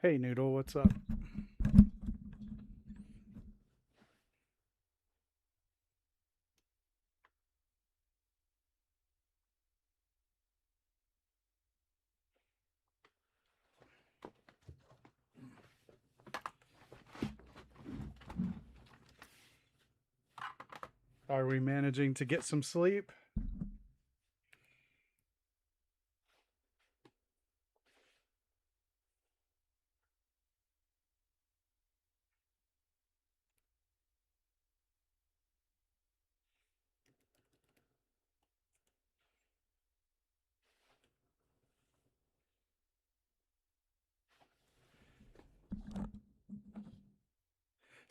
Hey Noodle, what's up? Are we managing to get some sleep?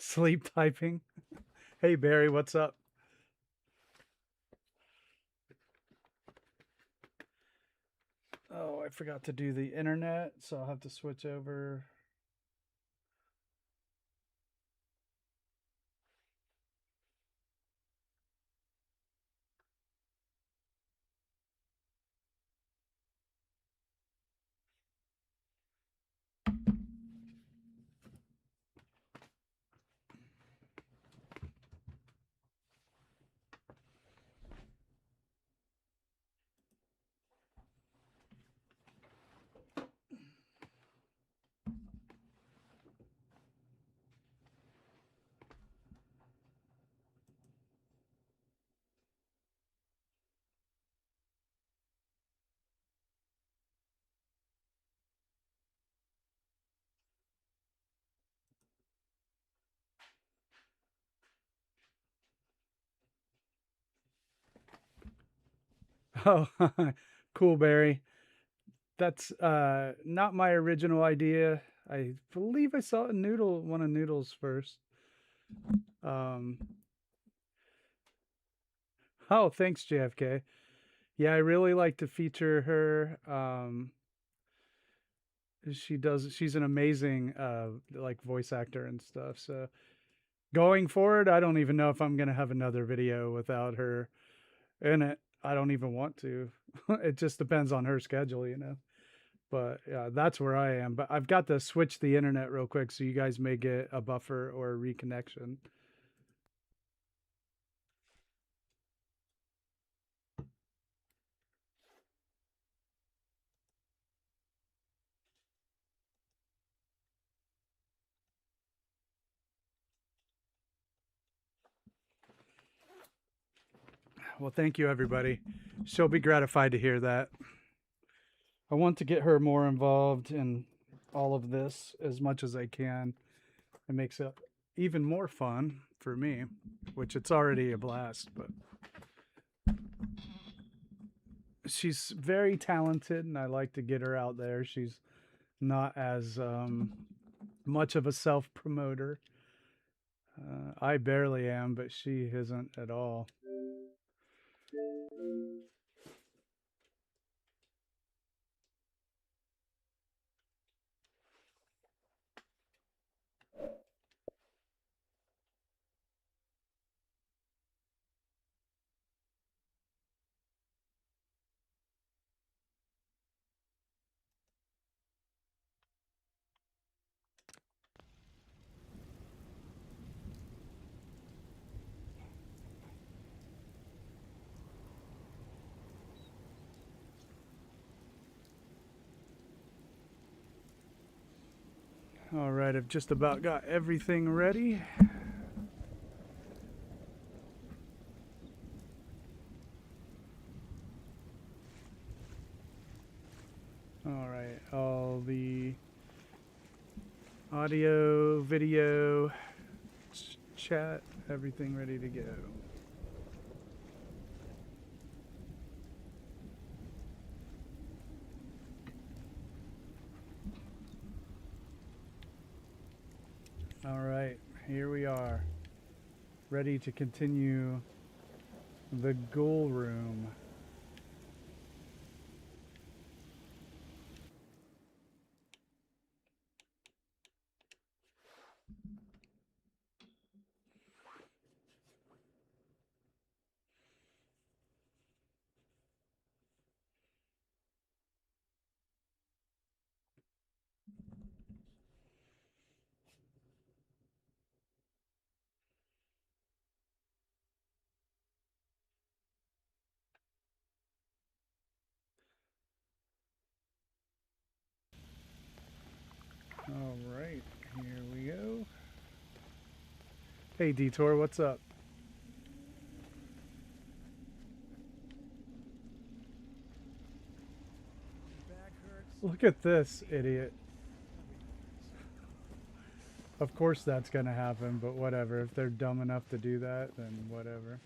Sleep typing? Hey Barry, what's up? Oh, I forgot to do the internet, so I'll have to switch over. Oh, cool Barry. That's not my original idea. I believe I saw one of Noodle's first. Um Oh, thanks JFK. Yeah, I really like to feature her. She's an amazing like voice actor and stuff. So going forward, I don't even know if I'm gonna have another video without her in it. I don't even want to. It just depends on her schedule, you know. But yeah, that's where I am. But I've got to switch the internet real quick, so you guys may get a buffer or a reconnection. Well, thank you, everybody. She'll be gratified to hear that. I want to get her more involved in all of this as much as I can. It makes it even more fun for me, which it's already a blast, but she's very talented and I like to get her out there. She's not as much of a self promoter. I barely am, but she isn't at all. All right, I've just about got everything ready. All right, all the audio, video, chat, everything ready to go. All right, here we are, ready to continue the ghoul room. Alright, here we go. Hey Detour, what's up? Look at this idiot. Of course that's gonna happen, but whatever. If they're dumb enough to do that, then whatever.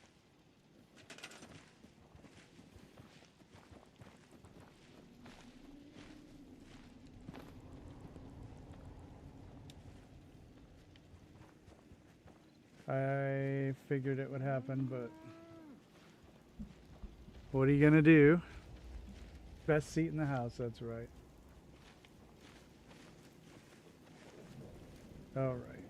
I figured it would happen, but what are you gonna do? Best seat in the house, that's right. All right.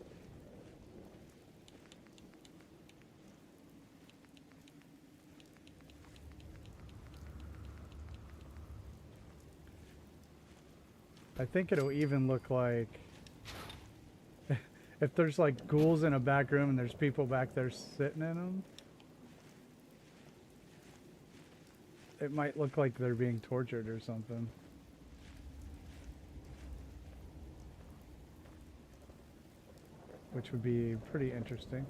I think it'll even look like if there's like ghouls in a back room and there's people back there sitting in them, it might look like they're being tortured or something. Which would be pretty interesting.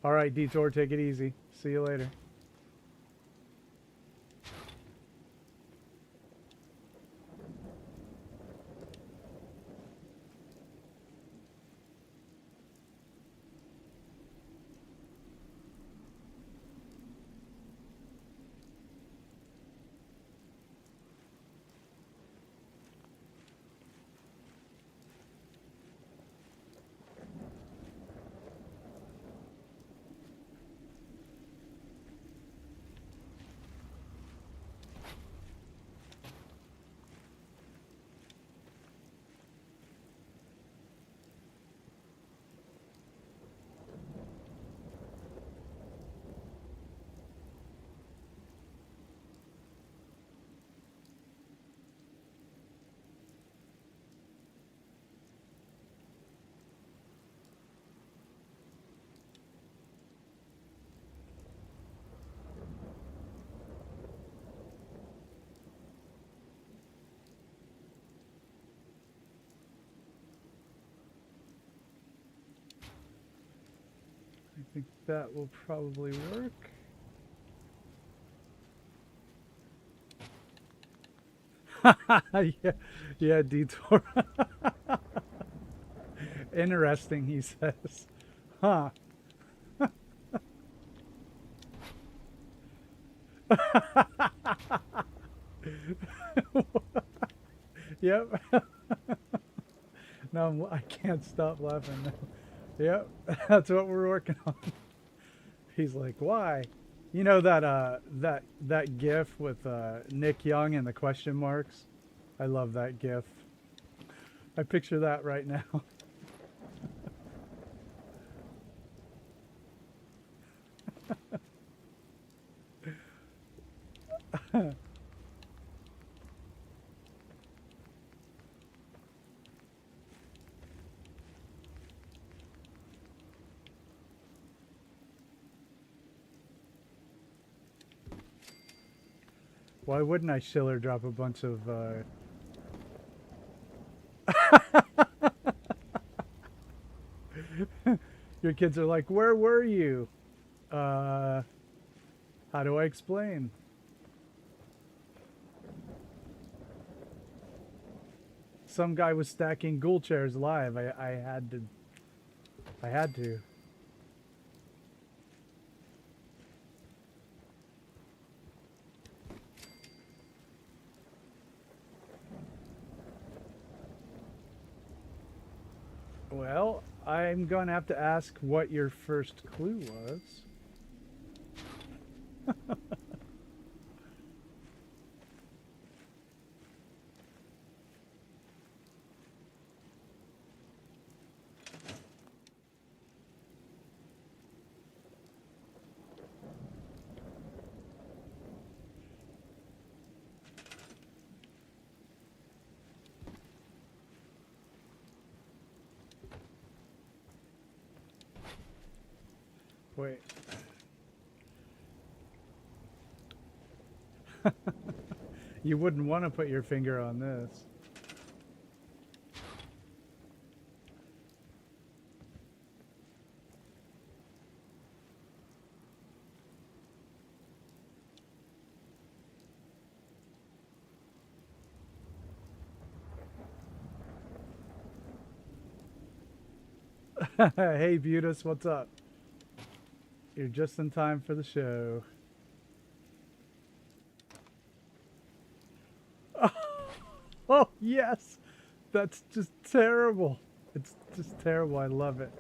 All right, Detour, take it easy. See you later. I think that will probably work. yeah, Detour. Interesting, he says. Huh. Yep. No, I can't stop laughing now. Yep, that's what we're working on. He's like, why? You know that that GIF with Nick Young and the question marks? I love that GIF. I picture that right now. Why wouldn't I Schiller drop a bunch of Your kids are like, where were you? How do I explain? Some guy was stacking ghoul chairs live. I had to. Well, I'm going to have to ask what your first clue was. Wait. You wouldn't want to put your finger on this. Hey, Butus, what's up? You're just in time for the show. Oh, yes! That's just terrible. It's just terrible. I love it.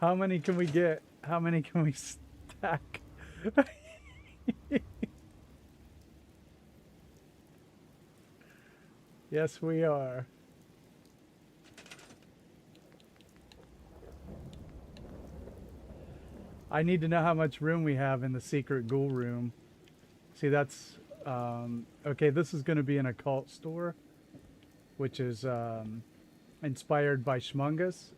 How many can we get? How many can we stack? Yes, we are. I need to know how much room we have in the secret ghoul room. See, that's... okay, this is going to be an occult store, which is inspired by Shmungus.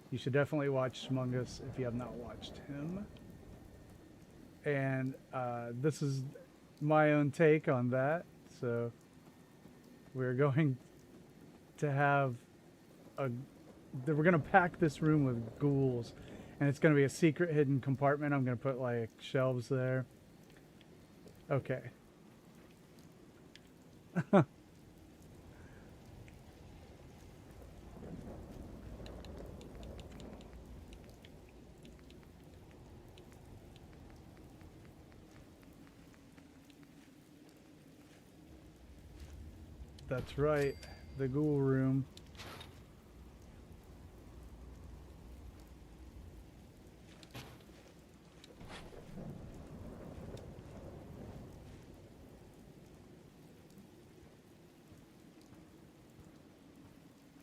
You should definitely watch Shmungus if you have not watched him. And this is my own take on that. So we're going to have we're going to pack this room with ghouls. And it's going to be a secret hidden compartment. I'm going to put like shelves there. Okay. That's right. The ghoul room.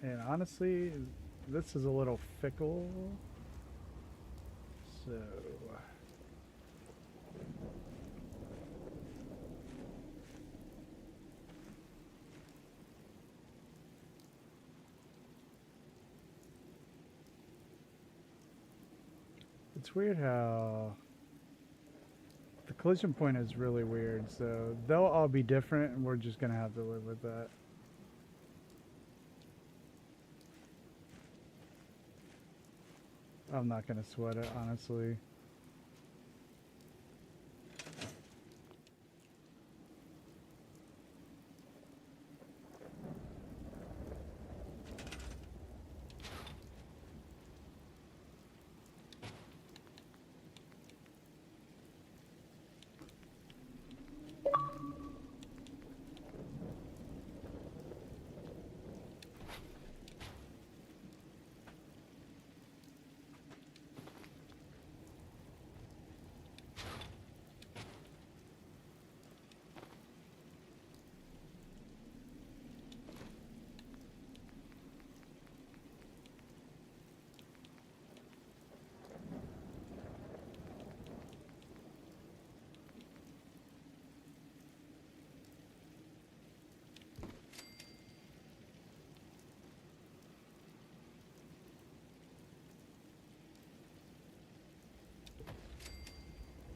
And honestly, this is a little fickle. So... it's weird how... the collision point is really weird, so they'll all be different and we're just gonna have to live with that. I'm not gonna sweat it, honestly.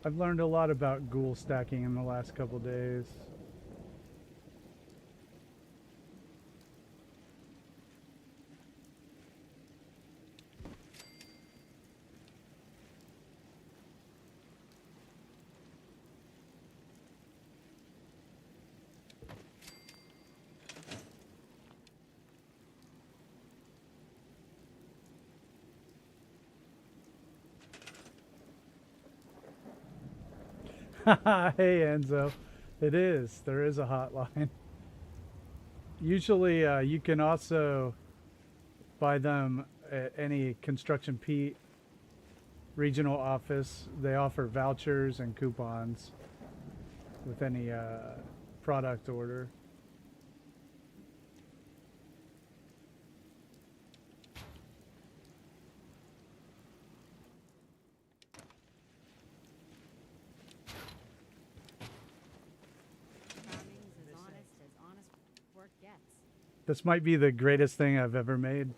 I've learned a lot about ghoul stacking in the last couple days. Hey Enzo, it is. There is a hotline. Usually you can also buy them at any Construction Pete regional office. They offer vouchers and coupons with any product order. This might be the greatest thing I've ever made.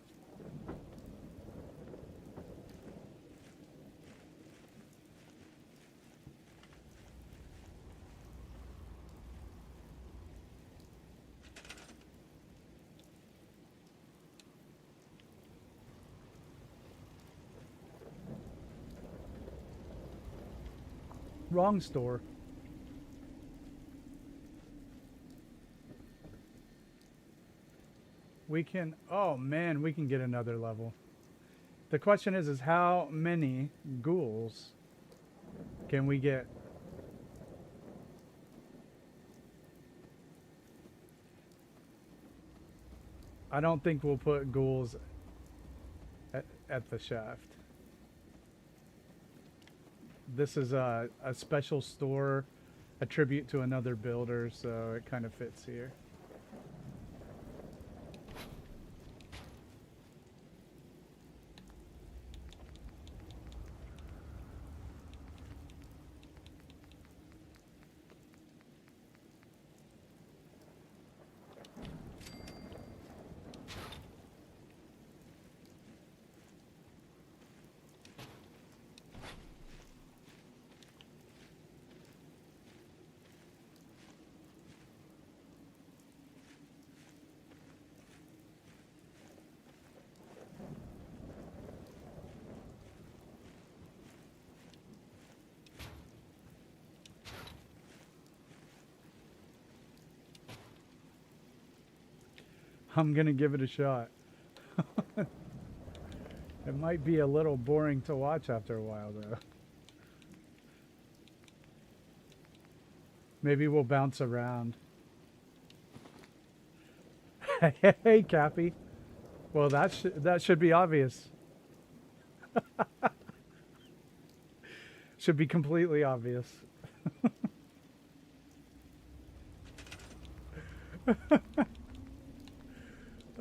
Wrong store. We can, oh man, we can get another level. The question is how many ghouls can we get? I don't think we'll put ghouls at the shaft. This is a special store, a tribute to another builder, so it kind of fits here. I'm gonna give it a shot. It might be a little boring to watch after a while, though. Maybe we'll bounce around. Hey, Cappy. Well, that should be obvious. Should be completely obvious.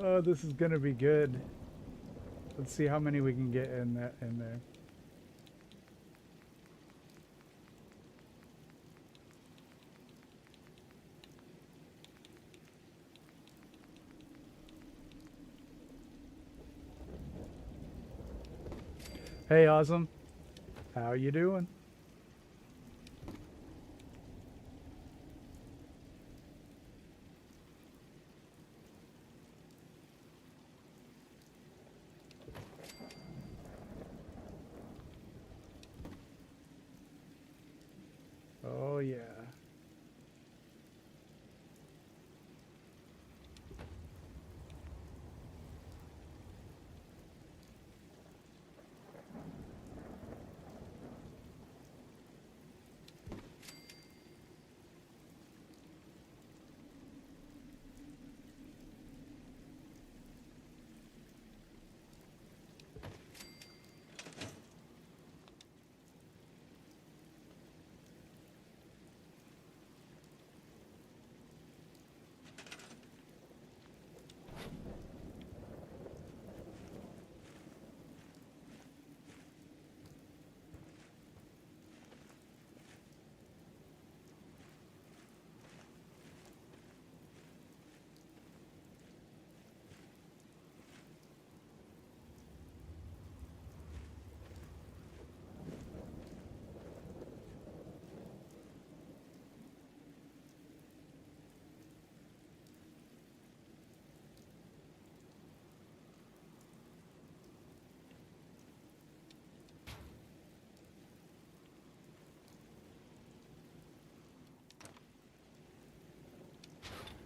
Oh, this is gonna be good. Let's see how many we can get in there. Hey, Awesome. How you doing? Oh, yeah.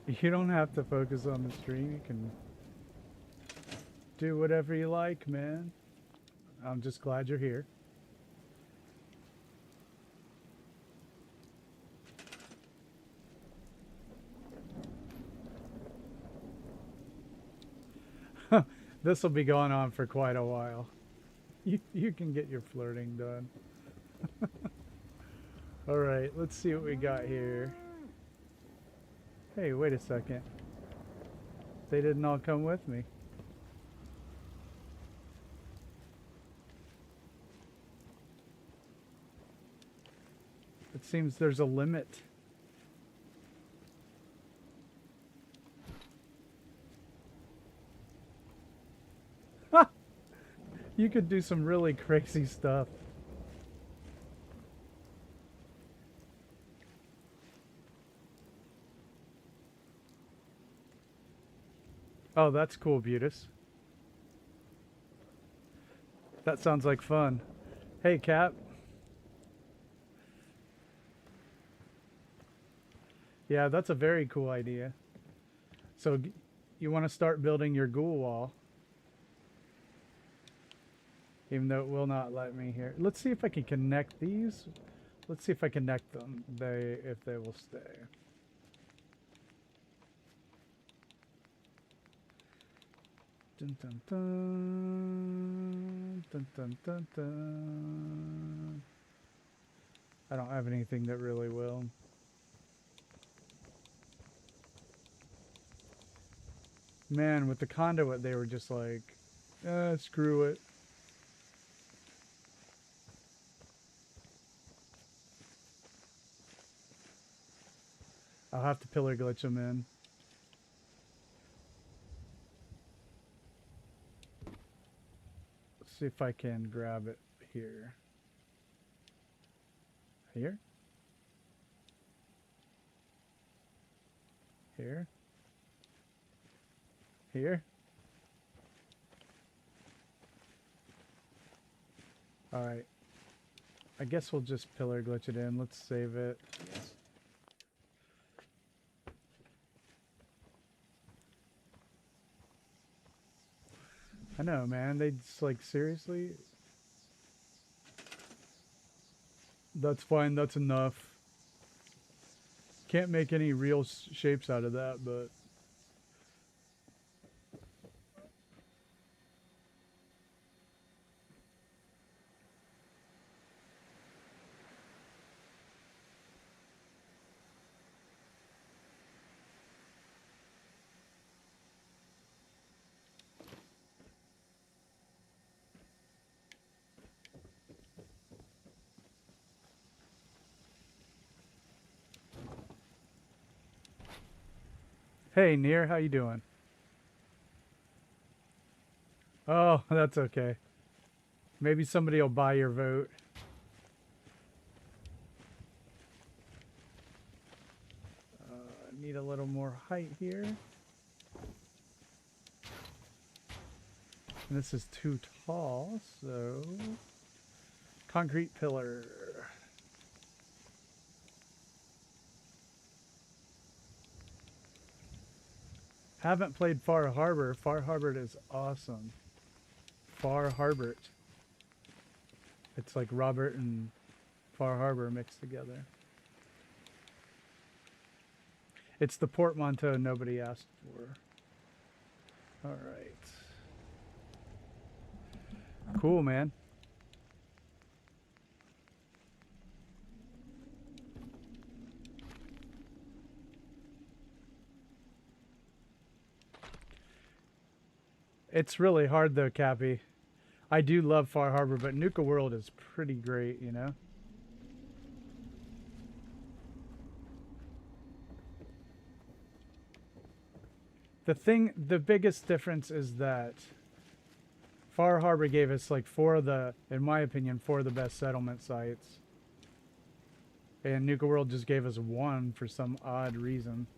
You don't have to focus on the stream. You can do whatever you like, man. I'm just glad you're here. This will be going on for quite a while. You can get your flirting done. All right, let's see what we got here. Hey, wait a second. They didn't all come with me. It seems there's a limit. You could do some really crazy stuff. Oh, that's cool, Butus. That sounds like fun. Hey, Cap. Yeah, that's a very cool idea. So you want to start building your ghoul wall. Even though it will not let me here. Let's see if I can connect these. Let's see if I connect them. If they will stay. Dun, dun, dun. Dun, dun, dun, dun. I don't have anything that really will. Man, with the conduit, they were just like, screw it. I'll have to pillar glitch them in. Let's see if I can grab it here. Here? Here? Here? Alright. I guess we'll just pillar glitch it in. Let's save it. I know, man. They just like, seriously? That's fine. That's enough. Can't make any real shapes out of that, but... Hey, Near, how you doing? Oh, that's okay. Maybe somebody will buy your vote. Need a little more height here. And this is too tall, so... Concrete pillar. Haven't played Far Harbor. Far Harbor is awesome. Far Harbor. It's like Robert and Far Harbor mixed together. It's the portmanteau nobody asked for. All right. Cool, man. It's really hard though, Cappy. I do love Far Harbor, but Nuka World is pretty great, you know? The biggest difference is that Far Harbor gave us like in my opinion, four of the best settlement sites. And Nuka World just gave us one for some odd reason.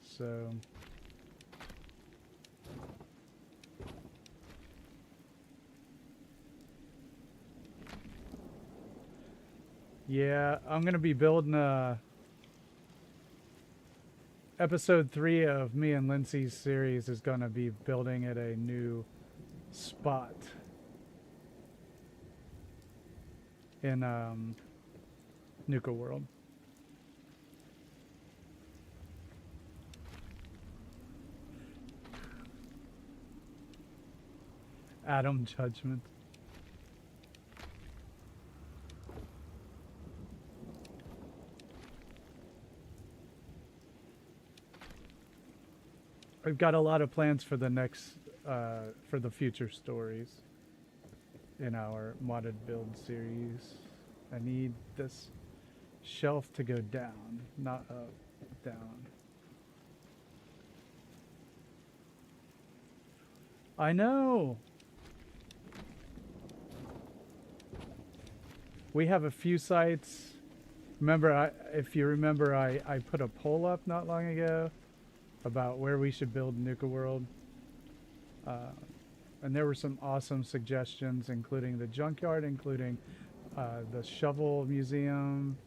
So... yeah, I'm gonna be building episode 3 of me and Lindsay's series is gonna be building at a new spot in Nuka World. Adam Judgment. We've got a lot of plans for the next, for the future stories in our modded build series. I need this shelf to go down, not up, down. I know! We have a few sites. Remember, if you remember, I put a poll up not long ago about where we should build Nuka World. And there were some awesome suggestions, including the junkyard, including the shovel museum,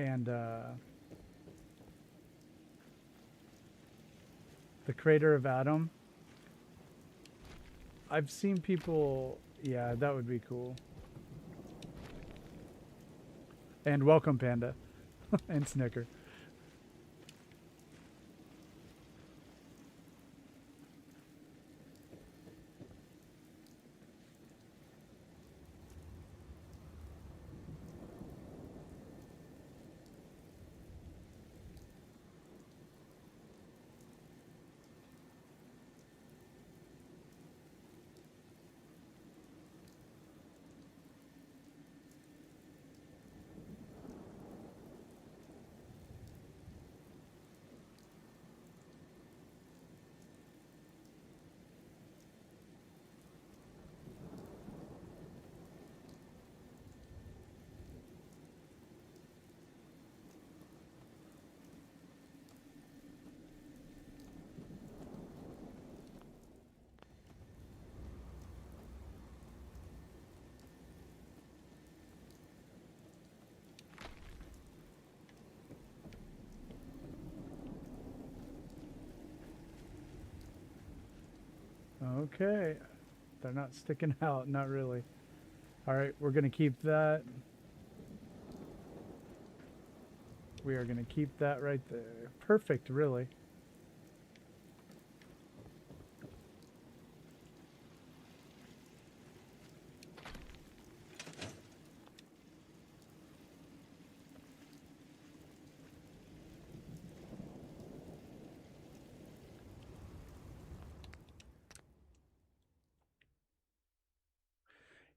and the crater of Adam. I've seen people. Yeah, that would be cool. And welcome, Panda, and Snicker. Okay. They're not sticking out, not really. All right, we're going to keep that. We are going to keep that right there. Perfect, really.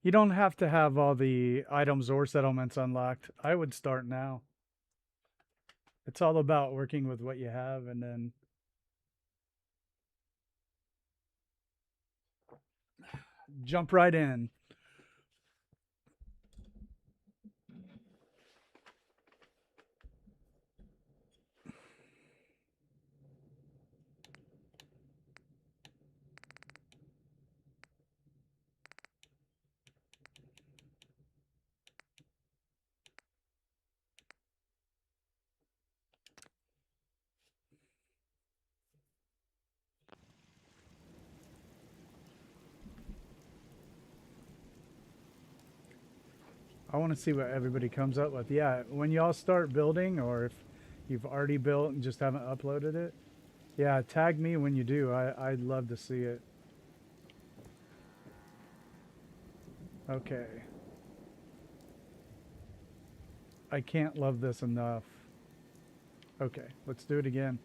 You don't have to have all the items or settlements unlocked. I would start now. It's all about working with what you have and then jump right in. I want to see what everybody comes up with. Yeah, when y'all start building, or if you've already built and just haven't uploaded it, yeah, tag me when you do. I'd love to see it. Okay. I can't love this enough. Okay, let's do it again.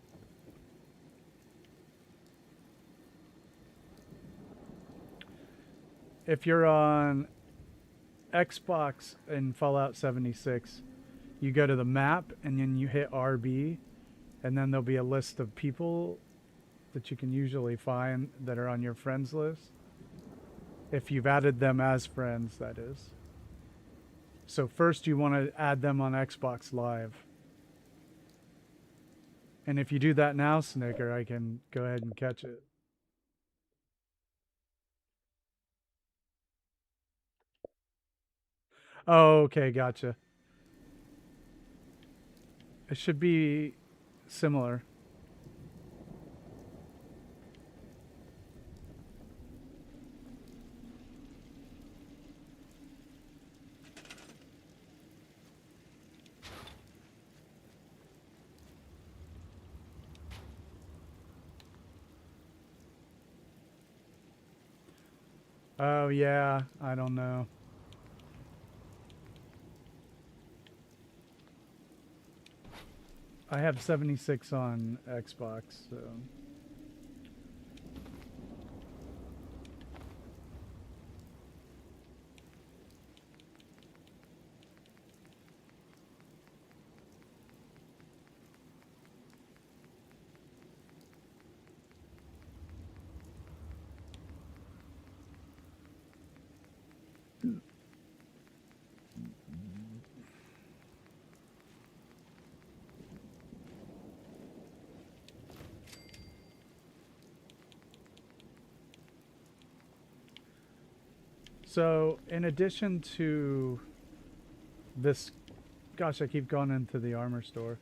If you're on Xbox in Fallout 76, you go to the map and then you hit RB, and then there'll be a list of people that you can usually find that are on your friends list. If you've added them as friends, that is. So first you want to add them on Xbox Live. And if you do that now, Snicker, I can go ahead and catch it. Oh, okay, gotcha. It should be similar. Oh, yeah, I don't know. I have 76 on Xbox, so... So, in addition to this Gosh, I keep going into the armor store.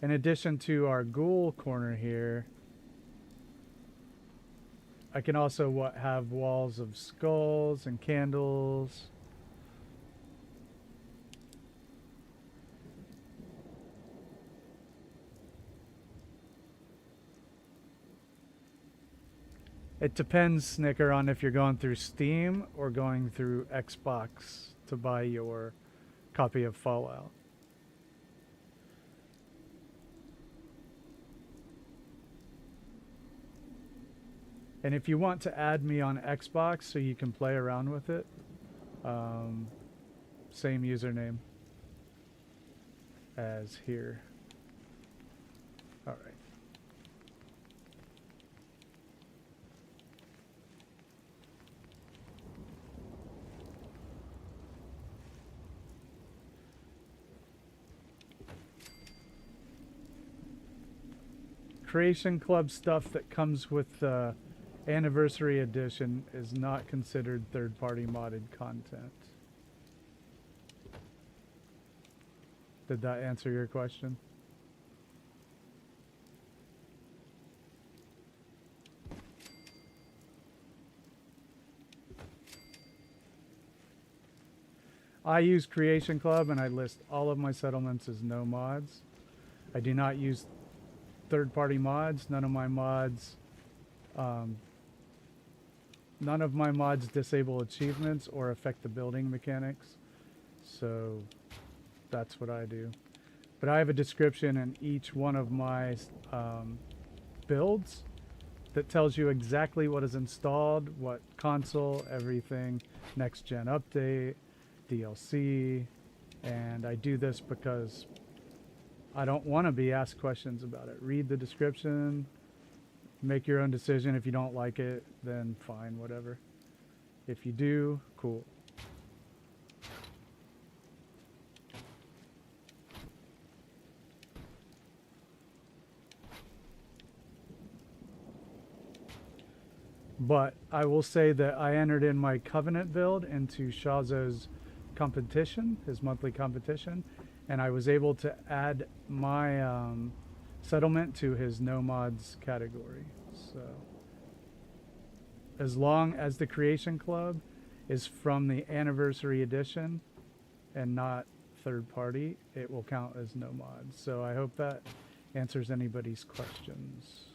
In addition to our ghoul corner here, I can also have walls of skulls and candles. It depends, Snicker, on if you're going through Steam or going through Xbox to buy your copy of Fallout. And if you want to add me on Xbox so you can play around with it, same username as here. All right. Creation Club stuff that comes with the Anniversary Edition is not considered third-party modded content. Did that answer your question? I use Creation Club and I list all of my settlements as no mods. I do not use third-party mods. None of my mods disable achievements or affect the building mechanics. So that's what I do. But I have a description in each one of my builds that tells you exactly what is installed, what console, everything, next gen update, DLC, and I do this because I don't want to be asked questions about it. Read the description, make your own decision. If you don't like it, then fine, whatever. If you do, cool. But I will say that I entered in my Covenant build into Shazo's competition, his monthly competition, and I was able to add my settlement to his no mods category. So as long as the Creation Club is from the Anniversary Edition and not third party, it will count as no mods. So I hope that answers anybody's questions.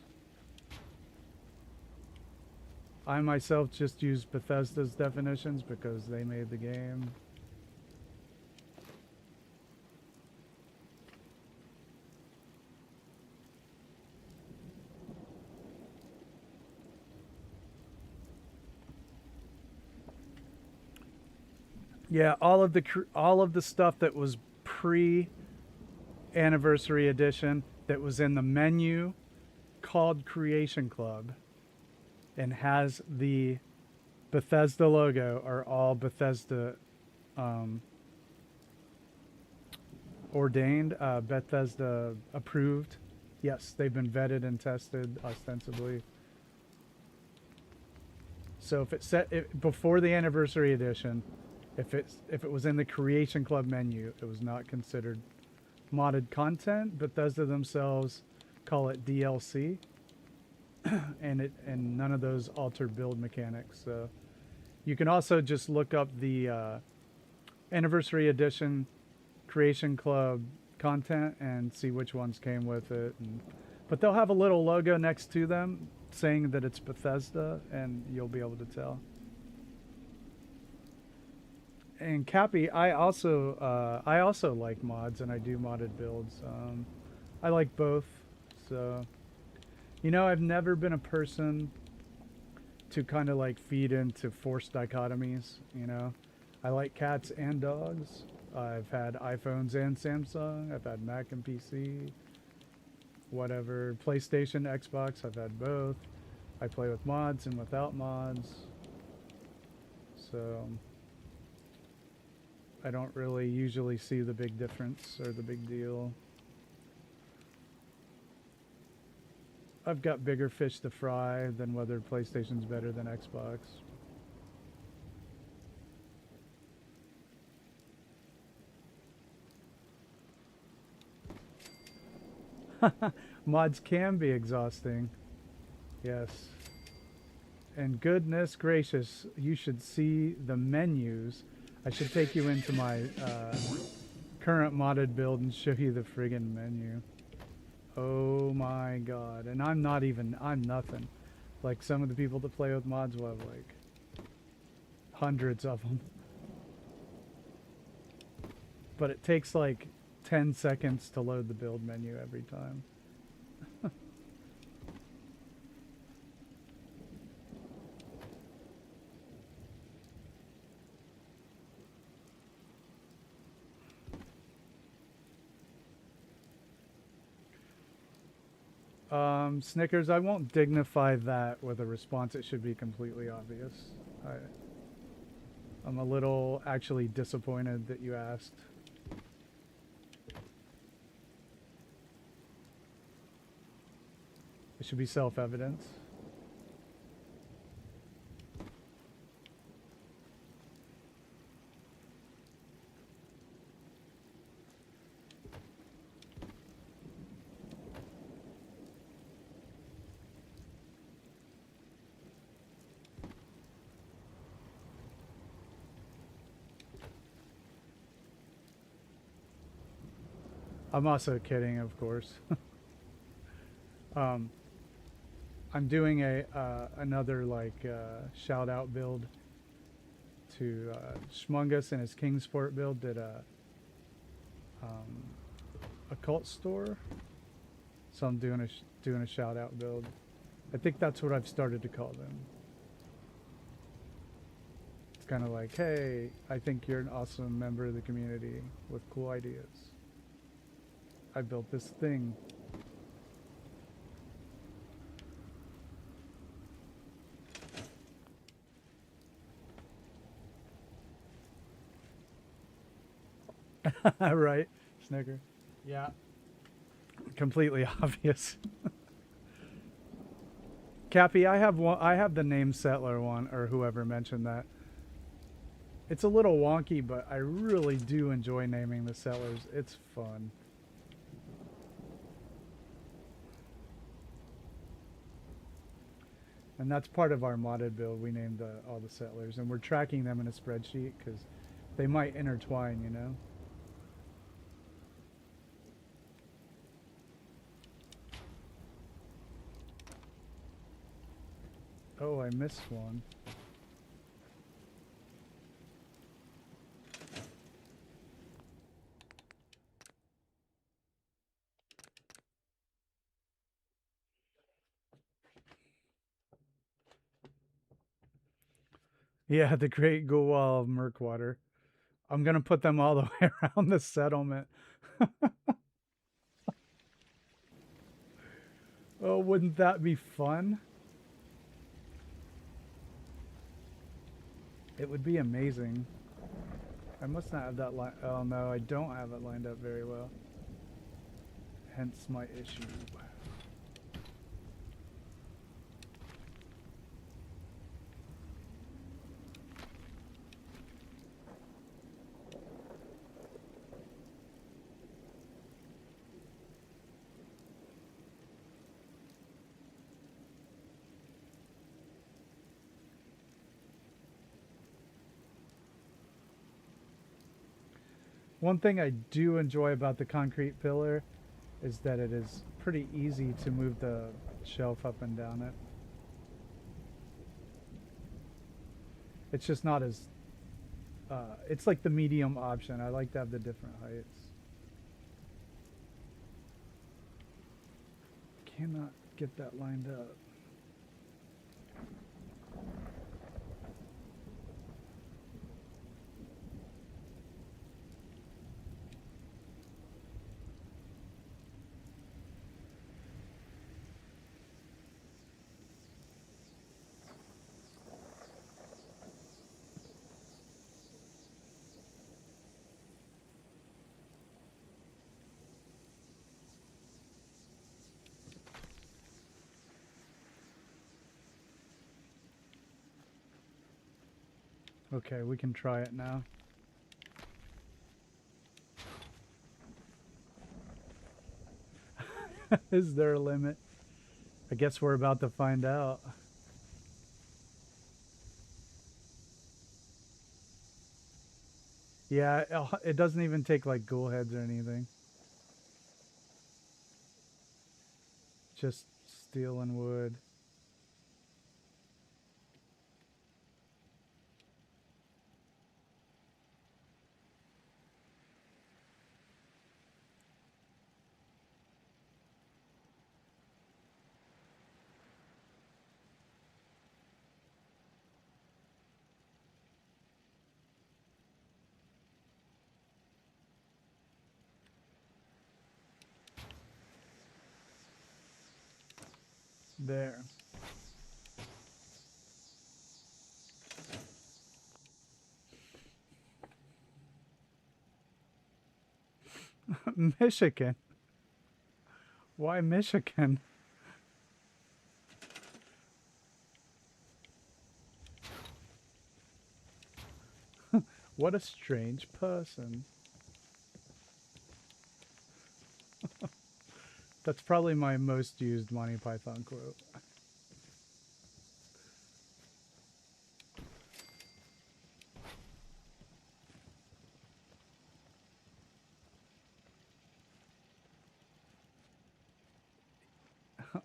I myself just use Bethesda's definitions because they made the game. Yeah, all of the stuff that was pre-Anniversary Edition that was in the menu called Creation Club and has the Bethesda logo are all Bethesda ordained, Bethesda approved. Yes, they've been vetted and tested ostensibly. So if it's set before the Anniversary Edition, if it was in the Creation Club menu, it was not considered modded content. Bethesda themselves call it DLC, and none of those alter build mechanics. So you can also just look up the Anniversary Edition Creation Club content and see which ones came with it. But they'll have a little logo next to them saying that it's Bethesda, and you'll be able to tell. And Cappy, I also like mods, and I do modded builds. I like both. So, you know, I've never been a person to kind of like feed into forced dichotomies. You know, I like cats and dogs. I've had iPhones and Samsung. I've had Mac and PC. Whatever, PlayStation, Xbox. I've had both. I play with mods and without mods. So I don't really usually see the big difference or the big deal. I've got bigger fish to fry than whether PlayStation's better than Xbox. Mods can be exhausting. Yes. And goodness gracious, you should see the menus. I should take you into my current modded build and show you the friggin' menu. Oh my god. And I'm nothing. Like some of the people that play with mods will have like hundreds of them. But it takes like 10 seconds to load the build menu every time. Snickers, I won't dignify that with a response. It should be completely obvious. I'm a little actually disappointed that you asked. It should be self-evident. I'm also kidding, of course. I'm doing another like shout out build to Schmungus, and his Kingsport build did a cult store, so I'm doing a shout out build. I think that's what I've started to call them. It's kind of like, hey, I think you're an awesome member of the community with cool ideas. I built this thing. Right, Snicker. Yeah. Completely obvious. Cappy, I have the name Settler one, or whoever mentioned that. It's a little wonky, but I really do enjoy naming the settlers. It's fun. And that's part of our modded build. We named all the settlers, and we're tracking them in a spreadsheet because they might intertwine, you know? Oh, I missed one. Yeah, the Great Ghoul of Murkwater. I'm going to put them all the way around the settlement. Oh, wouldn't that be fun? It would be amazing. I must not have that line. Oh no, I don't have it lined up very well. Hence my issue. One thing I do enjoy about the concrete pillar is that it is pretty easy to move the shelf up and down it. It's just not as... it's like the medium option. I like to have the different heights. Cannot get that lined up. Okay, we can try it now. Is there a limit? I guess we're about to find out. Yeah, it doesn't even take like ghoul heads or anything. Just steel and wood. There. Michigan. Why Michigan? What a strange person. That's probably my most used Monty Python quote.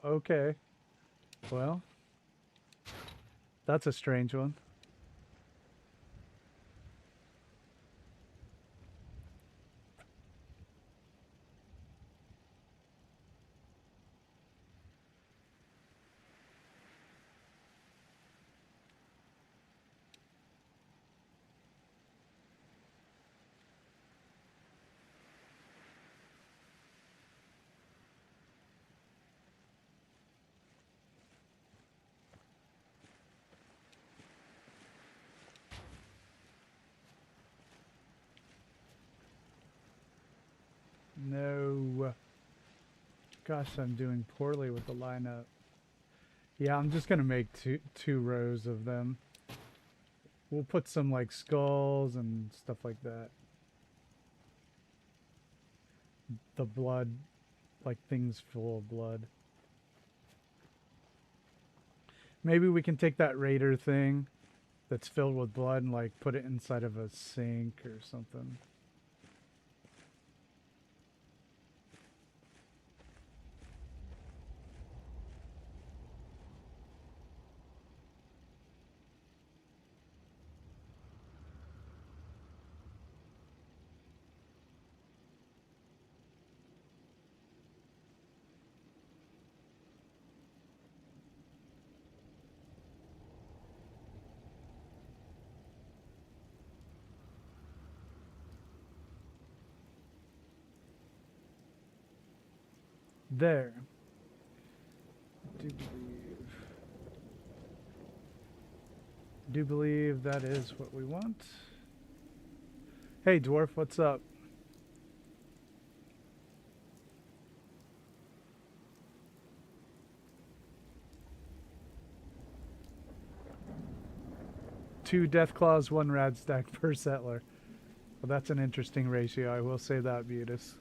Okay. Well, that's a strange one. No. Gosh, I'm doing poorly with the lineup. Yeah, I'm just gonna make two rows of them. We'll put some like skulls and stuff like that. The blood, like things full of blood. Maybe we can take that raider thing that's filled with blood and like put it inside of a sink or something. There. Do believe that is what we want. Hey dwarf, what's up? Two death claws, one rad stack per settler. Well, that's an interesting ratio. I will say that, Butus.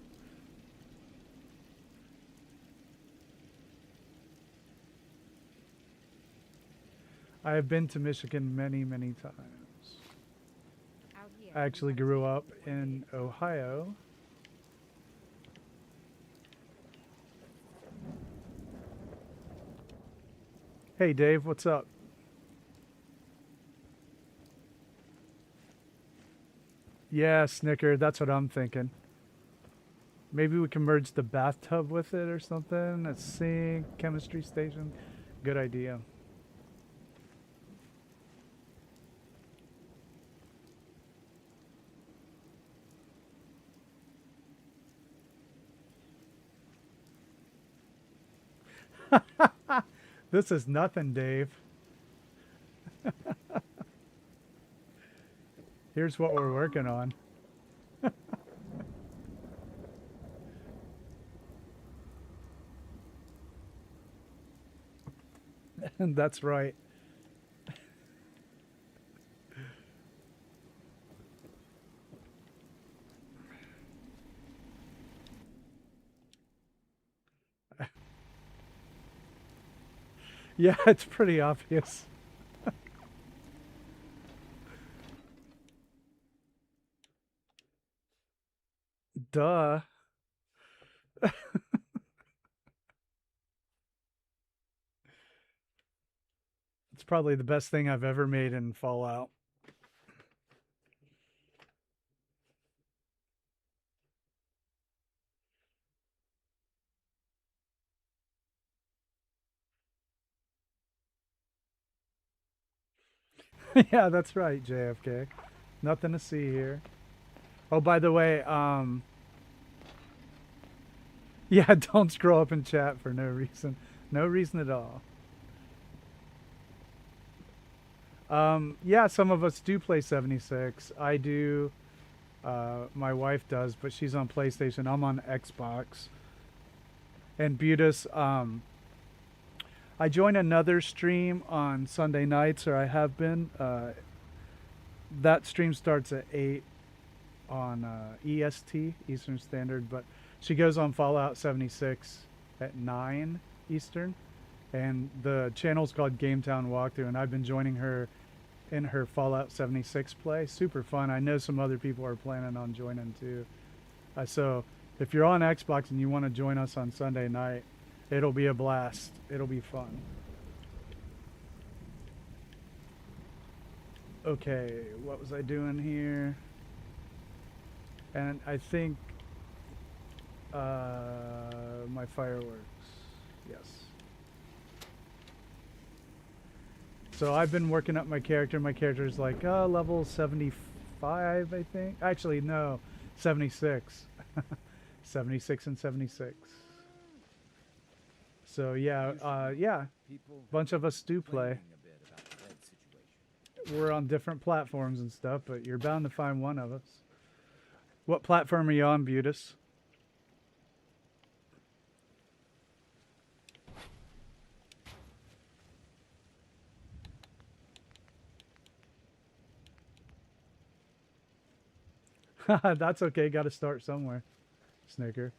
I have been to Michigan many, many times. I actually grew up in Ohio. Hey Dave, what's up? Yeah, Snicker, that's what I'm thinking. Maybe we can merge the bathtub with it or something. A sink, chemistry station. Good idea. This is nothing, Dave. Here's what we're working on. That's right. Yeah, it's pretty obvious. Duh. It's probably the best thing I've ever made in Fallout. Yeah, that's right, JFK. Nothing to see here. Oh, by the way, yeah, don't scroll up in chat for no reason. No reason at all. Yeah, some of us do play 76. I do. My wife does, but she's on PlayStation. I'm on Xbox. And Butis, I join another stream on Sunday nights, or I have been. That stream starts at 8 on EST, Eastern Standard, but she goes on Fallout 76 at 9 Eastern. And the channel's called GameTown Walkthrough, and I've been joining her in her Fallout 76 play. Super fun. I know some other people are planning on joining too. So if you're on Xbox and you want to join us on Sunday night, it'll be a blast. It'll be fun. Okay, what was I doing here? And I think my fireworks. Yes. So I've been working up my character. My character is like level 75, I think. Actually, no, 76. 76 and 76. So yeah, yeah. A bunch of us do play. We're on different platforms and stuff, but you're bound to find one of us. What platform are you on, Butis? That's okay. Got to start somewhere, Snicker.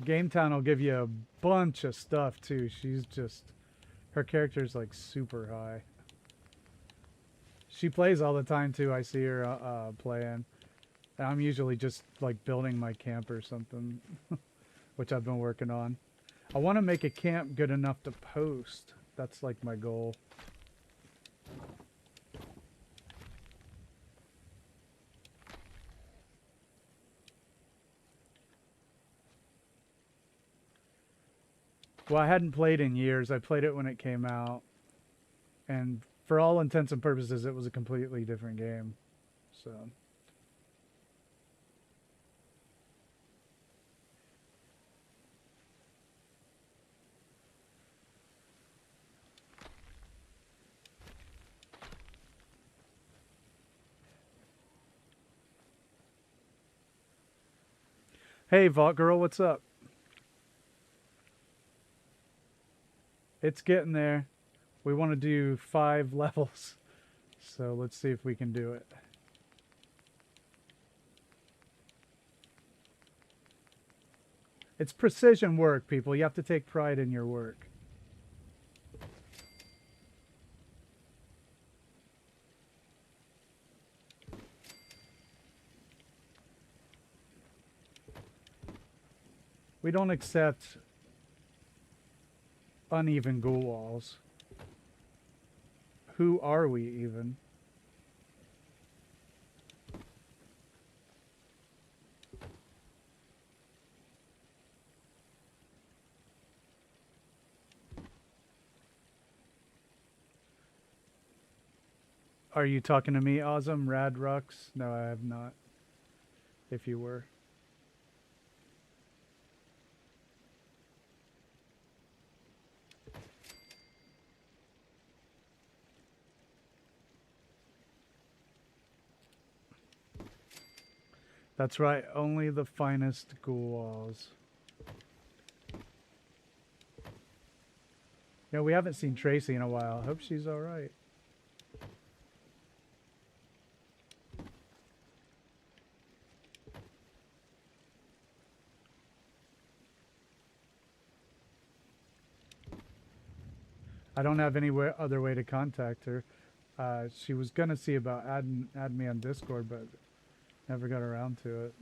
GameTown will give you a bunch of stuff too. She's just, her character's like super high. She plays all the time too. I see her playing. And I'm usually just like building my camp or something, which I've been working on. I want to make a camp good enough to post. That's like my goal. Well, I hadn't played in years. I played it when it came out. And for all intents and purposes, it was a completely different game. So. Hey, Vault Girl, what's up? It's getting there. We want to do 5 levels. So let's see if we can do it. It's precision work, people. You have to take pride in your work. We don't accept uneven ghoul walls. Who are we even? Are you talking to me, Awesome Rad Rux? No, I have not. If you were. That's right, only the finest ghoul walls. Yeah, we haven't seen Tracy in a while. Hope she's alright. I don't have any other way to contact her. She was gonna see about add me on Discord, but never got around to it.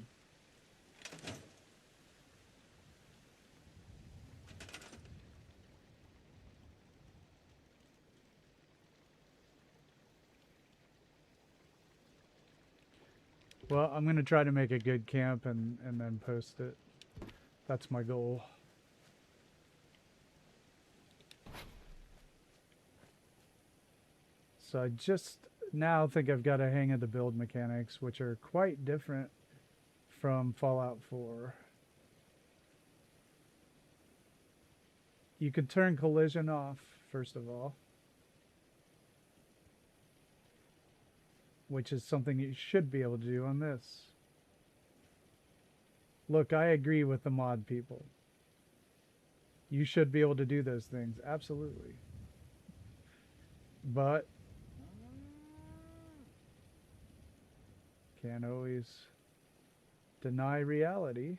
Well, I'm gonna try to make a good camp and then post it. That's my goal. So I just now think I've got a hang of the build mechanics, which are quite different from Fallout 4. You can turn collision off, first of all, which is something you should be able to do on this. Look, I agree with the mod people. You should be able to do those things, absolutely. But can't always deny reality.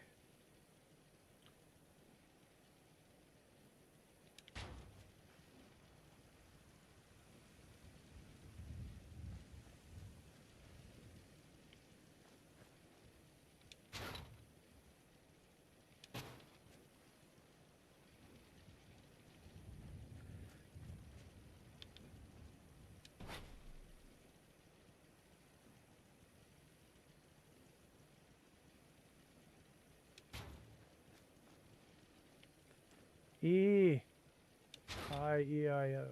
E-I-E-I-O.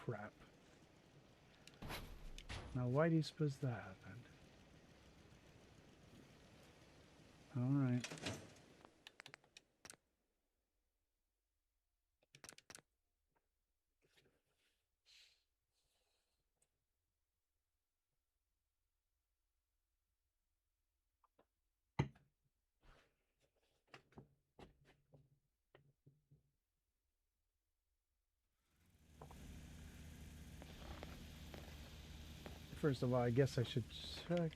Crap. Now, why do you suppose that happened? All right. First of all, I guess I should check.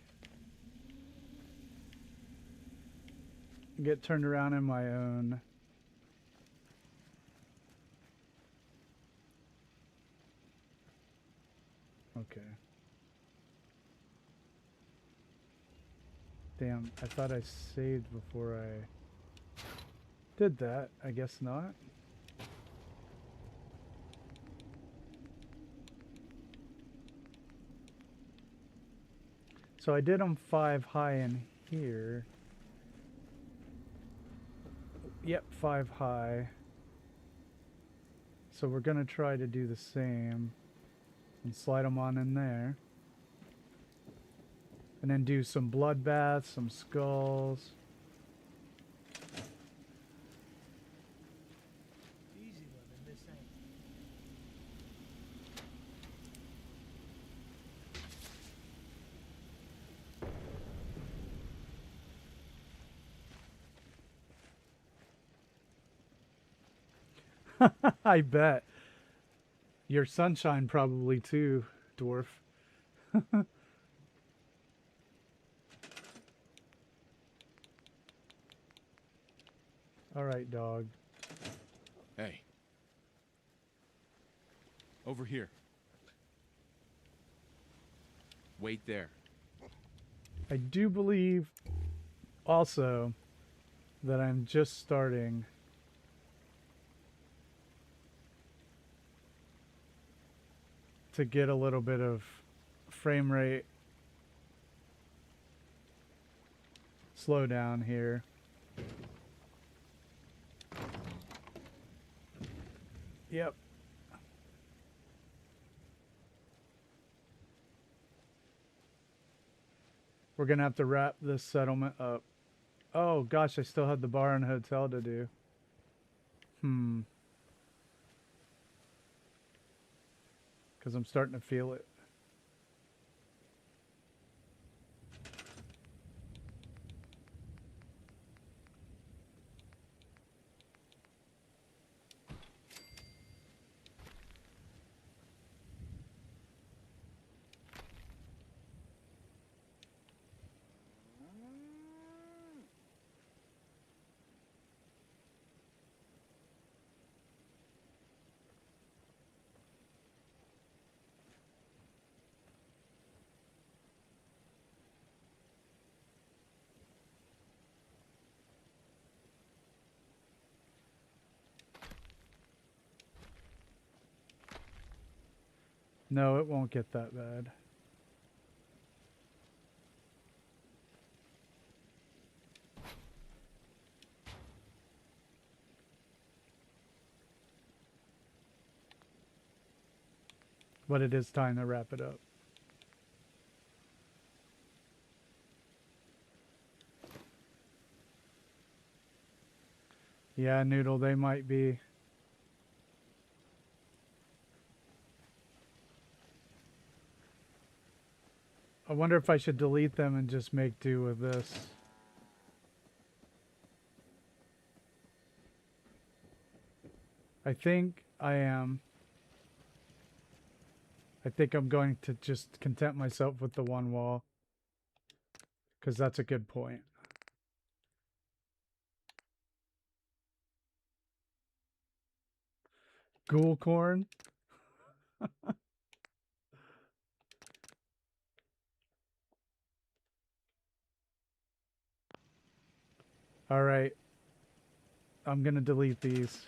Get turned around in my own. Okay. Damn, I thought I saved before I did that. I guess not. So I did them 5 high in here. Yep, 5 high. So we're gonna try to do the same and slide them on in there. And then do some bloodbaths, some skulls. Easy one in this end. I bet. Your sunshine probably too, dwarf. All right, dog. Hey. Over here. Wait there. I do believe also that I'm just starting to get a little bit of frame rate slowdown here. Yep. We're gonna have to wrap this settlement up. Oh gosh, I still had the bar and hotel to do. Because I'm starting to feel it. No, it won't get that bad. But it is time to wrap it up. Yeah, Noodle, they might be. I wonder if I should delete them and just make do with this. I think I am. I think I'm going to just content myself with the one wall. Because that's a good point. Ghoul corn? Alright. I'm going to delete these.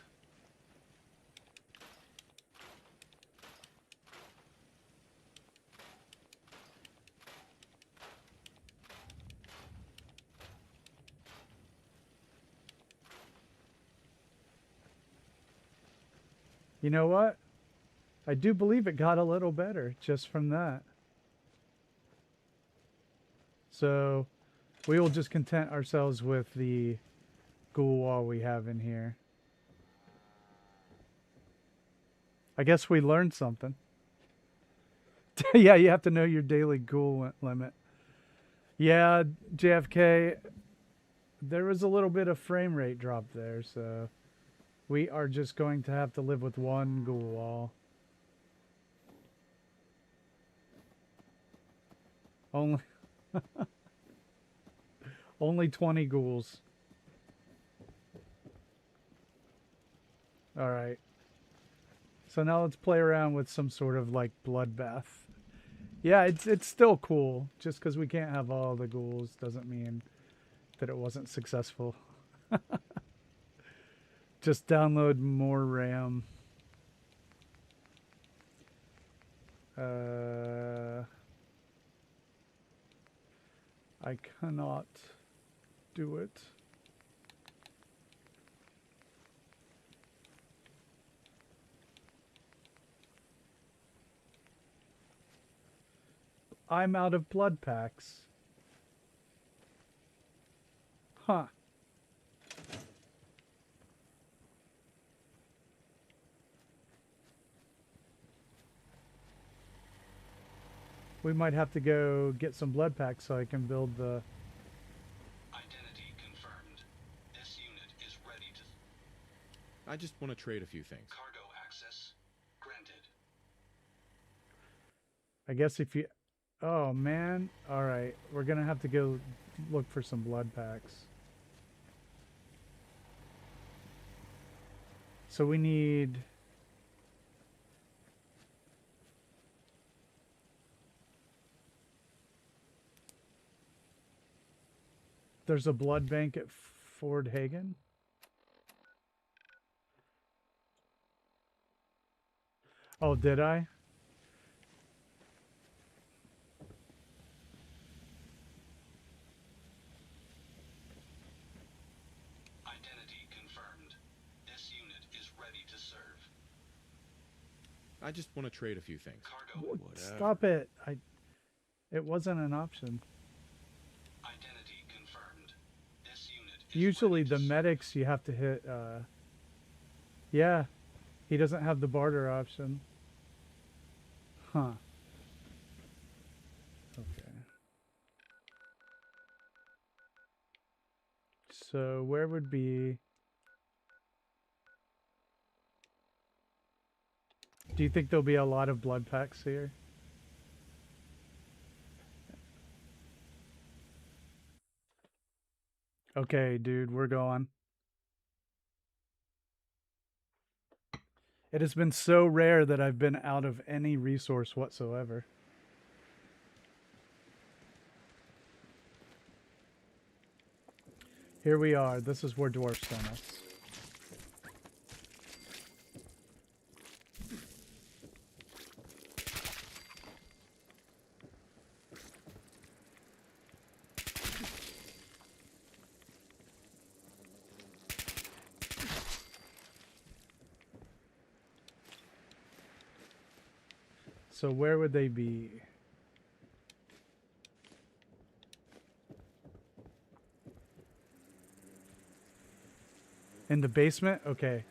You know what? I do believe it got a little better just from that. So we will just content ourselves with the ghoul wall we have in here. I guess we learned something. Yeah, you have to know your daily ghoul limit. Yeah, JFK, there was a little bit of frame rate drop there, so we are just going to have to live with one ghoul wall. Only only 20 ghouls. All right. So now let's play around with some sort of like bloodbath. Yeah, it's still cool. Just because we can't have all the ghouls doesn't mean that it wasn't successful. Just download more RAM. I cannot do it. I'm out of blood packs. Huh. We might have to go get some blood packs so I can build the... Identity confirmed. This unit is ready to... I just want to trade a few things. Cargo access granted. I guess if you... Oh, man. All right. We're going to have to go look for some blood packs. So we need... There's a blood bank at Fort Hagen. Oh, did I? Identity confirmed. This unit is ready to serve. I just want to trade a few things. Cargo. Stop it. It wasn't an option. Identity confirmed. This unit is Usually ready the to medics you have to hit, yeah. He doesn't have the barter option. Huh. Okay. So where would be... Do you think there'll be a lot of blood packs here? Okay, dude, we're going. It has been so rare that I've been out of any resource whatsoever. Here we are. This is where dwarfs sent us. So where would they be? In the basement? Okay.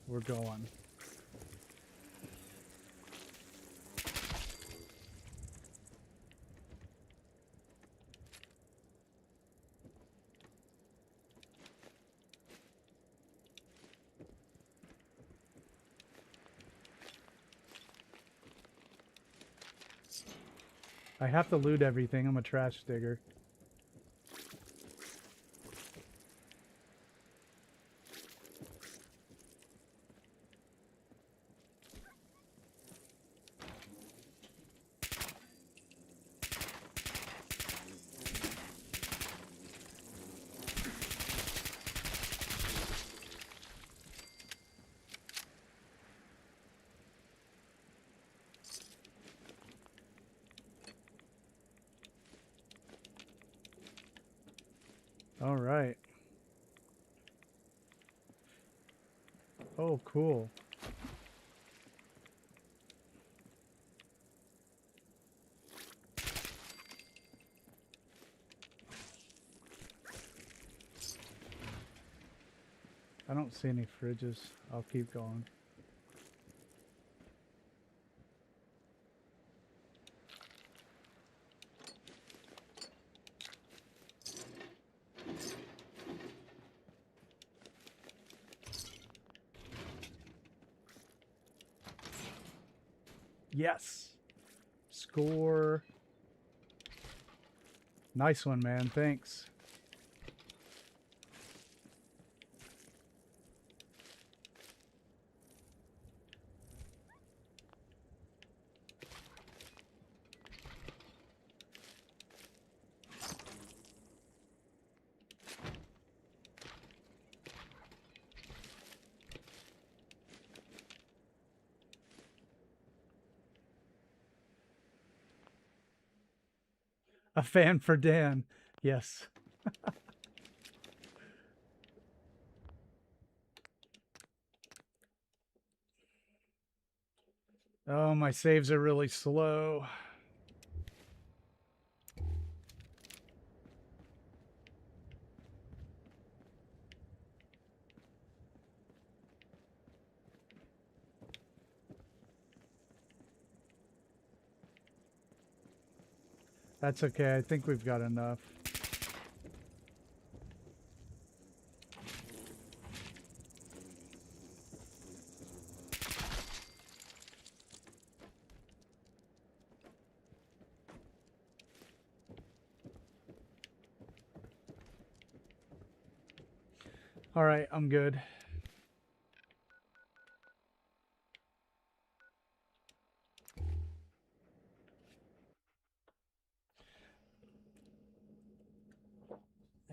We're going. I have to loot everything. I'm a trash digger. All right. Oh, cool. I don't see any fridges. I'll keep going. Yes. Score. Nice one, man. Thanks. A fan for Dan. Yes. Oh, my saves are really slow. That's okay. I think we've got enough. All right, I'm good.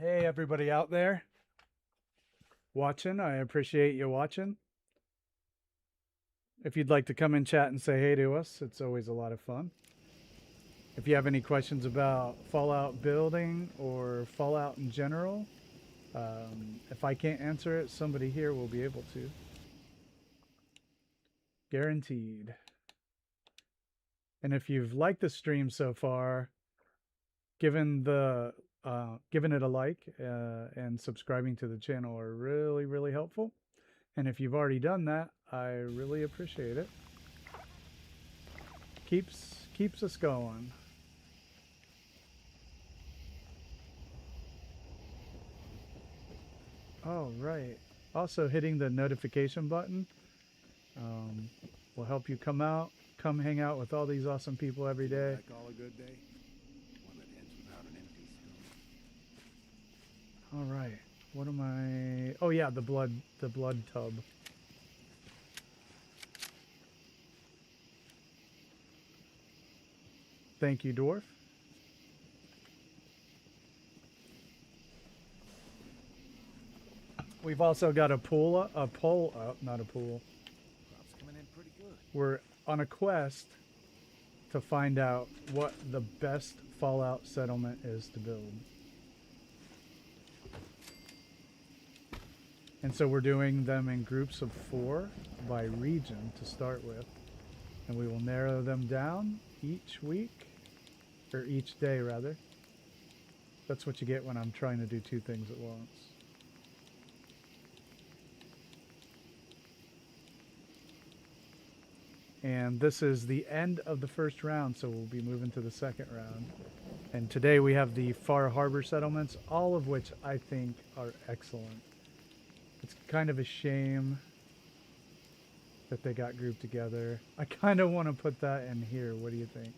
Hey, everybody out there watching. I appreciate you watching. If you'd like to come and chat and say hey to us, it's always a lot of fun. If you have any questions about Fallout building or Fallout in general, If I can't answer it, somebody here will be able to. Guaranteed. And if you've liked the stream so far, giving it a like and subscribing to the channel are really, really helpful. And if you've already done that, I really appreciate it. Keeps us going. Oh, right. Also, hitting the notification button will help you come hang out with all these awesome people every day. Like all a good day, one that ends without an empty stomach. All right. What am I? Oh yeah, the blood tub. Thank you, dwarf. We've also got a pole up, not a pool. Crops coming in pretty good. We're on a quest to find out what the best Fallout settlement is to build. And so we're doing them in groups of 4 by region to start with. And we will narrow them down each week, or each day rather. That's what you get when I'm trying to do 2 things at once. And this is the end of the first round, so we'll be moving to the second round. And today we have the Far Harbor settlements, all of which I think are excellent. It's kind of a shame that they got grouped together. I kind of want to put that in here. What do you think?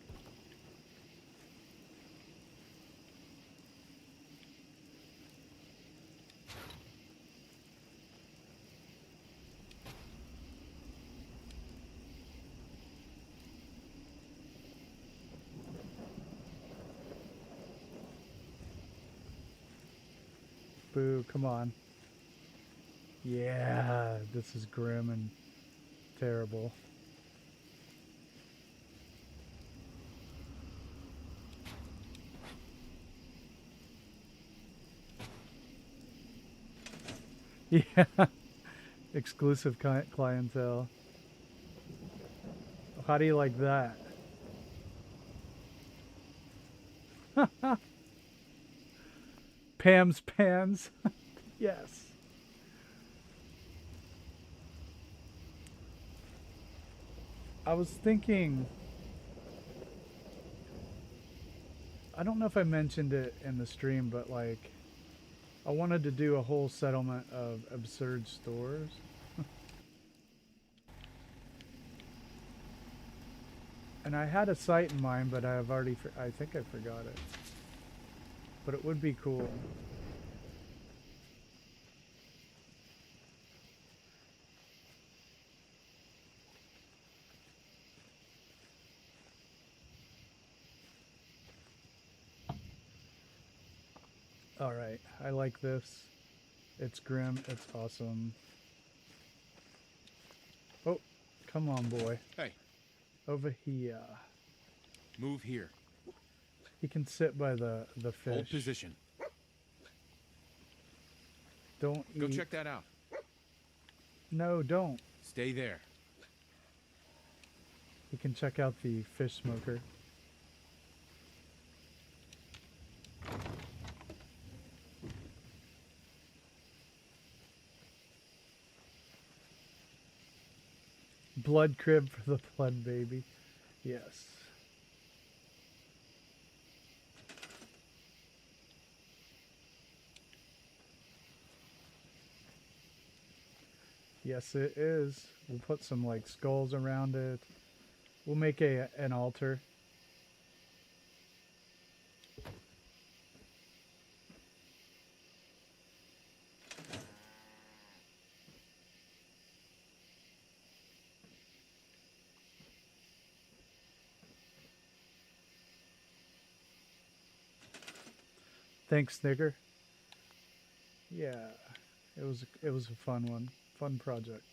Boo, come on. Yeah, this is grim and terrible. Yeah, exclusive clientele. How do you like that? Pam's pans. Yes. I was thinking, I don't know if I mentioned it in the stream, but like, I wanted to do a whole settlement of absurd stores. And I had a site in mind, but I think I forgot it. But it would be cool. All right, I like this. It's grim, it's awesome. Oh, come on, boy. Hey, Over here. move here. He can sit by the fish. Hold position. Don't Go eat. check that out. No, don't. Stay there. You can check out the fish smoker. Blood crib for the blood baby. Yes. Yes, it is. We'll put some like skulls around it. We'll make an altar. Thanks, Snigger. Yeah, it was a fun one. Fun project.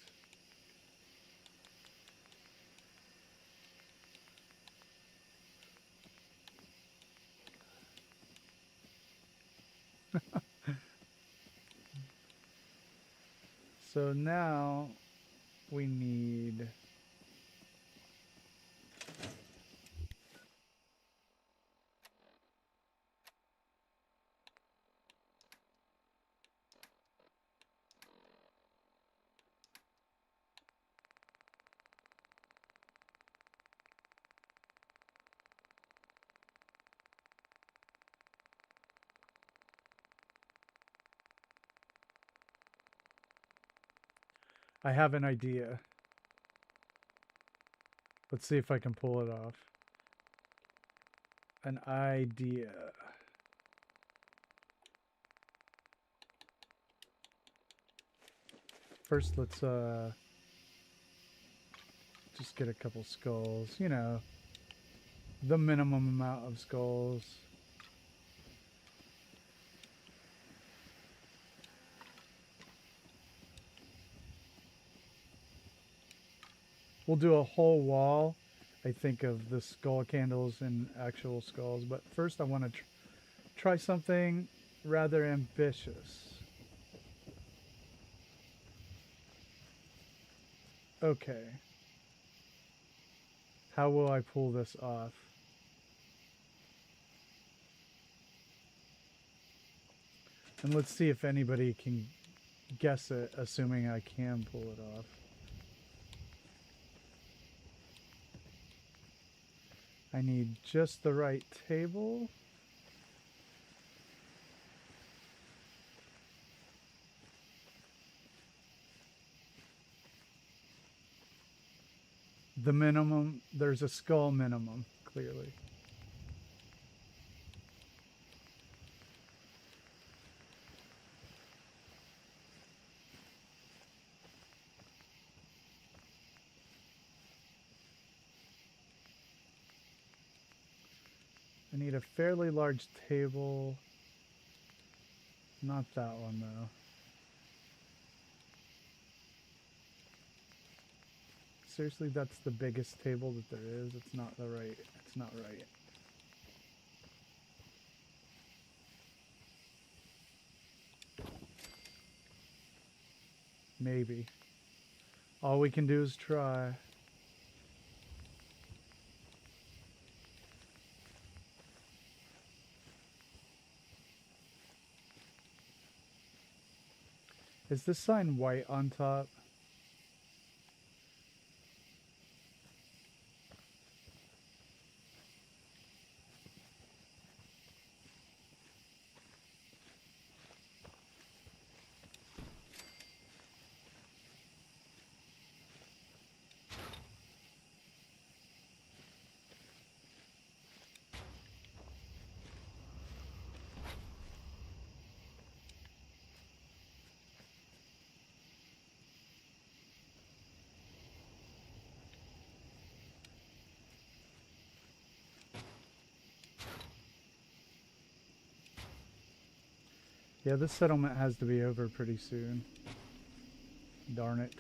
So now we need I have an idea. Let's see if I can pull it off. An idea. First, let's just get a couple skulls. You know, the minimum amount of skulls. We'll do a whole wall, I think, of the skull candles and actual skulls. But first I want to try something rather ambitious. Okay. How will I pull this off? And let's see if anybody can guess it, assuming I can pull it off. I need just the right table. The minimum, there's a skull minimum, clearly. I need a fairly large table. Not that one, though. Seriously, that's the biggest table that there is. It's not the right. It's not right. Maybe. All we can do is try. Is this sign white on top? Yeah, this settlement has to be over pretty soon. Darn it.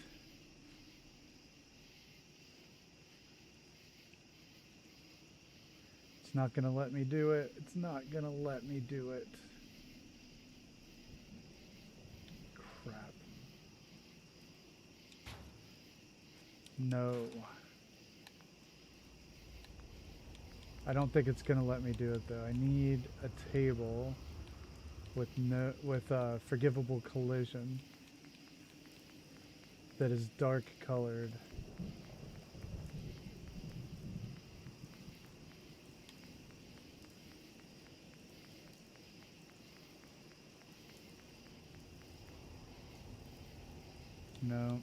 It's not gonna let me do it. It's not gonna let me do it. Crap. No. I don't think it's gonna let me do it though. I need a table with forgivable collision that is dark colored. No.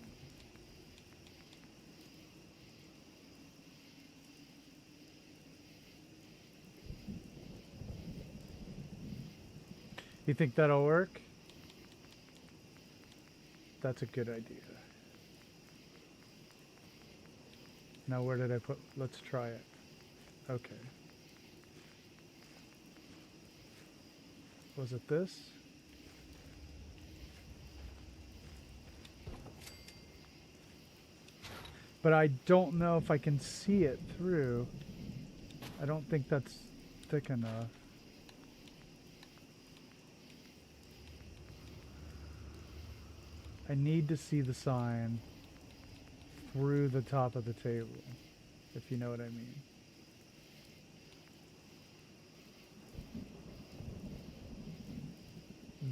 You think that'll work? That's a good idea. Now where did I put? Let's try it. Okay. Was it this? But I don't know if I can see it through. I don't think that's thick enough. I need to see the sign through the top of the table, if you know what I mean.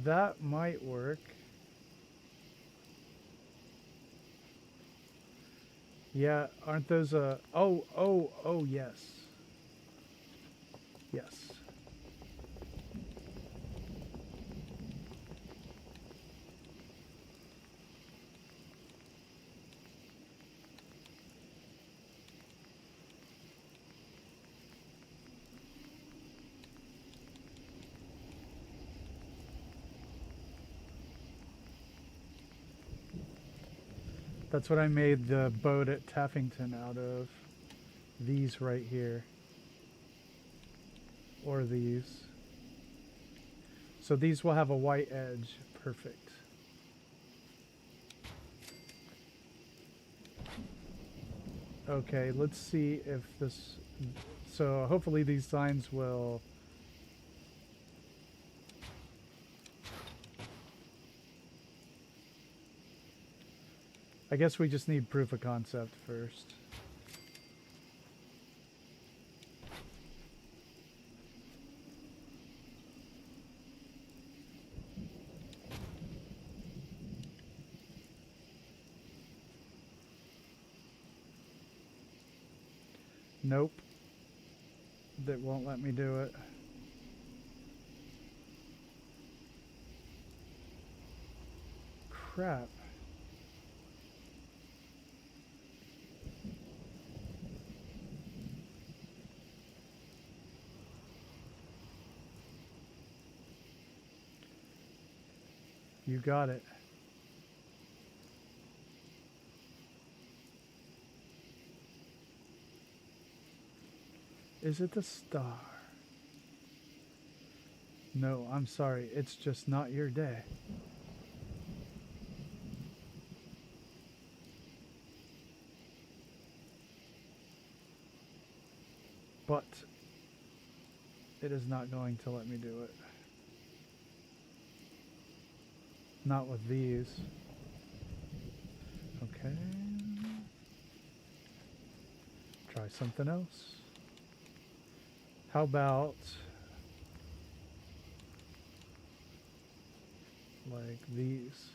That might work. Yeah, aren't those oh, yes. Yes. That's what I made the boat at Taffington out of. These right here. Or these. So these will have a white edge. Perfect. Okay, let's see if this... So hopefully these signs will... I guess we just need proof of concept first. Nope. That won't let me do it. Crap. You got it. Is it the star? No, I'm sorry. It's just not your day. But it is not going to let me do it. Not with these. Okay. Try something else. How about like these?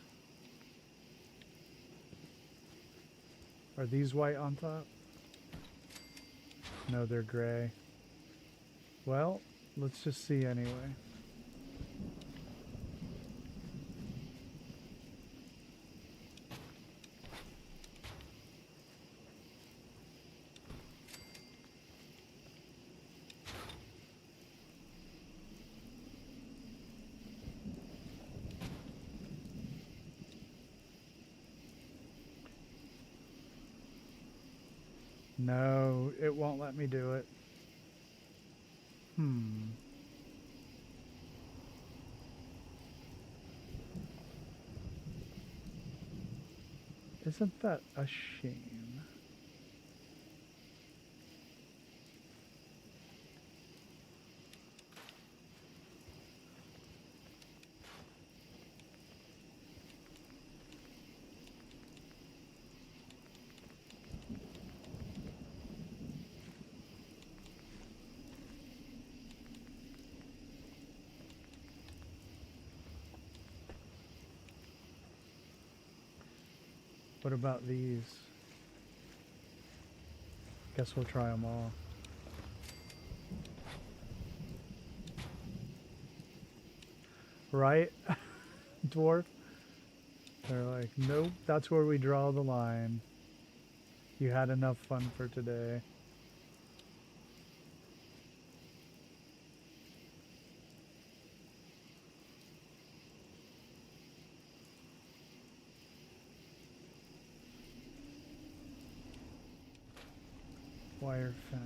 Are these white on top? No, they're gray. Well, let's just see anyway. No, it won't let me do it. Isn't that a shame? What about these? Guess we'll try them all. Right? Dwarf? They're like, nope, that's where we draw the line. You had enough fun for today. Wire fence.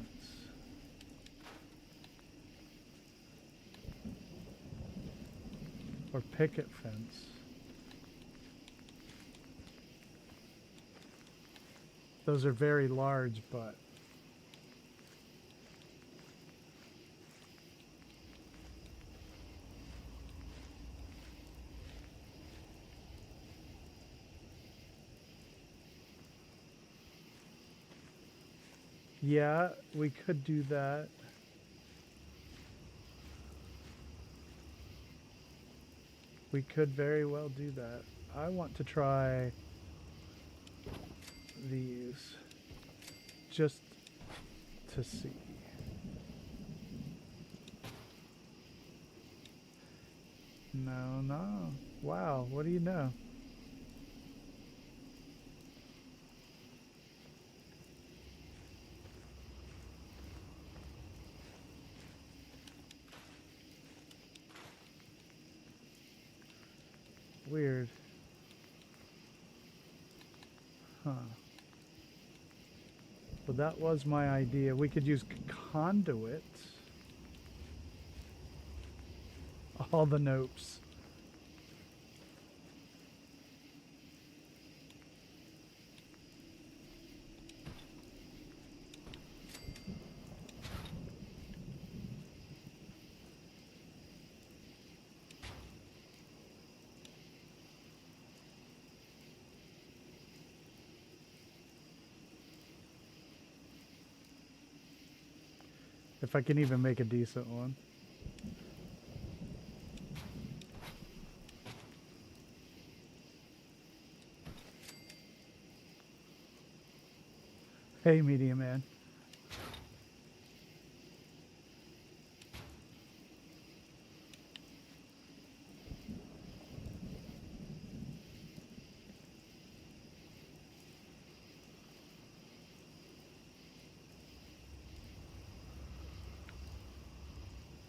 Or picket fence. Those are very large, but Yeah, we could do that. We could very well do that. I want to try these just to see. No, no. Wow, what do you know? Weird. Huh. Well, that was my idea. We could use conduit. All the nopes. If I can even make a decent one. Hey, Media Man.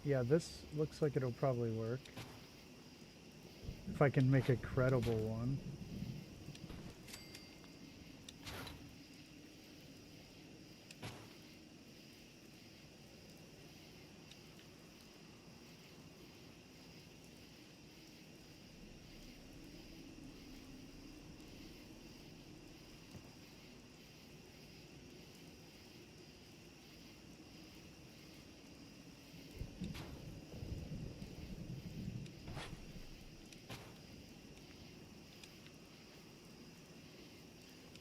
Yeah, this looks like it'll probably work. If I can make a credible one.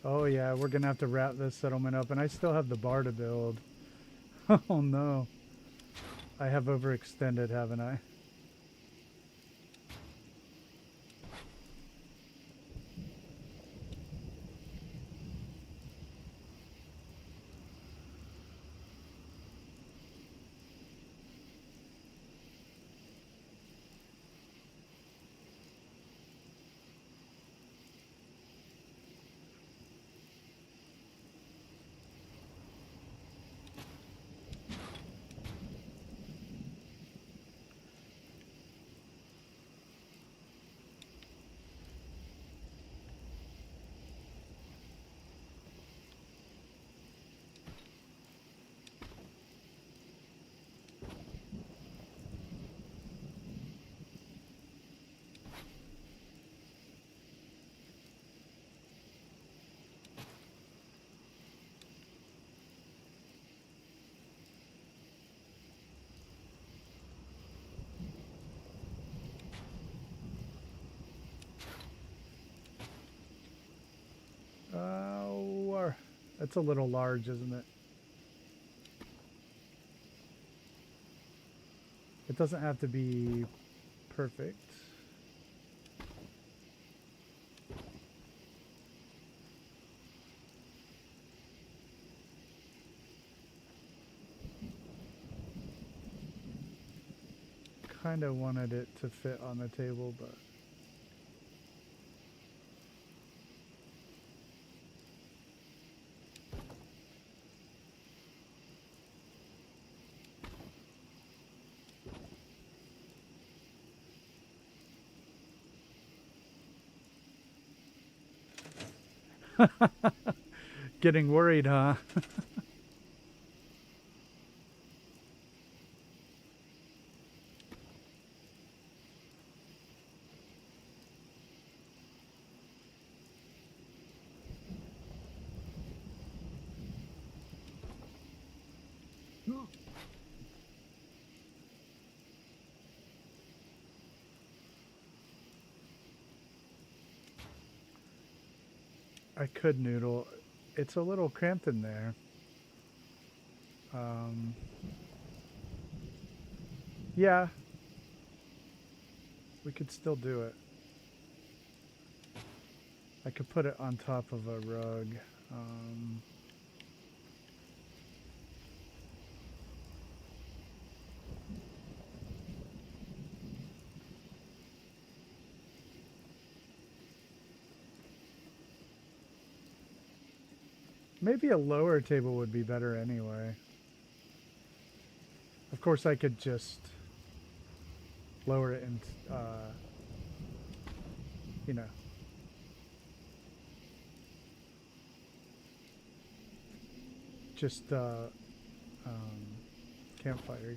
Oh yeah, we're gonna have to wrap this settlement up, and I still have the bar to build. Oh no. I have overextended, haven't I? That's a little large, isn't it? It doesn't have to be perfect. Kind of wanted it to fit on the table, but getting worried, huh? I could noodle. It's a little cramped in there. Yeah. We could still do it. I could put it on top of a rug. Maybe a lower table would be better anyway. Of course, I could just lower it and, you know. Just, campfire.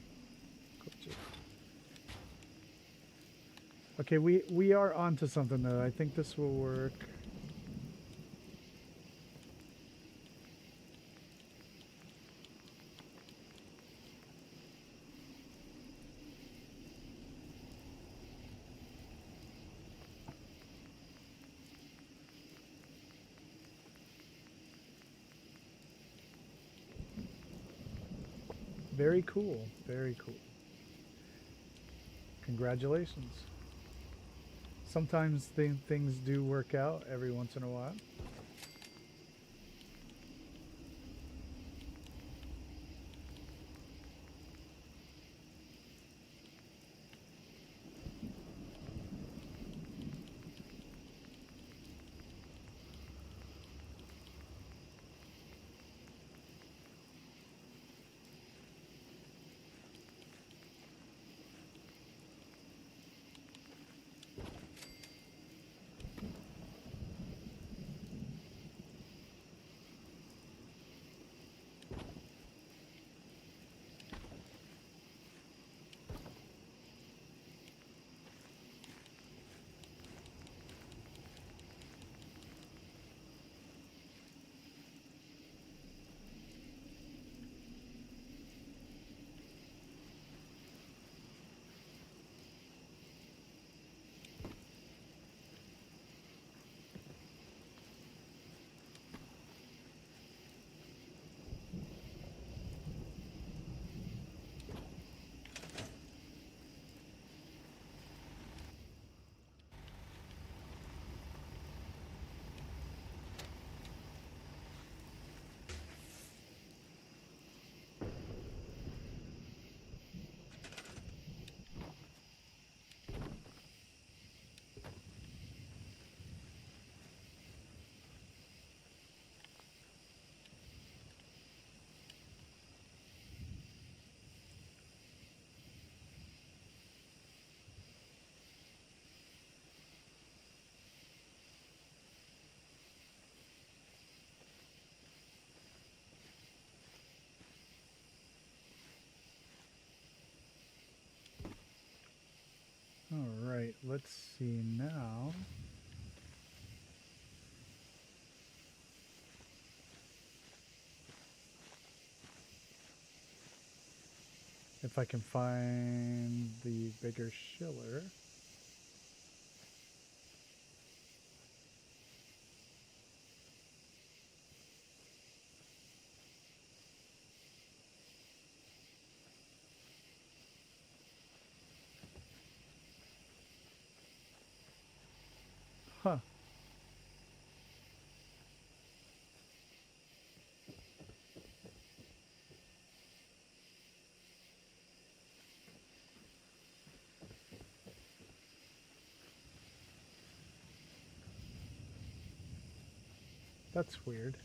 Okay, we are onto something though. I think this will work. Very cool. Very cool. Congratulations. Sometimes things do work out every once in a while. All right, let's see now. If I can find the bigger schiller. Huh. That's weird.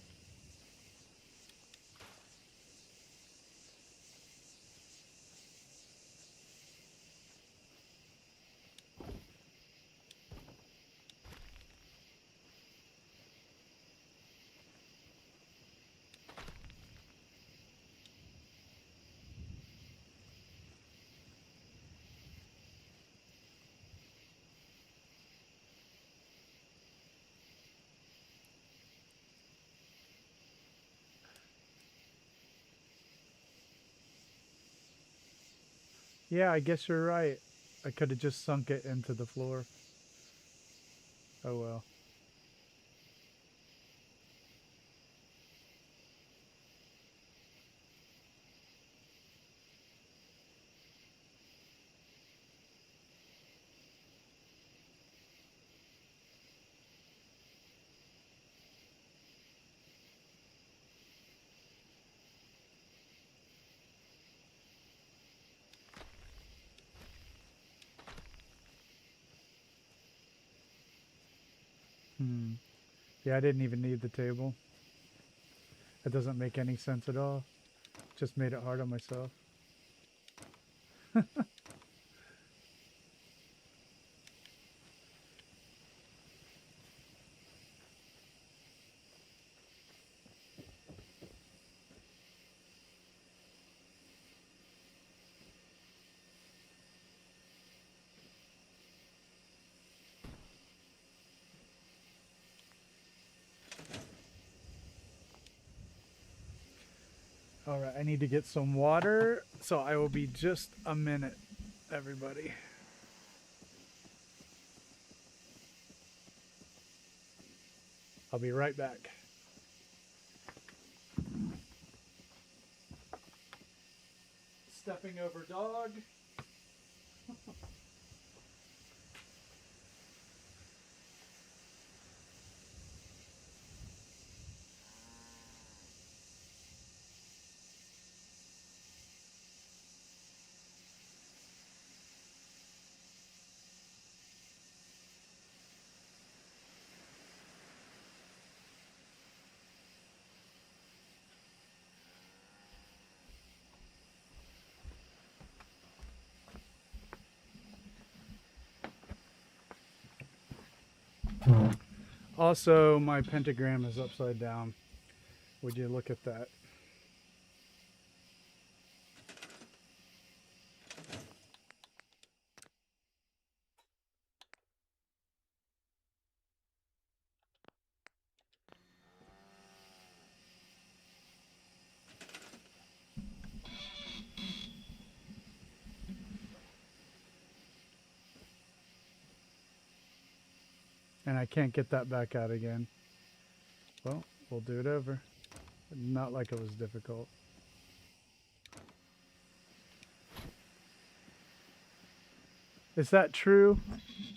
Yeah, I guess you're right. I could have just sunk it into the floor. Oh well. Yeah, I didn't even need the table. It doesn't make any sense at all. Just made it hard on myself. All right, I need to get some water, so I will be just a minute, everybody. I'll be right back. Stepping over dog. Also, my pentagram is upside down. Would you look at that? And I can't get that back out again. Well, we'll do it over. Not like it was difficult. Is that true?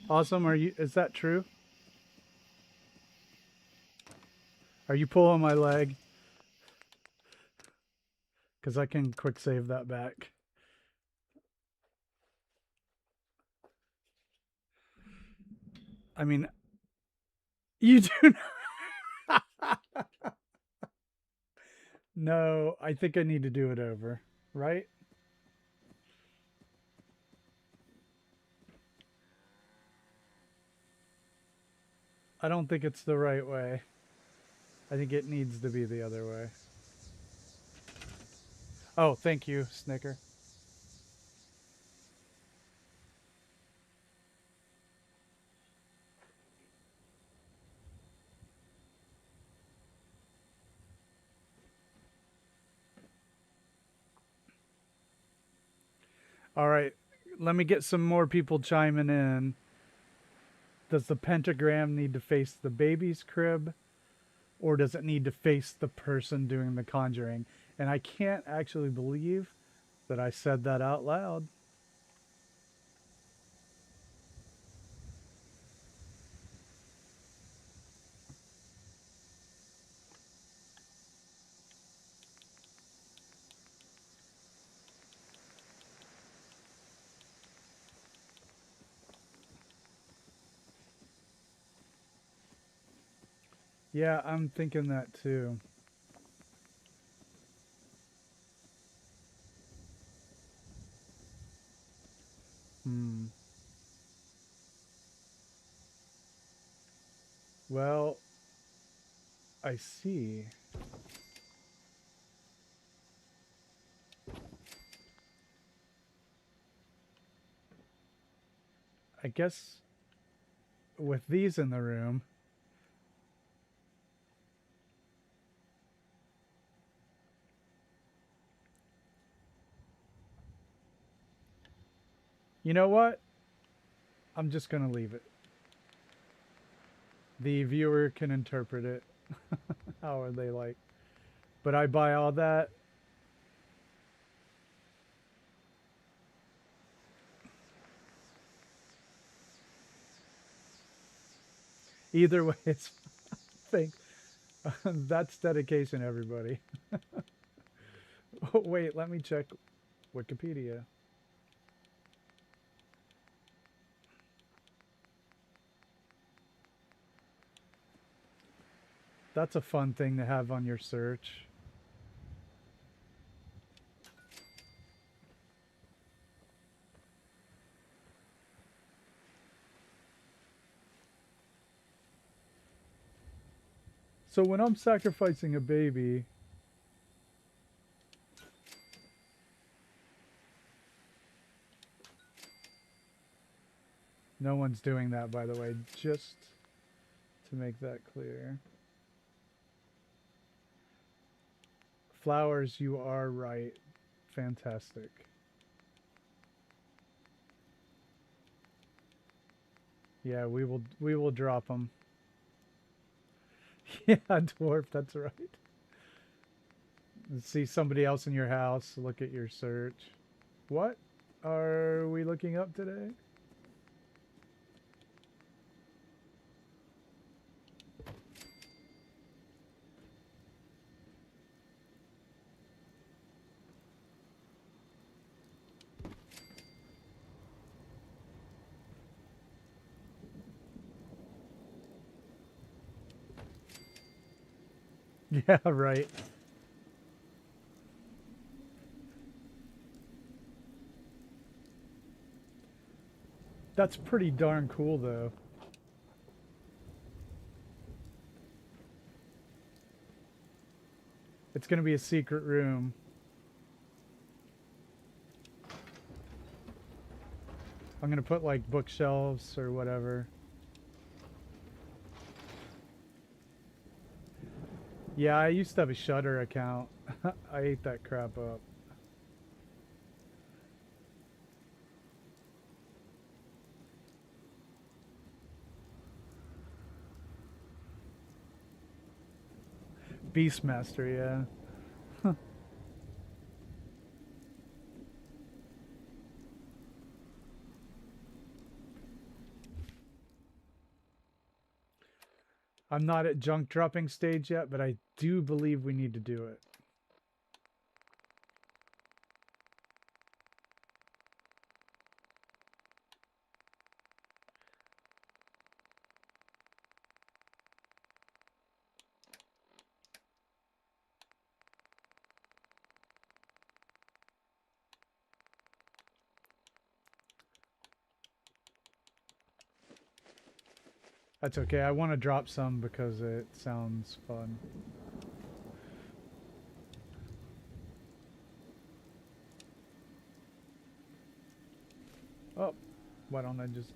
Awesome. Is that true? Are you pulling my leg? Because I can quick save that back. I mean, you do not. No, I think I need to do it over, right? I don't think it's the right way. I think it needs to be the other way. Oh, thank you, Snicker. All right, let me get some more people chiming in. Does the pentagram need to face the baby's crib, or does it need to face the person doing the conjuring? And I can't actually believe that I said that out loud. Yeah, I'm thinking that too. Well, I see. I guess with these in the room, you know what? I'm just going to leave it. The viewer can interpret it how they like. But I buy all that. Either way, it's thanks. That's dedication, everybody. Oh, wait, let me check Wikipedia. That's a fun thing to have on your search. So when I'm sacrificing a baby, no one's doing that, by the way, just to make that clear. Flowers, you are right. Fantastic. Yeah, we will drop them. Yeah, dwarf, that's right. See somebody else in your house, look at your search. What are we looking up today? Yeah, right. That's pretty darn cool, though. It's going to be a secret room. I'm going to put, like, bookshelves or whatever. Yeah, I used to have a Shudder account. I ate that crap up. Beastmaster, yeah. I'm not at junk dropping stage yet, but I do believe we need to do it. That's okay. I want to drop some because it sounds fun. Oh, why don't I just...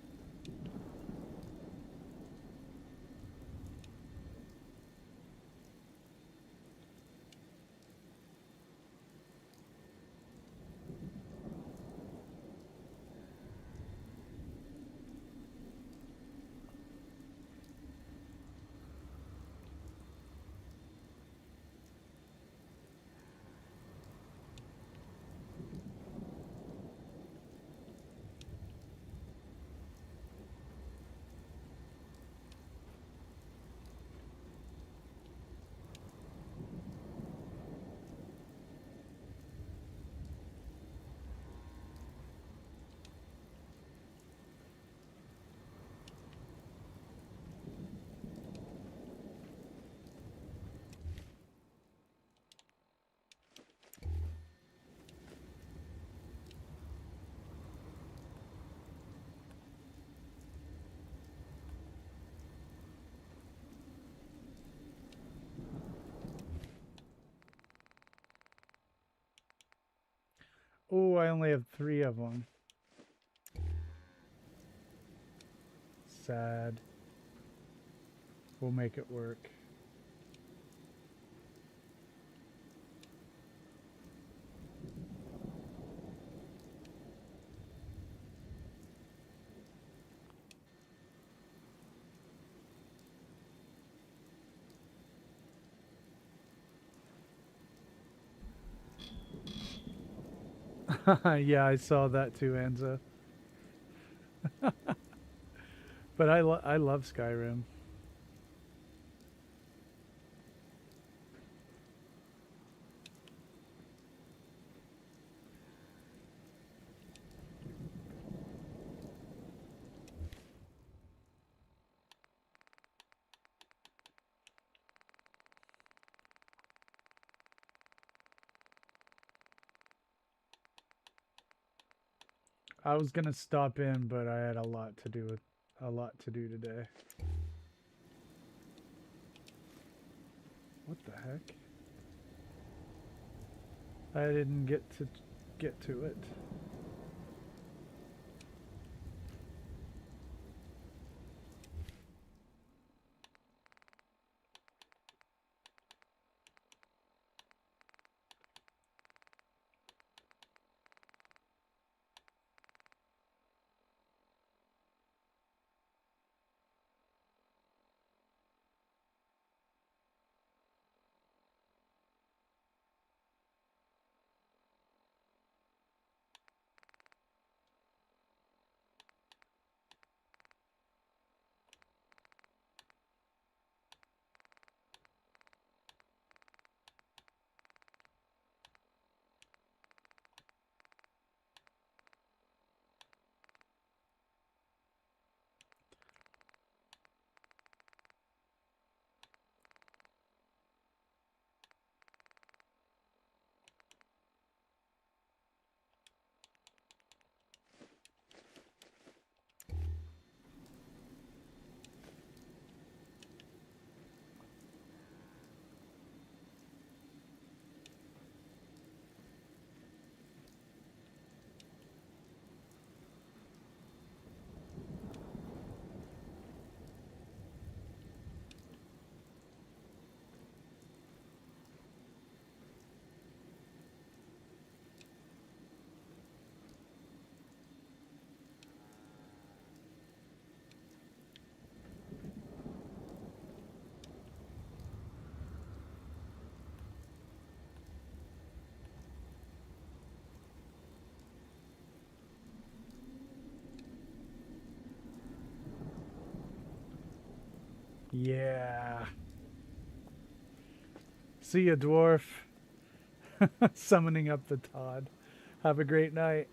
Oh, I only have 3 of them. Sad. We'll make it work. Yeah, I saw that too, Anza. But I love Skyrim. I was gonna stop in, but I had a lot to do today. What the heck? I didn't get to it. Yeah. See ya, dwarf. Summoning up the Todd. Have a great night.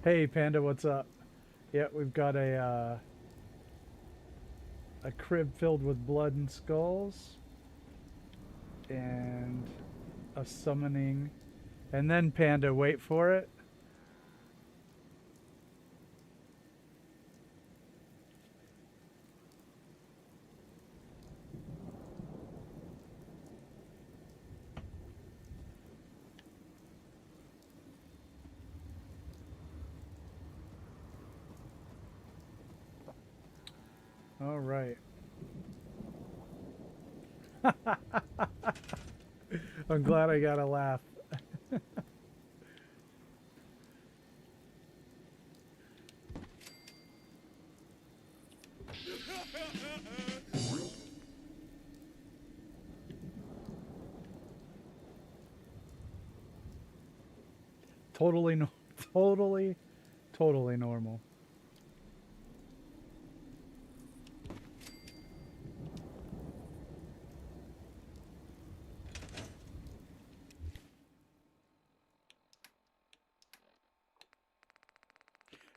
Hey, Panda, what's up? Yeah, we've got a crib filled with blood and skulls. And a summoning. And then, Panda, wait for it. All right. I'm glad I got a laugh. Totally, totally normal.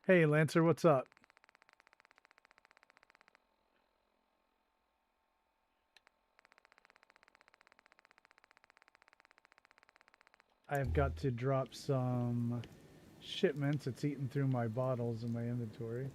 Hey, Lancer, what's up? I've got to drop some shipments. It's eating through my bottles in my inventory.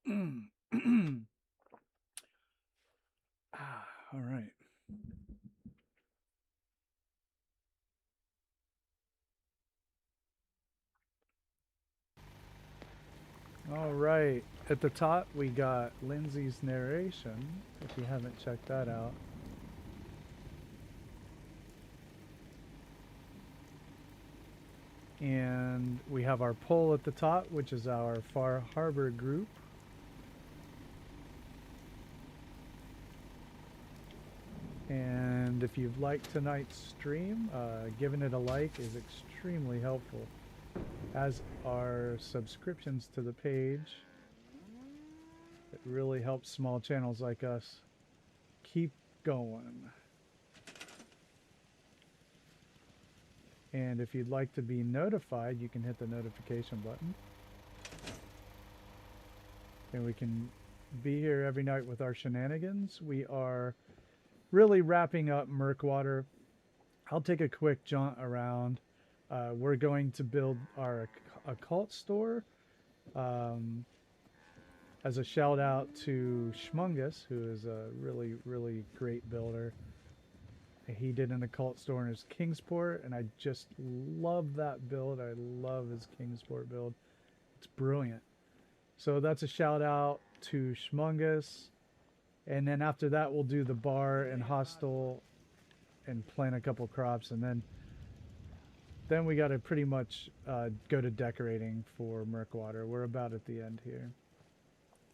All right. All right. At the top, we got Lindsay's narration, if you haven't checked that out. And we have our poll at the top, which is our Far Harbor group. And if you've liked tonight's stream, giving it a like is extremely helpful, as are subscriptions to the page. It really helps small channels like us keep going. And if you'd like to be notified, you can hit the notification button. And we can be here every night with our shenanigans. We are really wrapping up Murkwater. I'll take a quick jaunt around. We're going to build our occult store. As a shout out to Schmungus, who is a really, really great builder. He did an occult store in his Kingsport, and I just love that build. I love his Kingsport build. It's brilliant. So that's a shout out to Schmungus. And then after that, we'll do the bar and hostel and plant a couple crops. And then we got to pretty much go to decorating for Murkwater. We're about at the end here.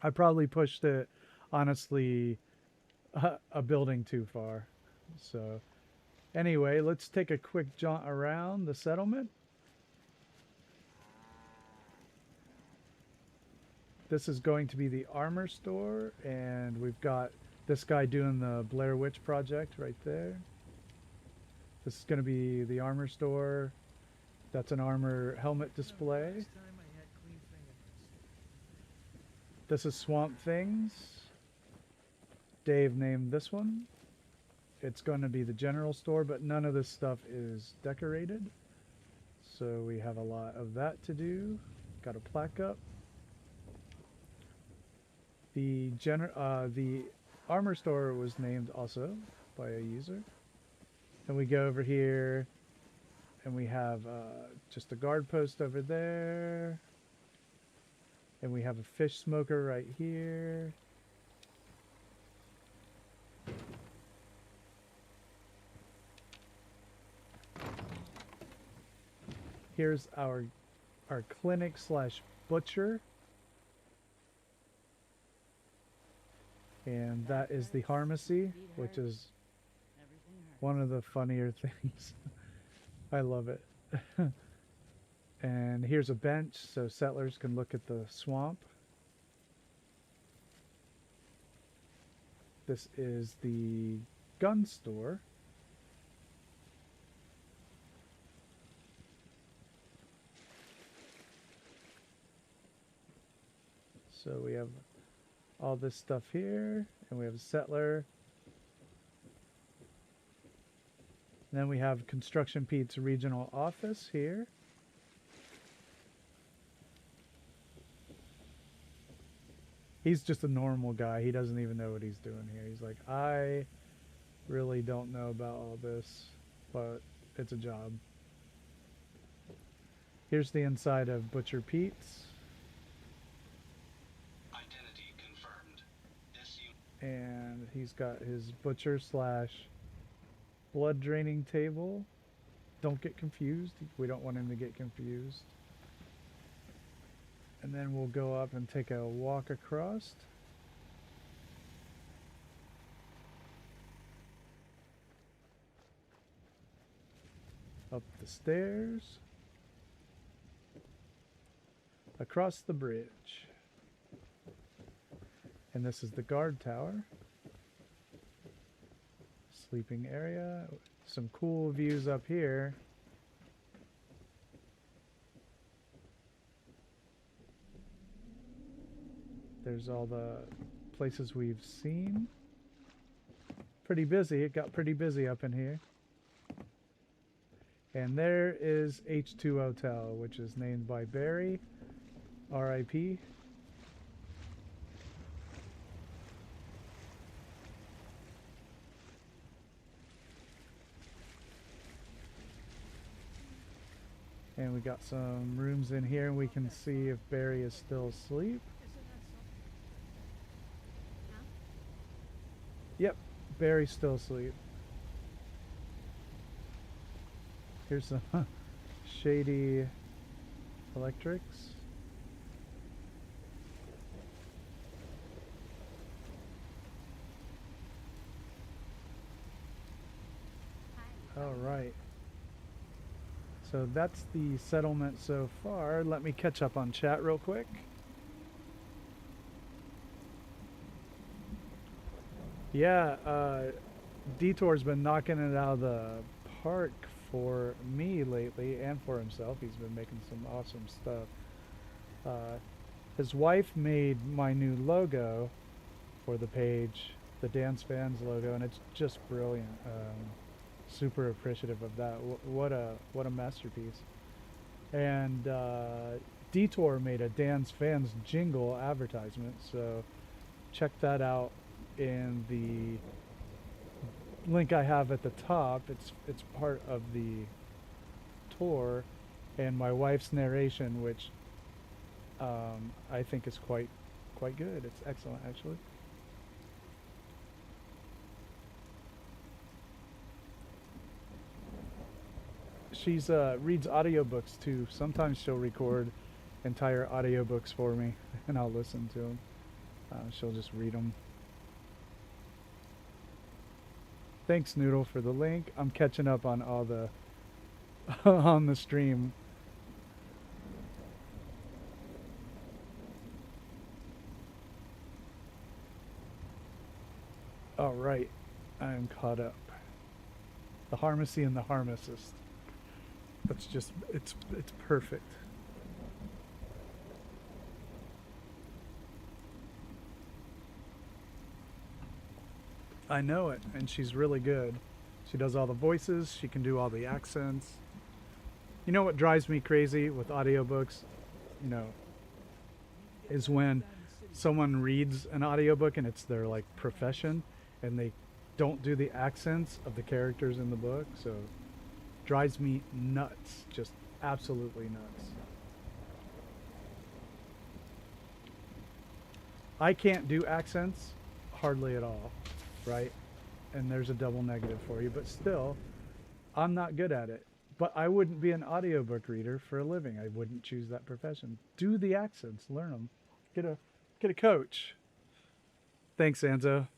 I probably pushed it, honestly, a building too far. So anyway, let's take a quick jaunt around the settlement. This is going to be the armor store, and we've got this guy doing the Blair Witch project right there. This is going to be the armor store. That's an armor helmet display. Last time I had clean fingerprints. This is Swamp Things. Dave named this one. It's going to be the general store, but none of this stuff is decorated. So we have a lot of that to do. Got a plaque up. The armor store was named also by a user. Then we go over here and we have just a guard post over there. And we have a fish smoker right here. Here's our clinic slash butcher. And that is the pharmacy, which is one of the funnier things. I love it. And here's a bench so settlers can look at the swamp. This is the gun store. So we have all this stuff here, and we have a settler. And then we have Construction Pete's regional office here. He's just a normal guy. He doesn't even know what he's doing here. He's like, I really don't know about all this, but it's a job. Here's the inside of Butcher Pete's. Identity confirmed. And he's got his butcher slash blood draining table. Don't get confused. We don't want him to get confused. And then we'll go up and take a walk across. Up the stairs. Across the bridge. And this is the guard tower. Sleeping area. Some cool views up here. There's all the places we've seen. Pretty busy. It got pretty busy up in here. And there is H2 Hotel, which is named by Barry. R.I.P. And we got some rooms in here, and we can see if Barry is still asleep. Yep, Barry's still asleep. Here's some shady electrics. All right. So that's the settlement so far. Let me catch up on chat real quick. Yeah, Detour's been knocking it out of the park for me lately and for himself. He's been making some awesome stuff. His wife made my new logo for the page, the Dance Fans logo, and it's just brilliant. Super appreciative of that. What a masterpiece. And Detour made a Dance Fans jingle advertisement, so check that out in the link I have at the top. It's part of the tour, and my wife's narration, which I think is quite good. It's excellent, actually. She's reads audiobooks too. Sometimes she'll record entire audiobooks for me, and I'll listen to them. She'll just read them. Thanks, Noodle, for the link. I'm catching up on all the on the stream. All right, I am caught up. The Harmacy and the Harmacist. That's just, it's perfect. I know it, and she's really good. She does all the voices, she can do all the accents. You know what drives me crazy with audiobooks, you know, is when someone reads an audiobook and it's their like profession and they don't do the accents of the characters in the book, so drives me nuts, just absolutely nuts. I can't do accents hardly at all, right? And there's a double negative for you, but still, I'm not good at it. But I wouldn't be an audiobook reader for a living. I wouldn't choose that profession. Do the accents, learn them. Get a coach. Thanks, Anzo.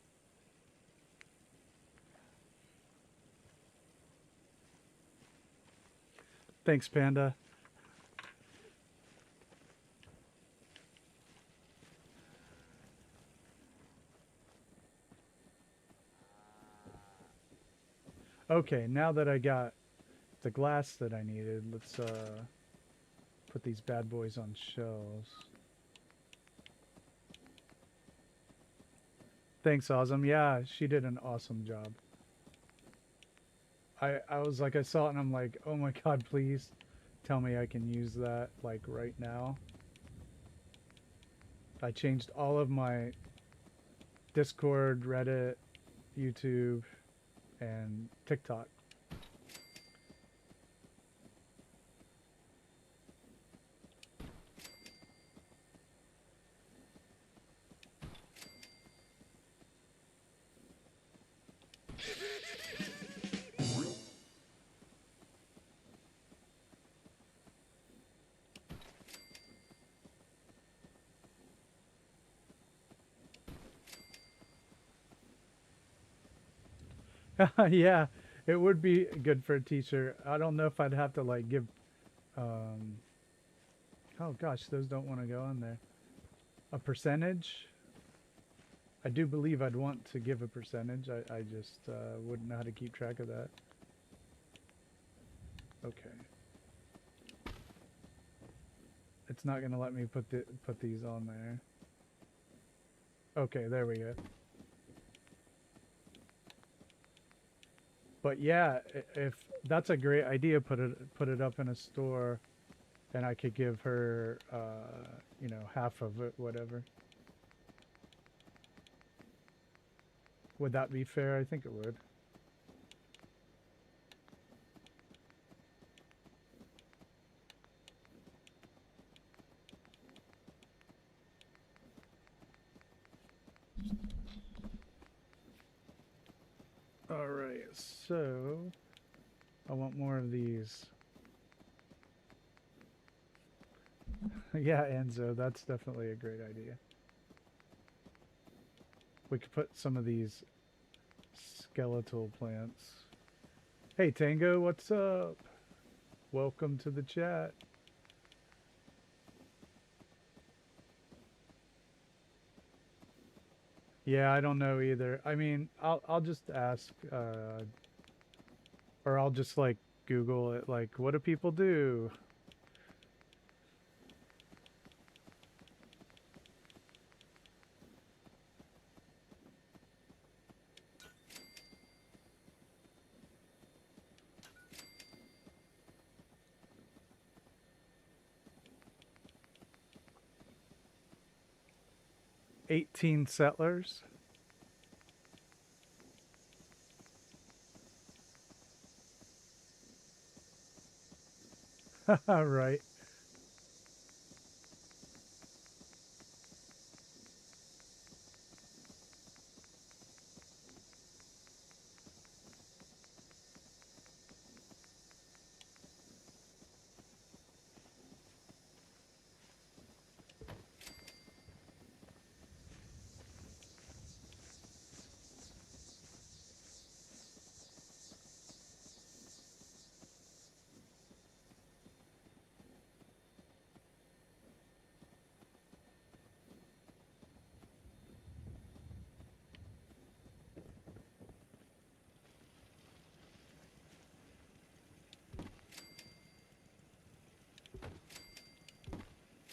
Thanks, Panda. Okay, now that I got the glass that I needed, let's put these bad boys on shelves. Thanks, Awesome. Yeah, she did an awesome job. I was like, I saw it and I'm like, oh my god, please tell me I can use that like right now. I changed all of my Discord, Reddit, YouTube, and TikTok. Yeah, it would be good for a teacher. I don't know if I'd have to like give oh gosh, those don't want to go on there. A percentage? I do believe I'd want to give a percentage. I just wouldn't know how to keep track of that. Okay. It's not going to let me put these on there. Okay, there we go. But yeah, if that's a great idea, put it up in a store, and I could give her, you know, half of it, whatever. Would that be fair? I think it would. so I want more of these. Yeah, Enzo, that's definitely a great idea. We could put some of these skeletal plants. Hey Tango, what's up? Welcome to the chat. Yeah, I don't know either. I mean, I'll just ask, or I'll just like Google it. Like, what do people do? "18 settlers." Right.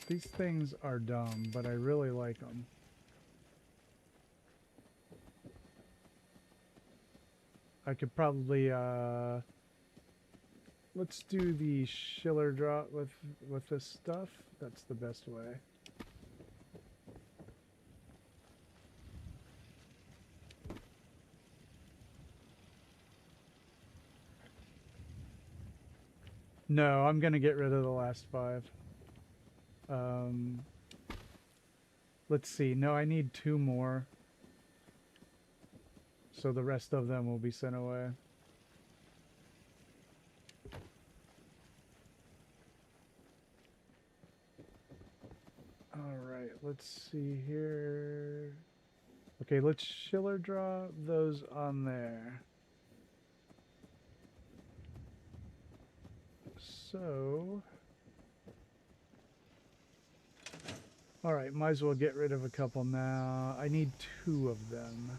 These things are dumb, but I really like them. I could probably, let's do the Schiller drop with this stuff. That's the best way. No, I'm gonna get rid of the last 5. Let's see. No, I need 2 more. So the rest of them will be sent away. Alright, let's see here. Okay, let's Schiller drop those on there. So... Alright, might as well get rid of a couple now. I need 2 of them.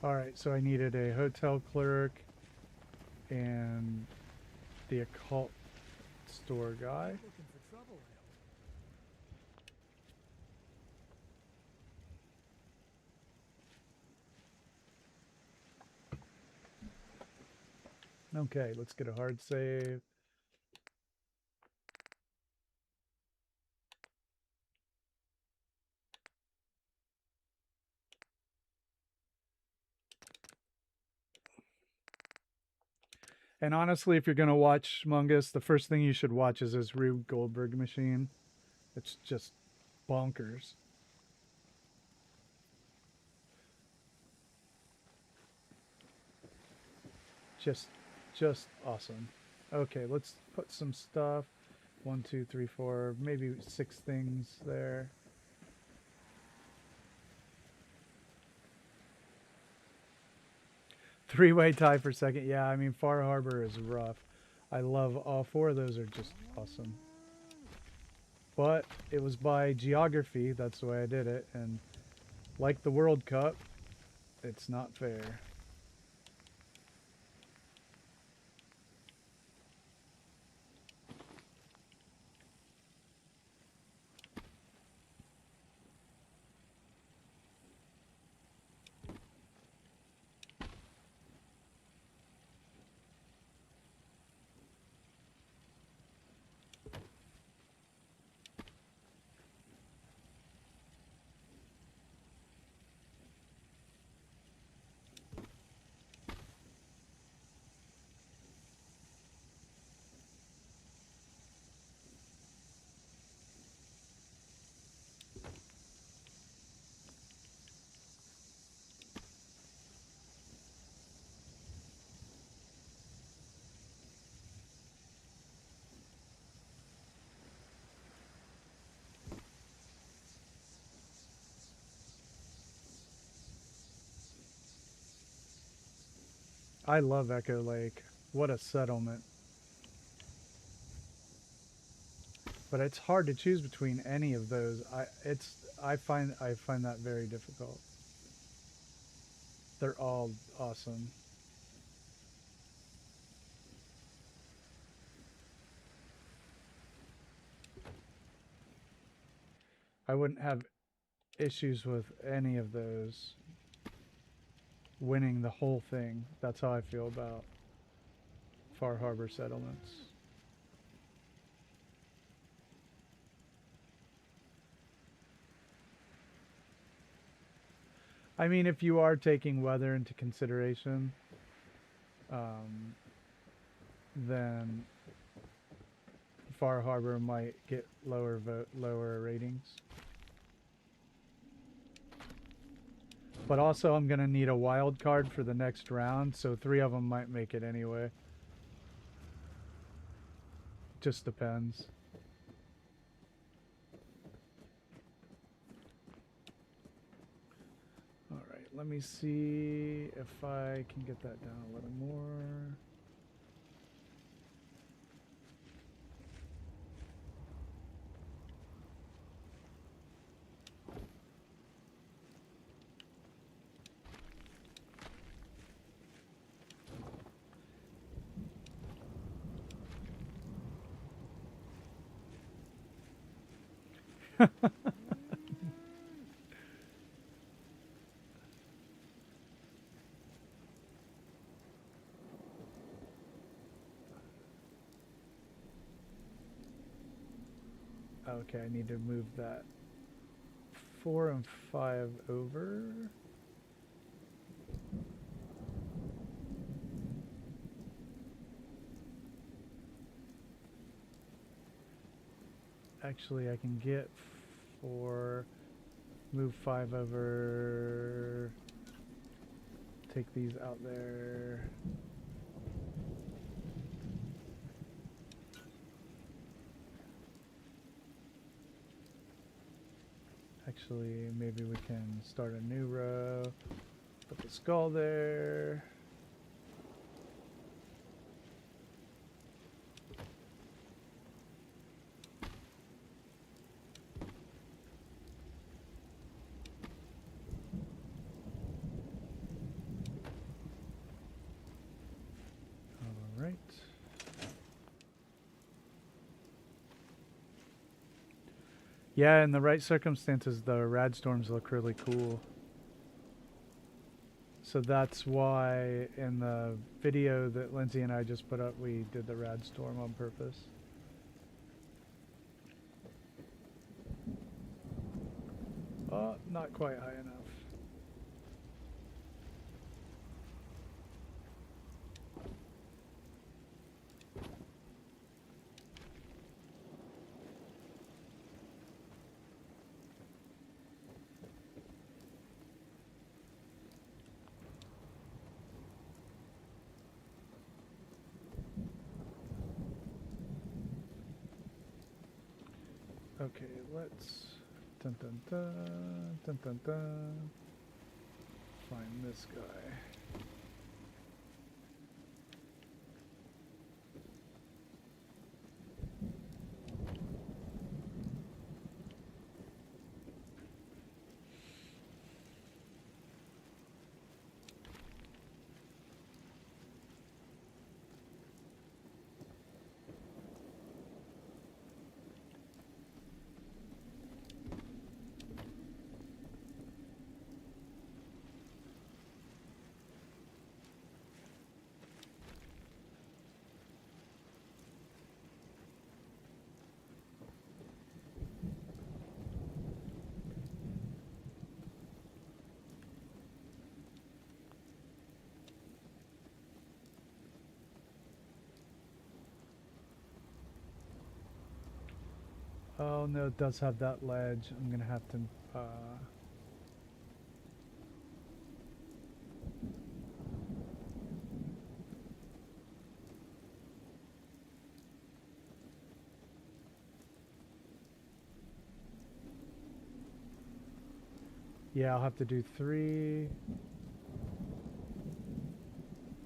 Alright, so I needed a hotel clerk and the occult store guy. Looking for trouble, Hill. Okay, let's get a hard save. And honestly, if you're going to watch Mungus, the first thing you should watch is his Rube Goldberg machine. It's just bonkers. Just awesome. Okay, let's put some stuff. 1, 2, 3, 4, maybe 6 things there. Three-way tie for second. Yeah, I mean, Far Harbor is rough. I love all four of those, are just awesome. But it was by geography, that's the way I did it, and like the World Cup, it's not fair. I love Echo Lake. What a settlement. But it's hard to choose between any of those. I find that very difficult. They're all awesome. I wouldn't have issues with any of those winning the whole thing. That's how I feel about Far Harbor settlements. I mean, if you are taking weather into consideration, then Far Harbor might get lower ratings. But also, I'm gonna need a wild card for the next round, so 3 of them might make it anyway. Just depends. All right, let me see if I can get that down a little more. Okay, I need to move that 4 and 5 over. Actually, I can get 4, move 5 over, take these out there. Actually, maybe we can start a new row, put the skull there. All right. Yeah, in the right circumstances, the rad storms look really cool. So that's why in the video that Lindsay and I just put up, we did the rad storm on purpose. Oh, not quite high enough. Okay, let's dun, dun, dun, dun, dun, dun, find this guy. Oh no, it does have that ledge. I'm gonna have to. Yeah, I'll have to do 3.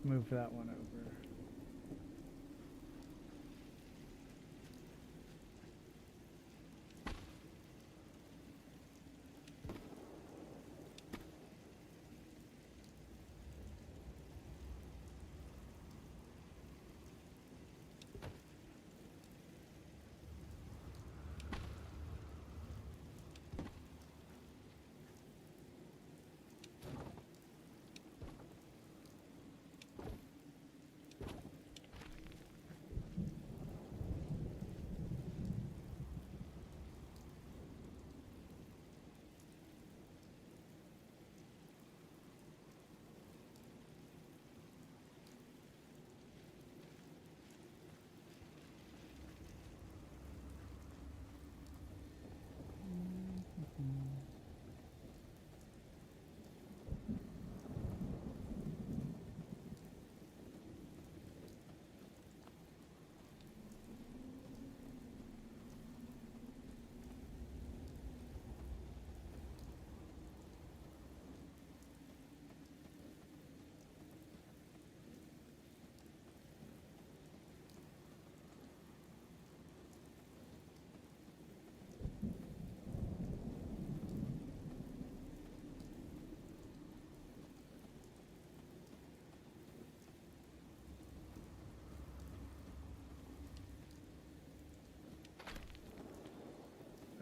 Move that one over.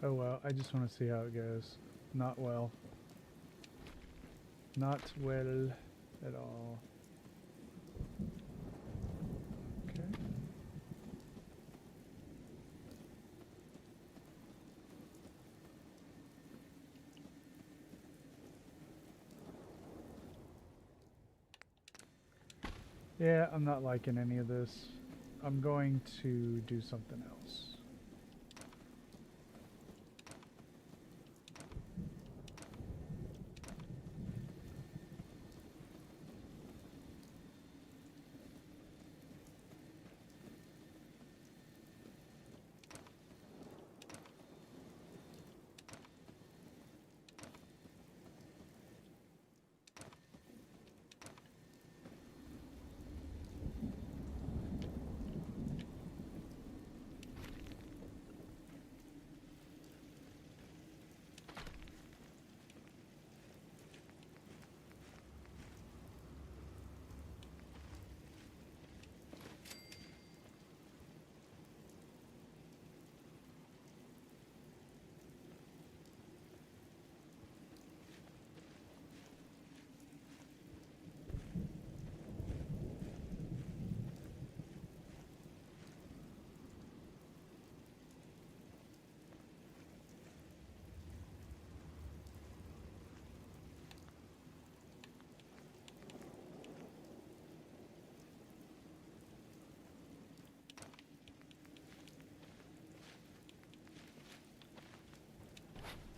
Oh well, I just want to see how it goes. Not well. Not well at all. Okay. Yeah, I'm not liking any of this. I'm going to do something else.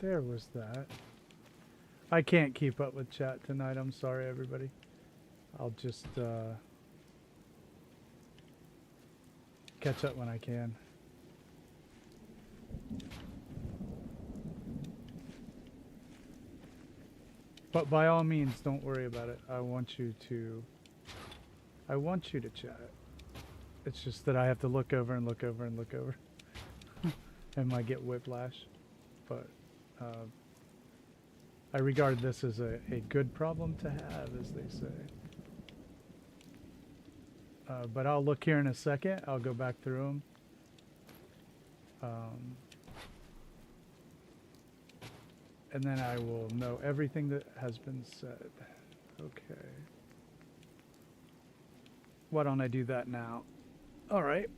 There was that. I can't keep up with chat tonight. I'm sorry, everybody. I'll just catch up when I can. But by all means, don't worry about it. I want you to chat. It's just that I have to look over and look over and look over. And might get whiplash. But I regard this as a good problem to have, as they say. But I'll look here in a second. I'll go back through them. And then I will know everything that has been said. Okay. Why don't I do that now? All right.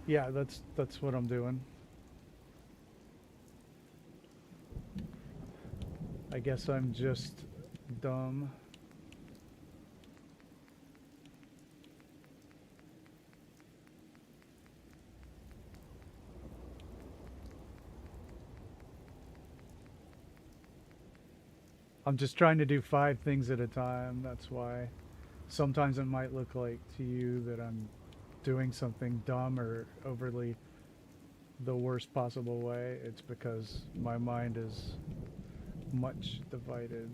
Yeah, that's what I'm doing. I guess I'm just dumb. I'm just trying to do 5 things at a time. That's why sometimes it might look like to you that I'm doing something dumb or overly the worst possible way. It's because my mind is much divided.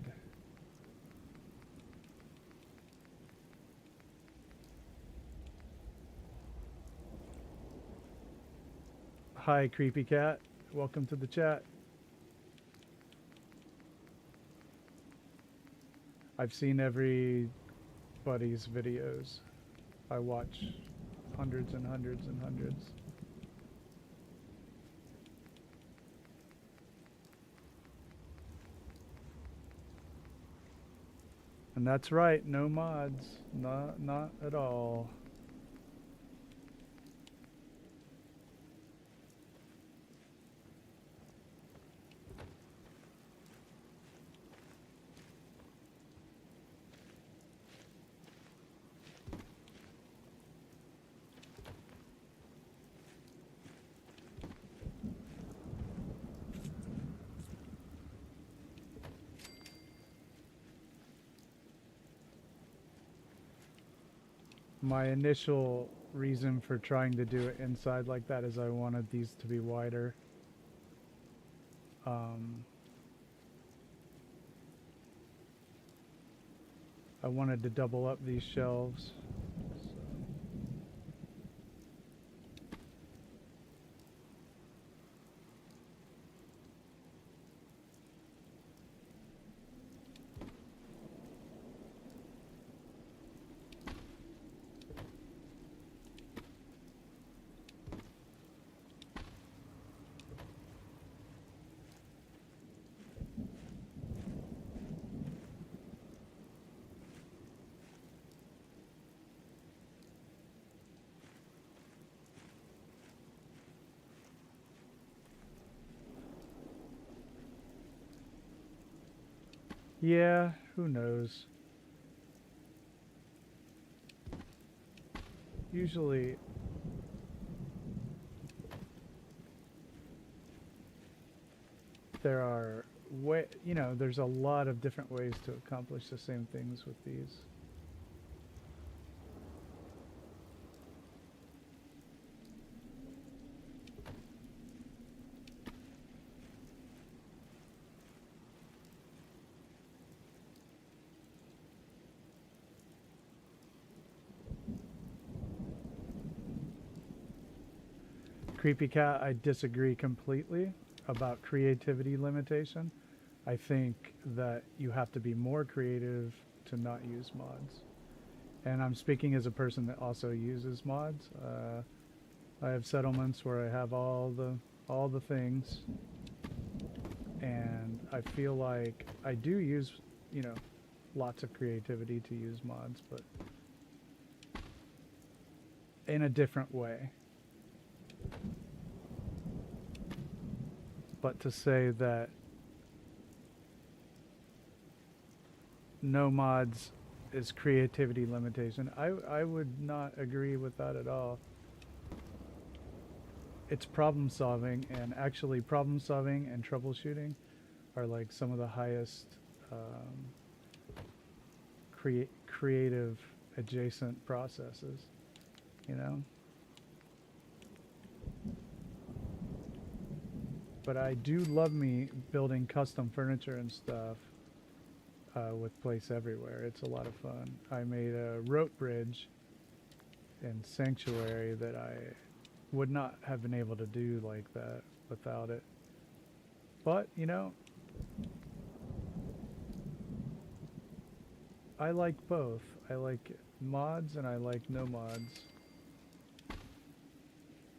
Hi, Creepy Cat. Welcome to the chat. I've seen everybody's videos. I watch hundreds and hundreds and hundreds. And that's right, no mods. Not at all. My initial reason for trying to do it inside like that is I wanted these to be wider. I wanted to double up these shelves. Yeah, who knows? Usually there are there's a lot of different ways to accomplish the same things with these. Creepy Cat, I disagree completely about creativity limitation. I think that you have to be more creative to not use mods. And I'm speaking as a person that also uses mods. I have settlements where I have all the things, and I feel like I do use, lots of creativity to use mods, but in a different way. But to say that no mods is creativity limitation, I would not agree with that at all. It's problem solving, and actually problem solving and troubleshooting are like some of the highest creative adjacent processes, But I do love me building custom furniture and stuff with Place Everywhere. It's a lot of fun. I made a rope bridge in Sanctuary that I would not have been able to do like that without it. But, I like both. I like mods and I like no mods.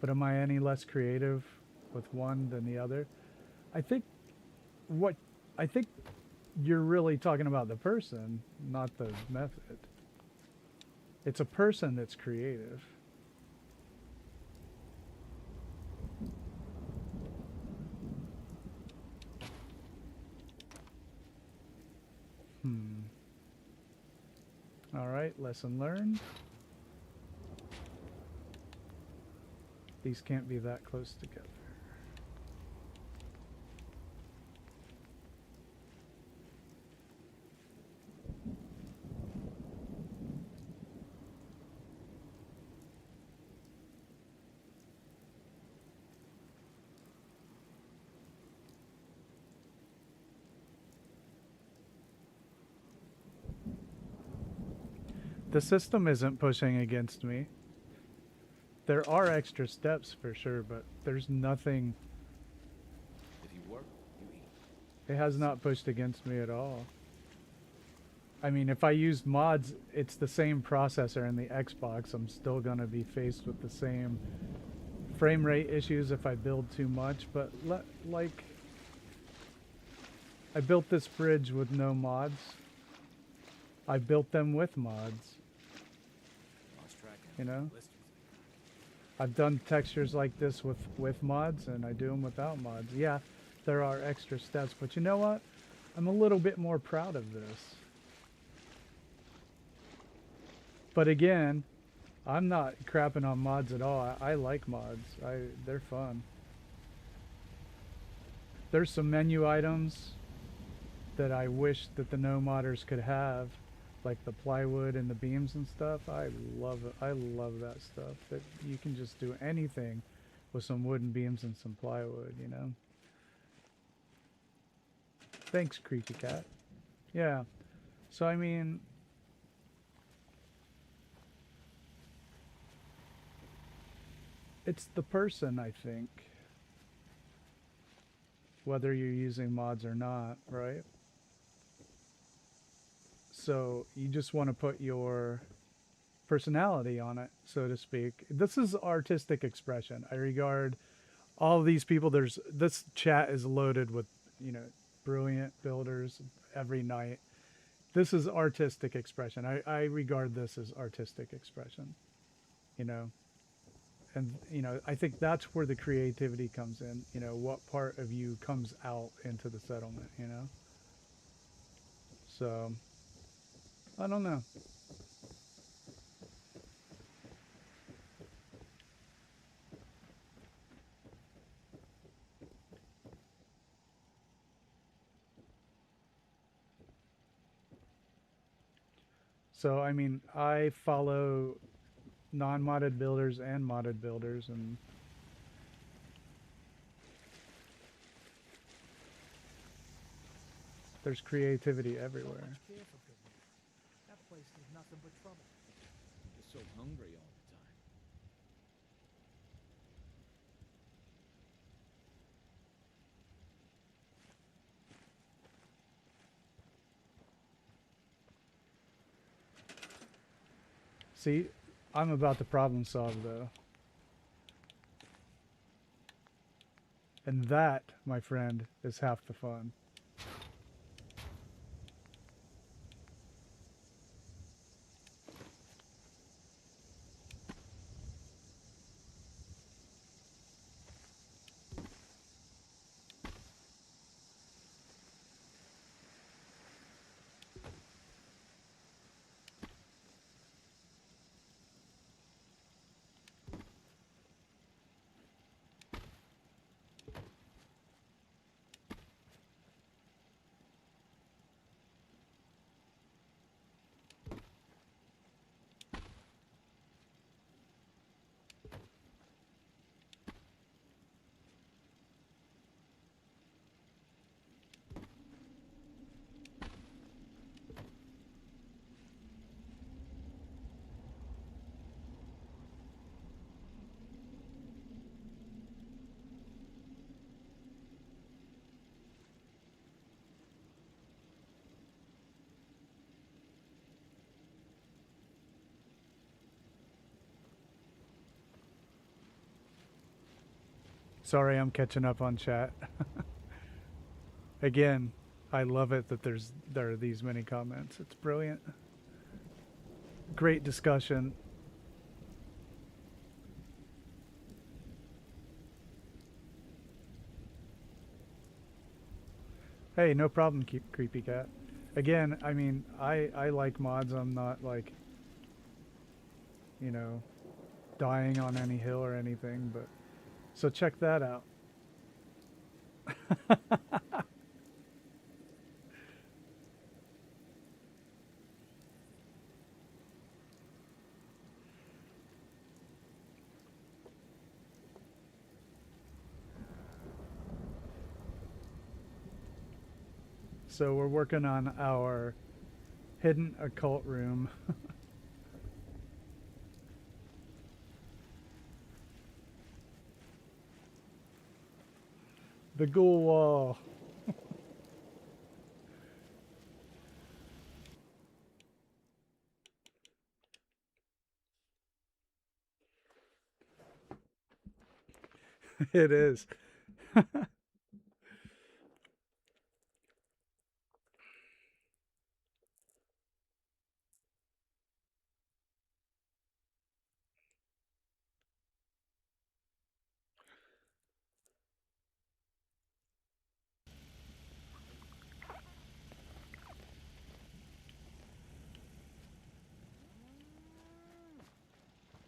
But am I any less creative with one than the other? I think you're really talking about the person, not the method. It's a person that's creative. Alright, lesson learned. These can't be that close together. The system isn't pushing against me. There are extra steps for sure, but there's nothing. If you work, you eat. It has not pushed against me at all. I mean, if I used mods, it's the same processor in the Xbox. I'm still going to be faced with the same frame rate issues if I build too much. But like, I built this bridge with no mods. I built them with mods. Lost track of You know? blisters. I've done textures like this with mods, and I do them without mods. Yeah, there are extra steps, but you know what? I'm a little bit more proud of this. But again, I'm not crapping on mods at all. I like mods. They're fun. There's some menu items that I wish that the no modders could have, like the plywood and the beams and stuff. I love it. I love that stuff. That you can just do anything with some wooden beams and some plywood, you know. Thanks, Creepy Cat. Yeah. So I mean, it's the person, I think, whether you're using mods or not, right? So you just want to put your personality on it, so to speak. This is artistic expression. I regard all of these people. This chat is loaded with, you know, brilliant builders every night. This is artistic expression. I regard this as artistic expression, you know. And, you know, I think that's where the creativity comes in. You know, what part of you comes out into the settlement, you know? So, I don't know. So, I mean, I follow non-modded builders and modded builders, and there's creativity everywhere. So much care for good news. That place is nothing but trouble. You're so hungry all the time. See, I'm about to problem solve though. And that, my friend, is half the fun. Sorry, I'm catching up on chat. Again, I love it that there are these many comments. It's brilliant. Great discussion. Hey, no problem, Creepy Cat. Again, I mean, I like mods. I'm not like you know, dying on any hill or anything, but so check that out. So we're working on our hidden occult room. The ghoul wall. It is.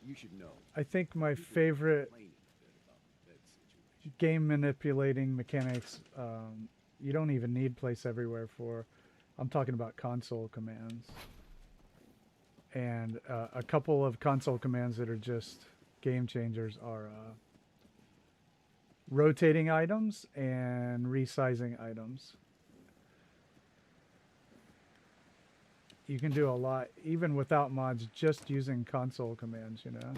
You should know. I think my People favorite complaining a bit about the bed situation. game manipulating mechanics, you don't even need place everywhere for. I'm talking about console commands. And a couple of console commands that are just game changers are rotating items and resizing items. You can do a lot, even without mods, just using console commands, you know?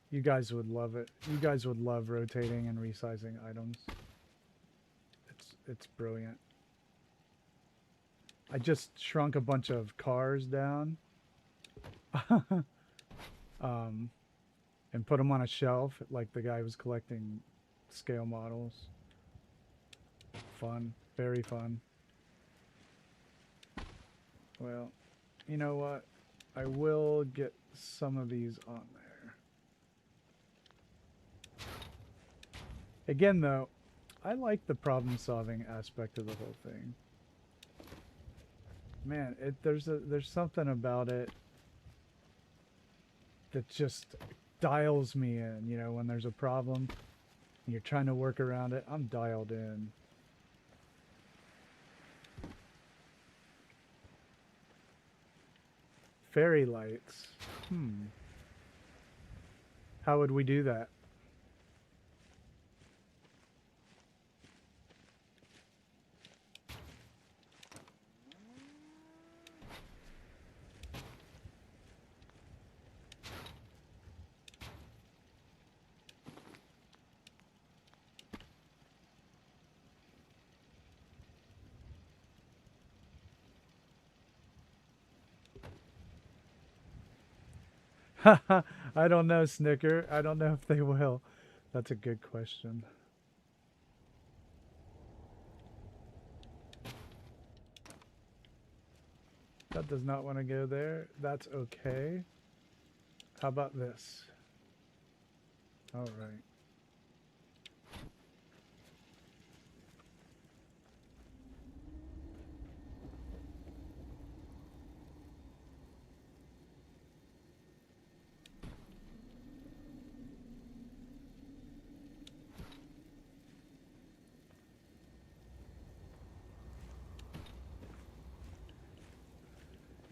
You guys would love it. You guys would love rotating and resizing items. It's brilliant. I just shrunk a bunch of cars down. And put them on a shelf like the guy was collecting scale models. Fun. Very fun. Well, you know what? I will get some of these on there. Again, though, I like the problem-solving aspect of the whole thing. Man, there's something about it that just dials me in, you know, when there's a problem and you're trying to work around it. I'm dialed in. Fairy lights. How would we do that? I don't know, Snicker. I don't know if they will. That's a good question. That does not want to go there. That's okay. How about this? All right.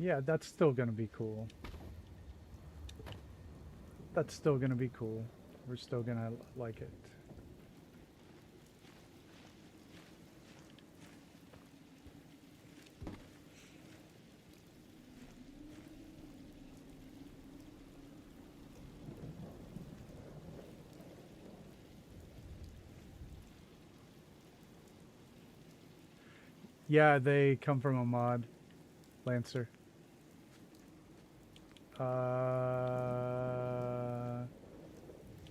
Yeah, that's still going to be cool. That's still going to be cool. We're still going to like it. Yeah, they come from a mod, Lancer.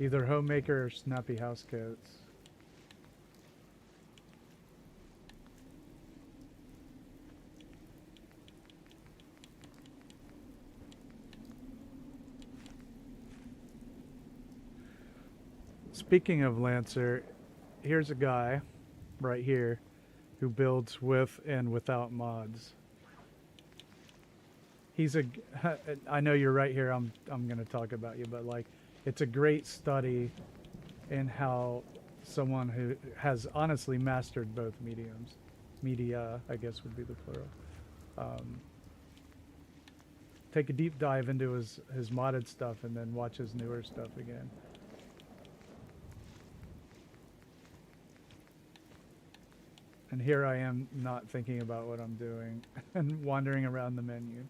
Either Homemaker or Snappy House Coats. Speaking of Lancer, here's a guy right here who builds with and without mods. He's a I know you're right here. I'm going to talk about you, but like it's a great study in how someone who has honestly mastered both mediums, media, I guess would be the plural. Take a deep dive into his modded stuff and then watch his newer stuff again. And here I am not thinking about what I'm doing and wandering around the menu.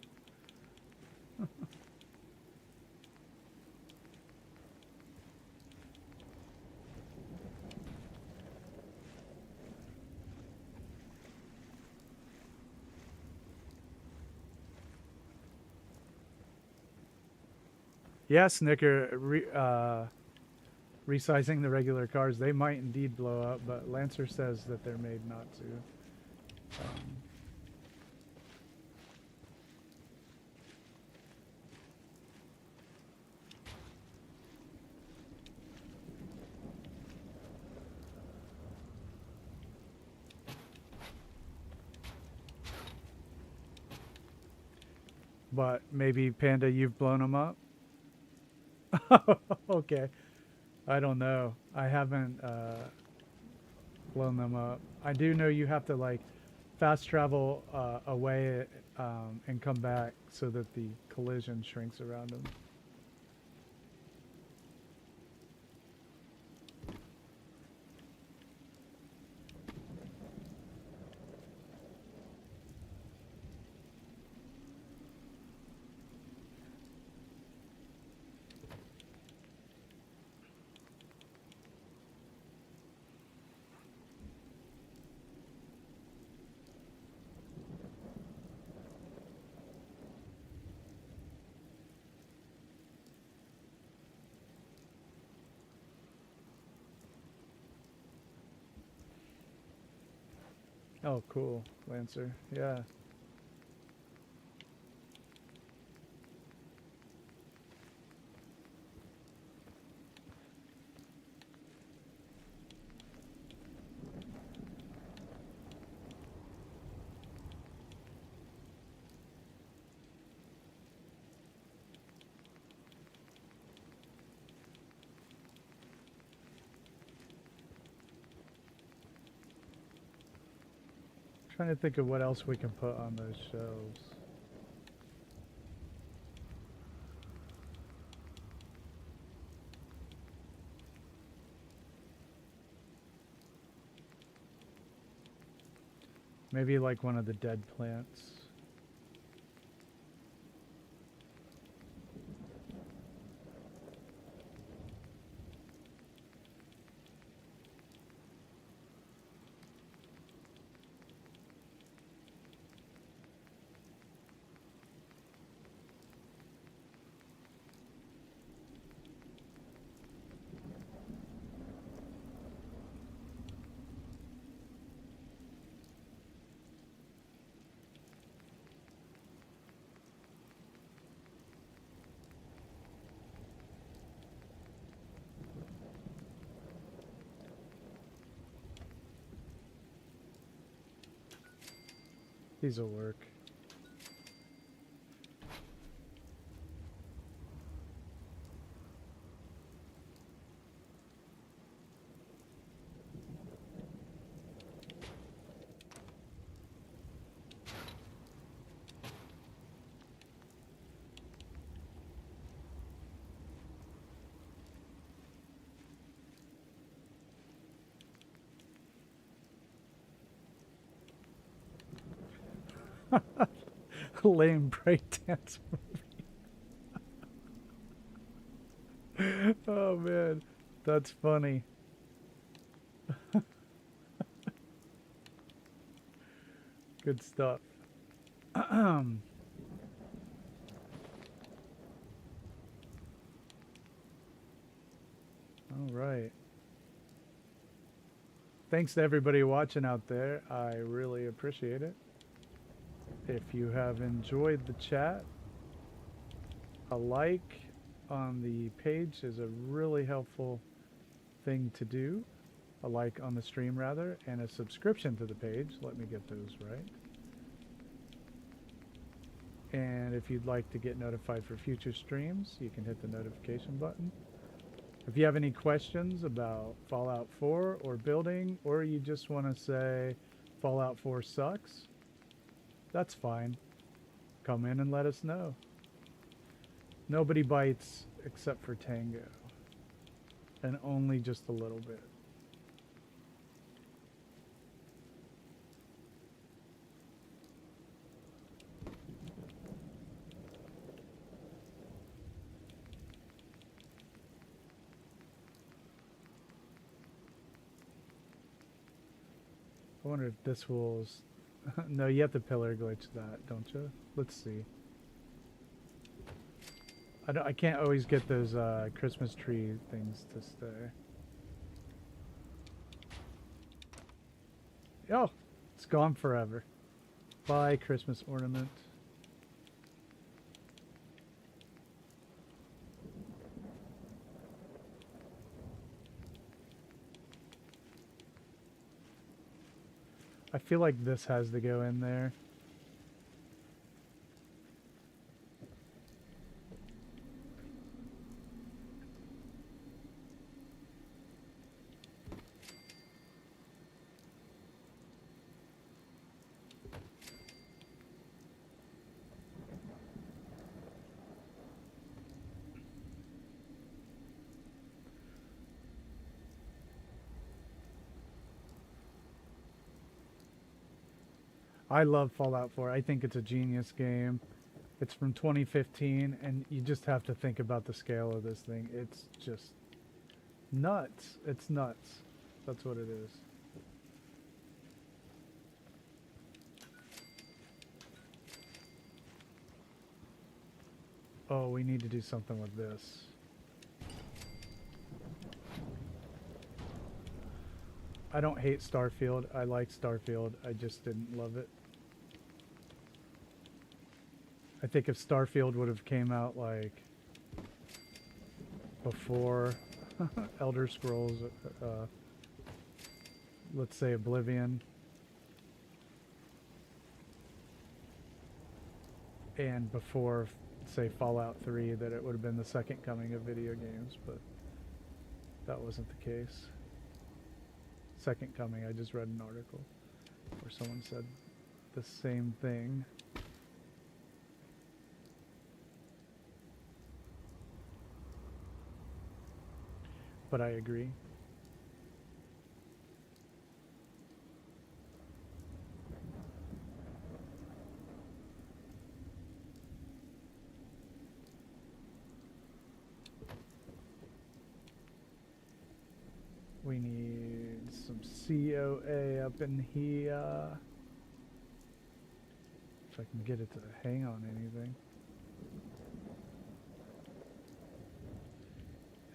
Yeah, Snicker, resizing the regular cars, they might indeed blow up, but Lancer says that they're made not to. But maybe, Panda, you've blown them up? Okay. I don't know. I haven't blown them up. I do know you have to like fast travel away and come back so that the collision shrinks around them. Oh, cool, Lancer. Yeah. Trying to think of what else we can put on those shelves. Maybe like one of the dead plants. These will work. Lame breakdance movie. Oh man, that's funny. Good stuff. All right. Thanks to everybody watching out there. I really appreciate it. If you have enjoyed the chat, a like on the page is a really helpful thing to do. a like on the stream rather, and a subscription to the page. Let me get those right. And if you'd like to get notified for future streams, you can hit the notification button. If you have any questions about Fallout 4 or building, or you just want to say Fallout 4 sucks, that's fine. Come in and let us know. Nobody bites except for Tango. And only just a little bit. I wonder if this will... No, you have to pillar glitch that, don't you? Let's see. I can't always get those Christmas tree things to stay. Oh, it's gone forever. Bye, Christmas ornament. I feel like this has to go in there. I love Fallout 4. I think it's a genius game. It's from 2015, and you just have to think about the scale of this thing. It's just nuts. It's nuts. That's what it is. Oh, we need to do something with this. I don't hate Starfield. I like Starfield. I just didn't love it. I think if Starfield would have came out like before Elder Scrolls, let's say Oblivion, and before, say, Fallout 3, that it would have been the second coming of video games, but that wasn't the case. Second coming, I just read an article where someone said the same thing. But I agree. We need some COA up in here. If I can get it to hang on anything.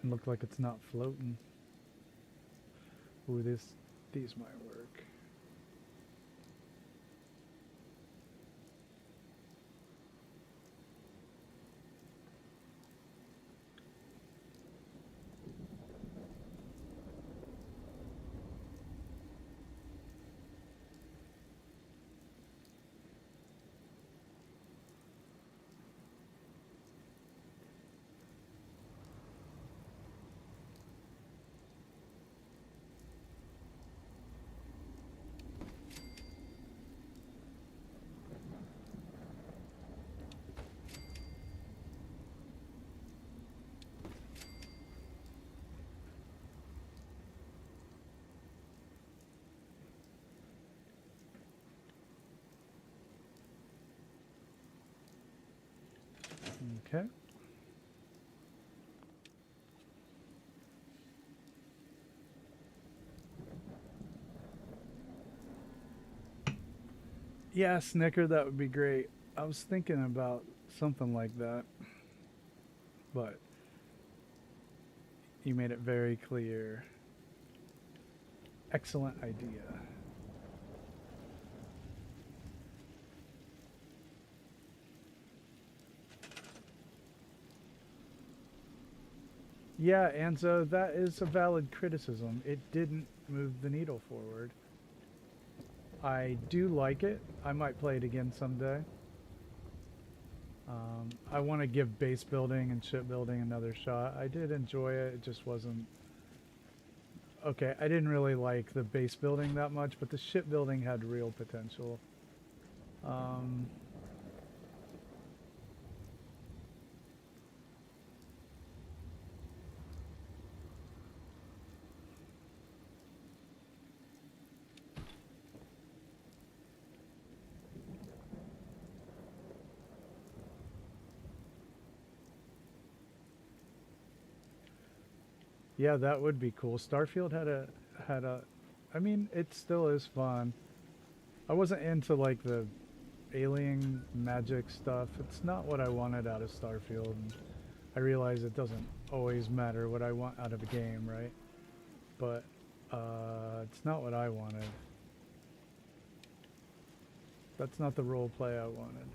And look like it's not floating. Ooh, these might work. Okay. Yeah, Snicker, that would be great. I was thinking about something like that, but you made it very clear. Excellent idea. Yeah, Anzo, that is a valid criticism. It didn't move the needle forward. I do like it. I might play it again someday. I want to give base building and shipbuilding another shot. I did enjoy it. It just wasn't... Okay, I didn't really like the base building that much, but the shipbuilding had real potential. Yeah, that would be cool. Starfield had a I mean, it still is fun. I wasn't into like the alien magic stuff. It's not what I wanted out of Starfield. And I realize it doesn't always matter what I want out of a game, right? But it's not what I wanted. That's not the role play I wanted.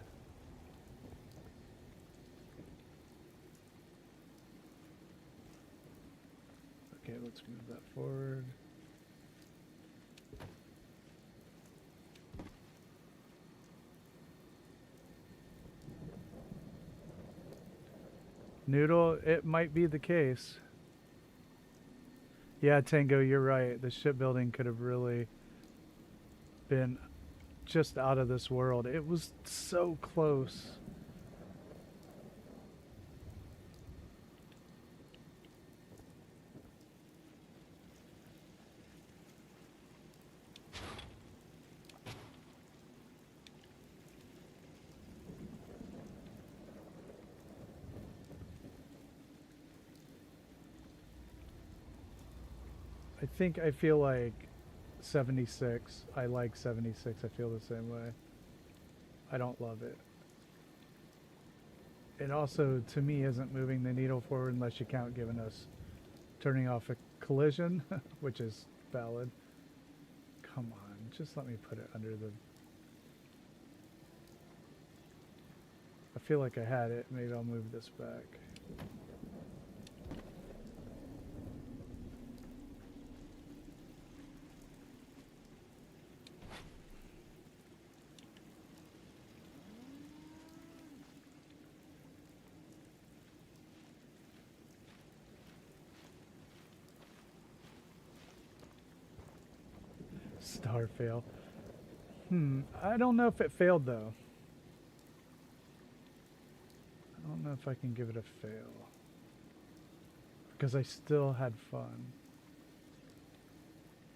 Okay, let's move that forward. Noodle, it might be the case. Yeah, Tango, you're right. The shipbuilding could have really been just out of this world. It was so close. I feel like 76. I like 76. I feel the same way. I don't love it. It also, to me, isn't moving the needle forward unless you count giving us turning off a collision, which is valid. Come on, just let me put it under the... I feel like I had it. Maybe I'll move this back. Star fail. I don't know if it failed though. I don't know if I can give it a fail. Because I still had fun.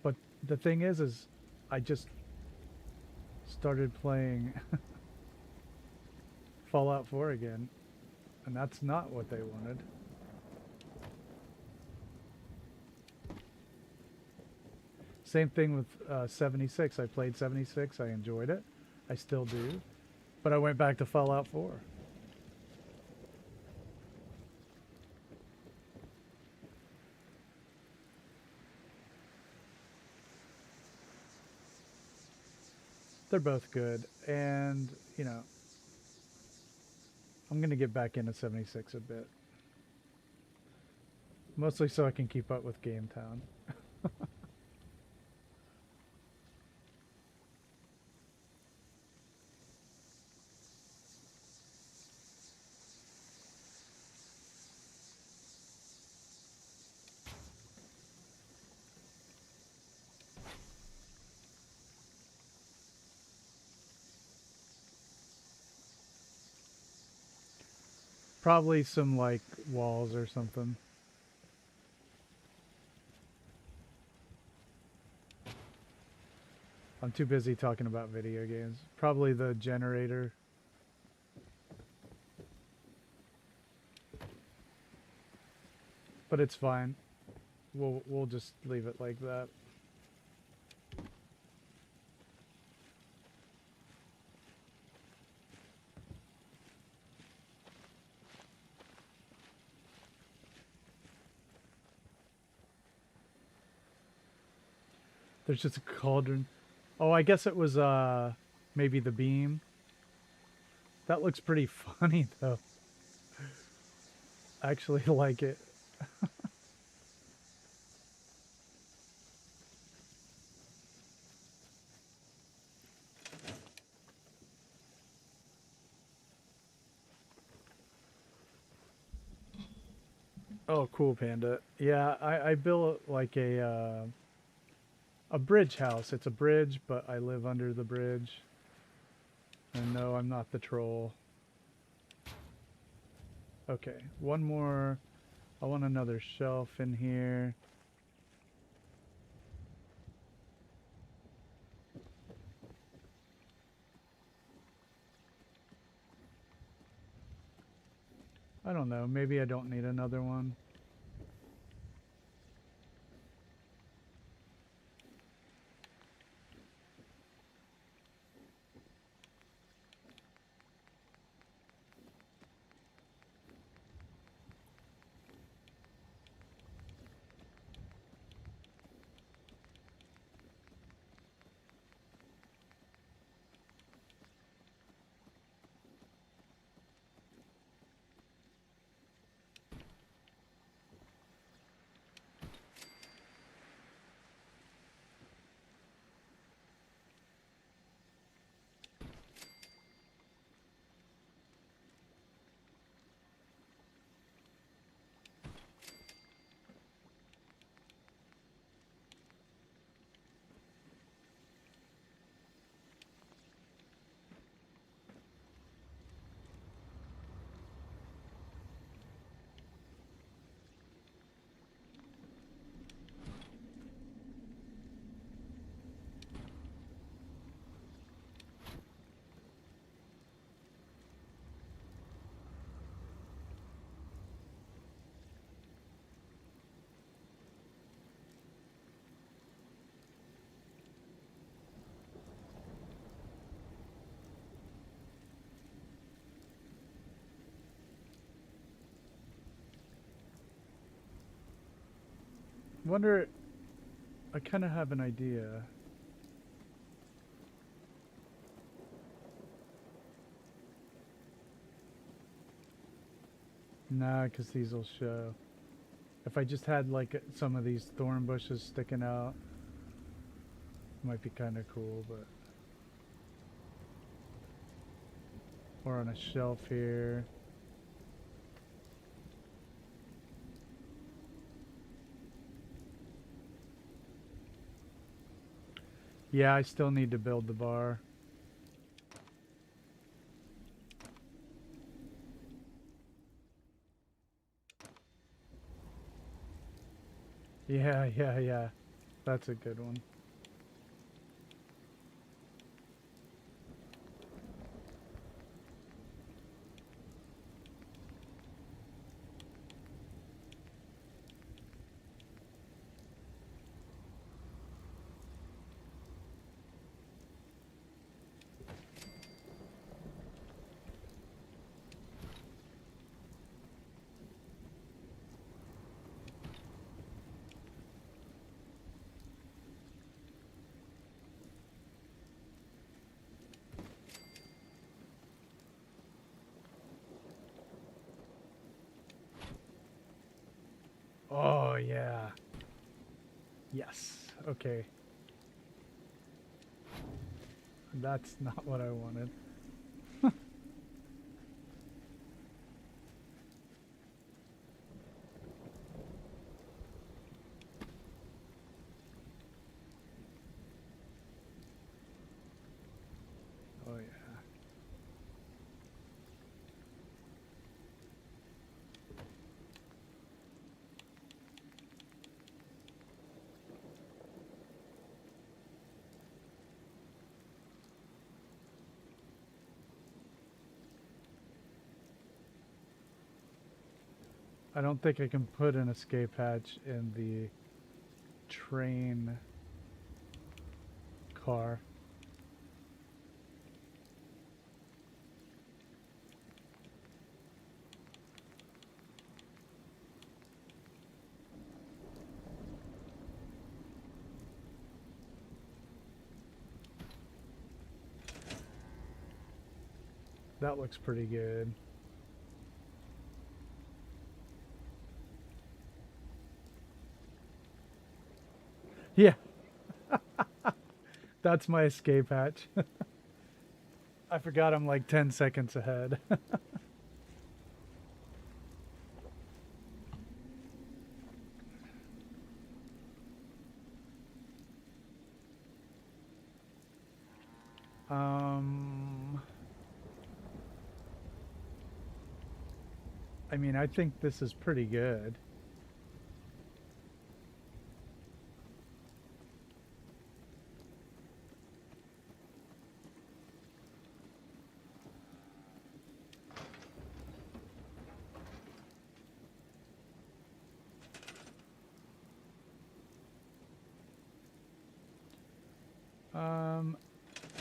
But the thing is I just started playing Fallout 4 again. And that's not what they wanted. Same thing with 76. I played 76. I enjoyed it. I still do. But I went back to Fallout 4. They're both good. And, you know, I'm going to get back into 76 a bit. Mostly so I can keep up with Game Town. Probably some, like, walls or something. I'm too busy talking about video games. Probably the generator. But it's fine. We'll just leave it like that. There's just a cauldron. Oh, I guess it was maybe the beam. That looks pretty funny though. I actually like it. Oh, cool, Panda. Yeah, I built like a bridge house. It's a bridge, but I live under the bridge. And no, I'm not the troll. Okay, one more. I want another shelf in here. I don't know. Maybe I don't need another one. Wonder. I kind of have an idea. Nah, because these will show. If I just had like some of these thorn bushes sticking out, might be kind of cool, but. Or on a shelf here. Yeah, I still need to build the bar. Yeah. That's a good one. Oh, yeah. Yes. Okay. That's not what I wanted. Oh, yeah. I don't think I can put an escape hatch in the train car. That looks pretty good. Yeah, that's my escape hatch. I forgot I'm like 10 seconds ahead. I mean, I think this is pretty good.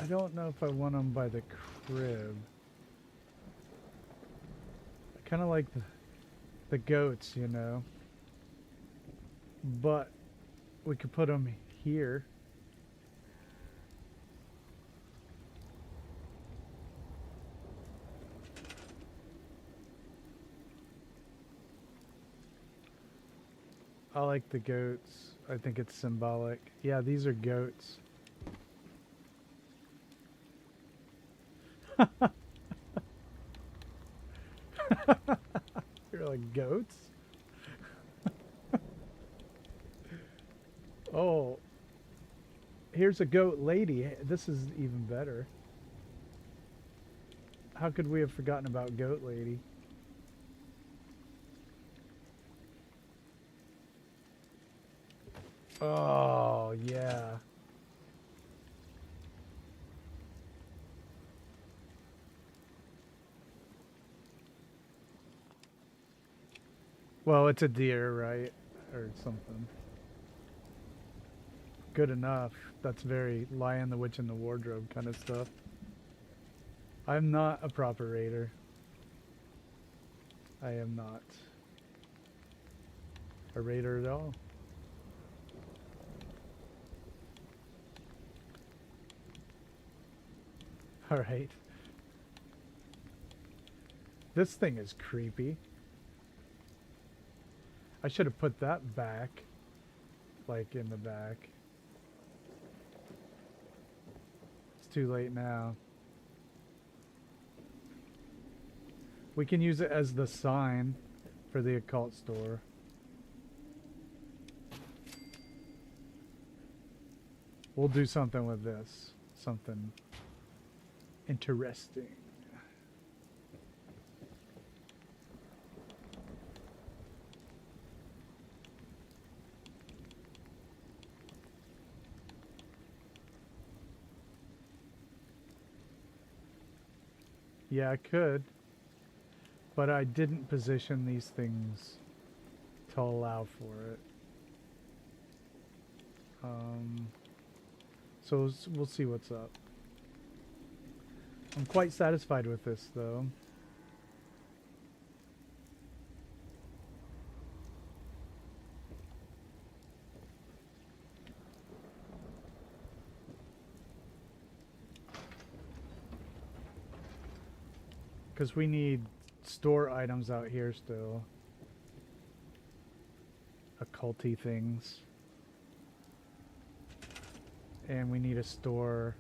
I don't know if I want them by the crib. I kind of like the goats, you know. But we could put them here. I like the goats. I think it's symbolic. Yeah, these are goats. You're like goats? Oh, here's a goat lady. This is even better. How could we have forgotten about goat lady? Oh, yeah. Well, it's a deer, right? Or something. Good enough. That's very Lion, the Witch, and the Wardrobe kind of stuff. I'm not a proper raider. I am not a raider at all. Alright. This thing is creepy. I should have put that back. Like in the back. It's too late now. We can use it as the sign for the occult store. We'll do something with this. Something interesting. Yeah, I could. But I didn't position these things to allow for it. So we'll see what's up. I'm quite satisfied with this, though. Because we need store items out here still. Occulty things. And we need a store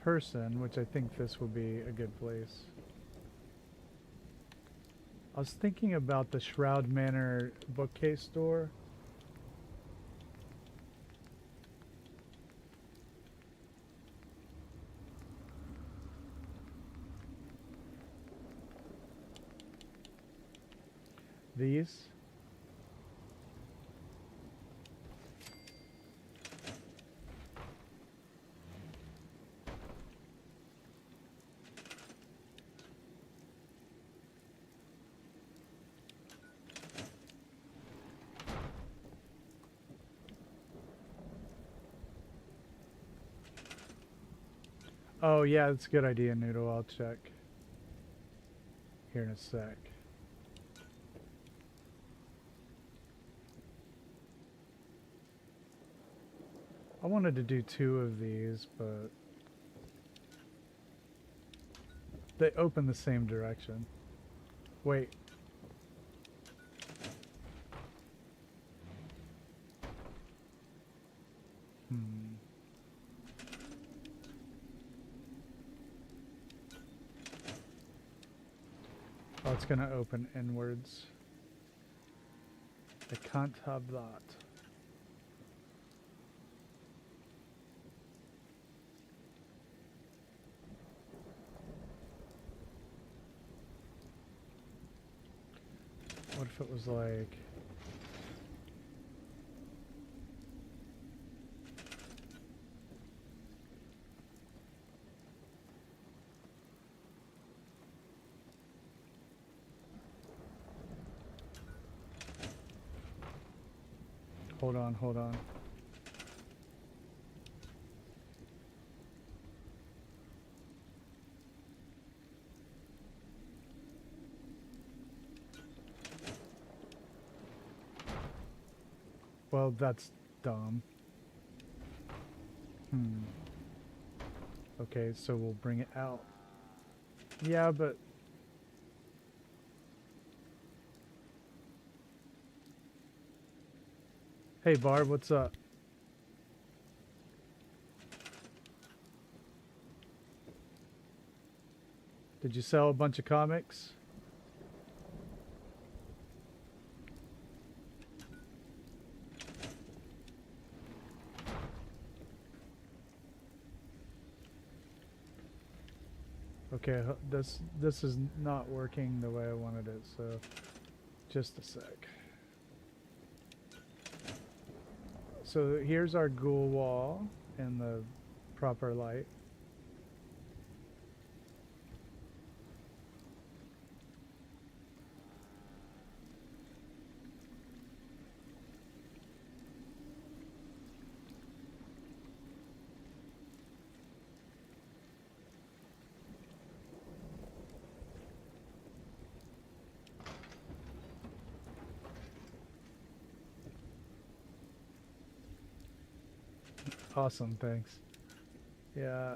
person, which I think this will be a good place. I was thinking about the Shroud Manor bookcase store. These. Oh yeah, that's a good idea, Noodle. I'll check here in a sec. I wanted to do 2 of these, but they open the same direction. Wait. Oh, it's gonna open inwards. I can't have that. if it was like... Hold on, hold on. Well, that's dumb. Okay, so we'll bring it out. Yeah, but... Hey, Barb, what's up? Did you sell a bunch of comics? Okay, this is not working the way I wanted it, so just a sec. So here's our ghoul wall in the proper light. Awesome, thanks. Yeah.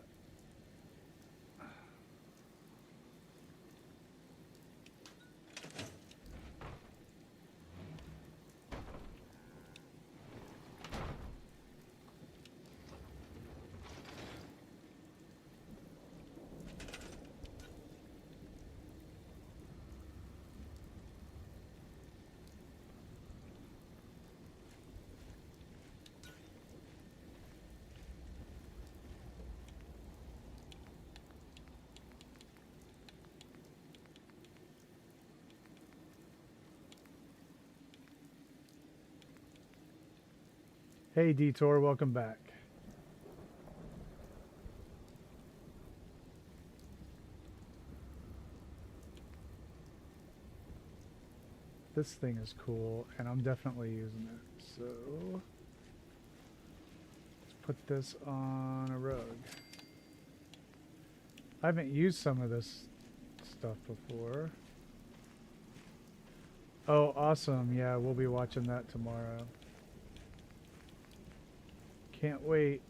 Hey, Detour, welcome back. This thing is cool, and I'm definitely using it. So let's put this on a rug. I haven't used some of this stuff before. Oh, awesome. Yeah, we'll be watching that tomorrow. Can't wait.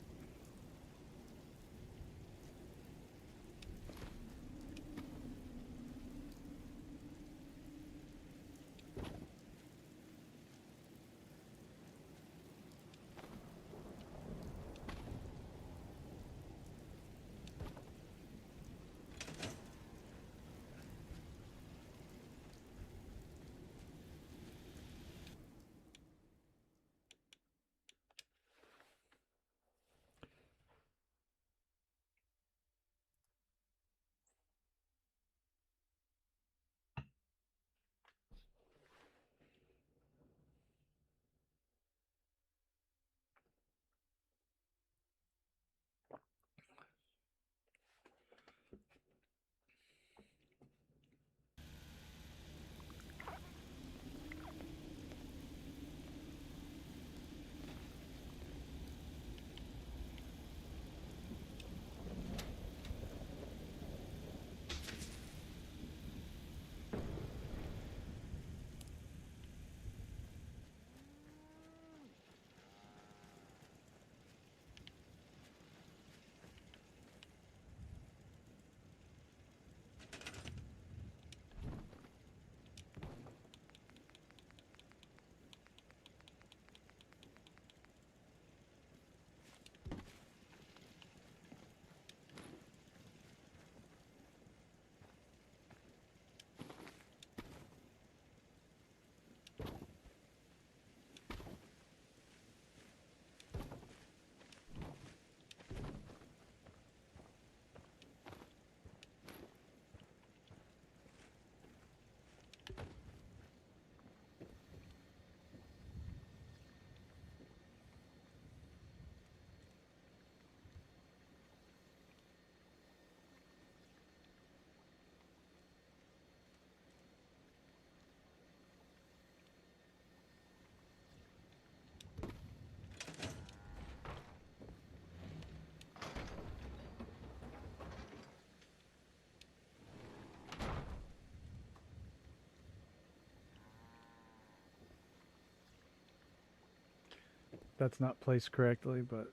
That's not placed correctly, but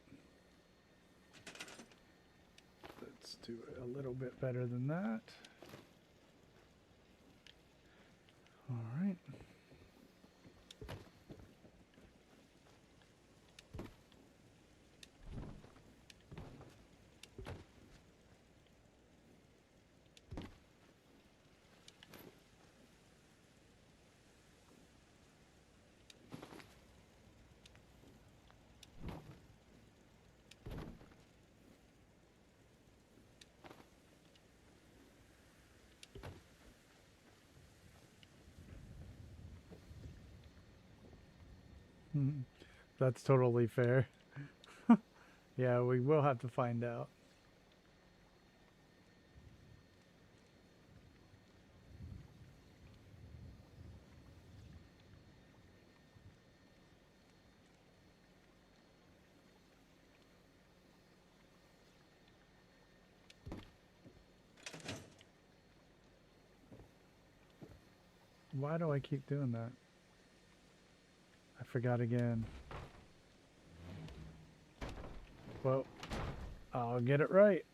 let's do it a little bit better than that. All right. Mhm. That's totally fair. Yeah, we will have to find out. Why do I keep doing that? I forgot again. Well, I'll get it right.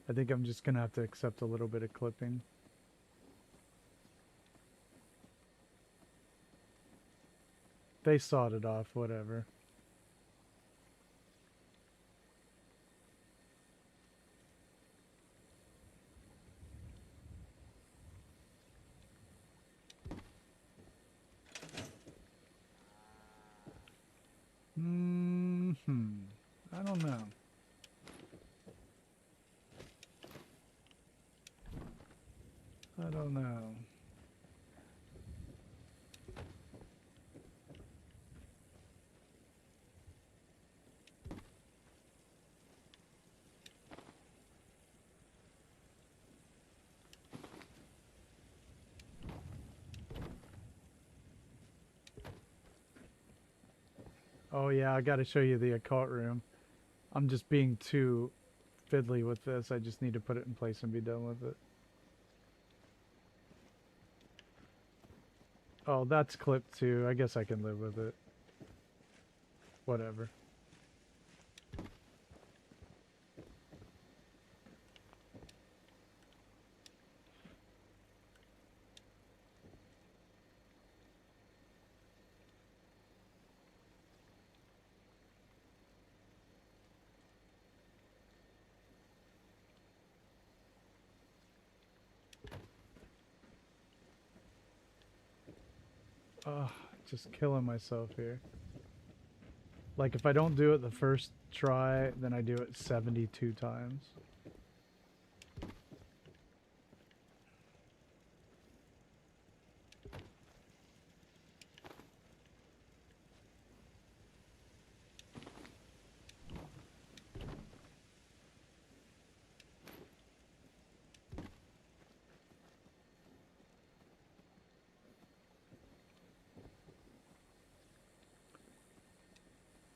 I think I'm just gonna have to accept a little bit of clipping. They sawed it off, whatever. I don't know. I don't know. Oh yeah, I gotta show you the occult room. I'm just being too fiddly with this. I just need to put it in place and be done with it. Oh, that's clipped too. I guess I can live with it. Whatever. Oh, just killing myself here. Like if I don't do it the first try, then I do it 72 times.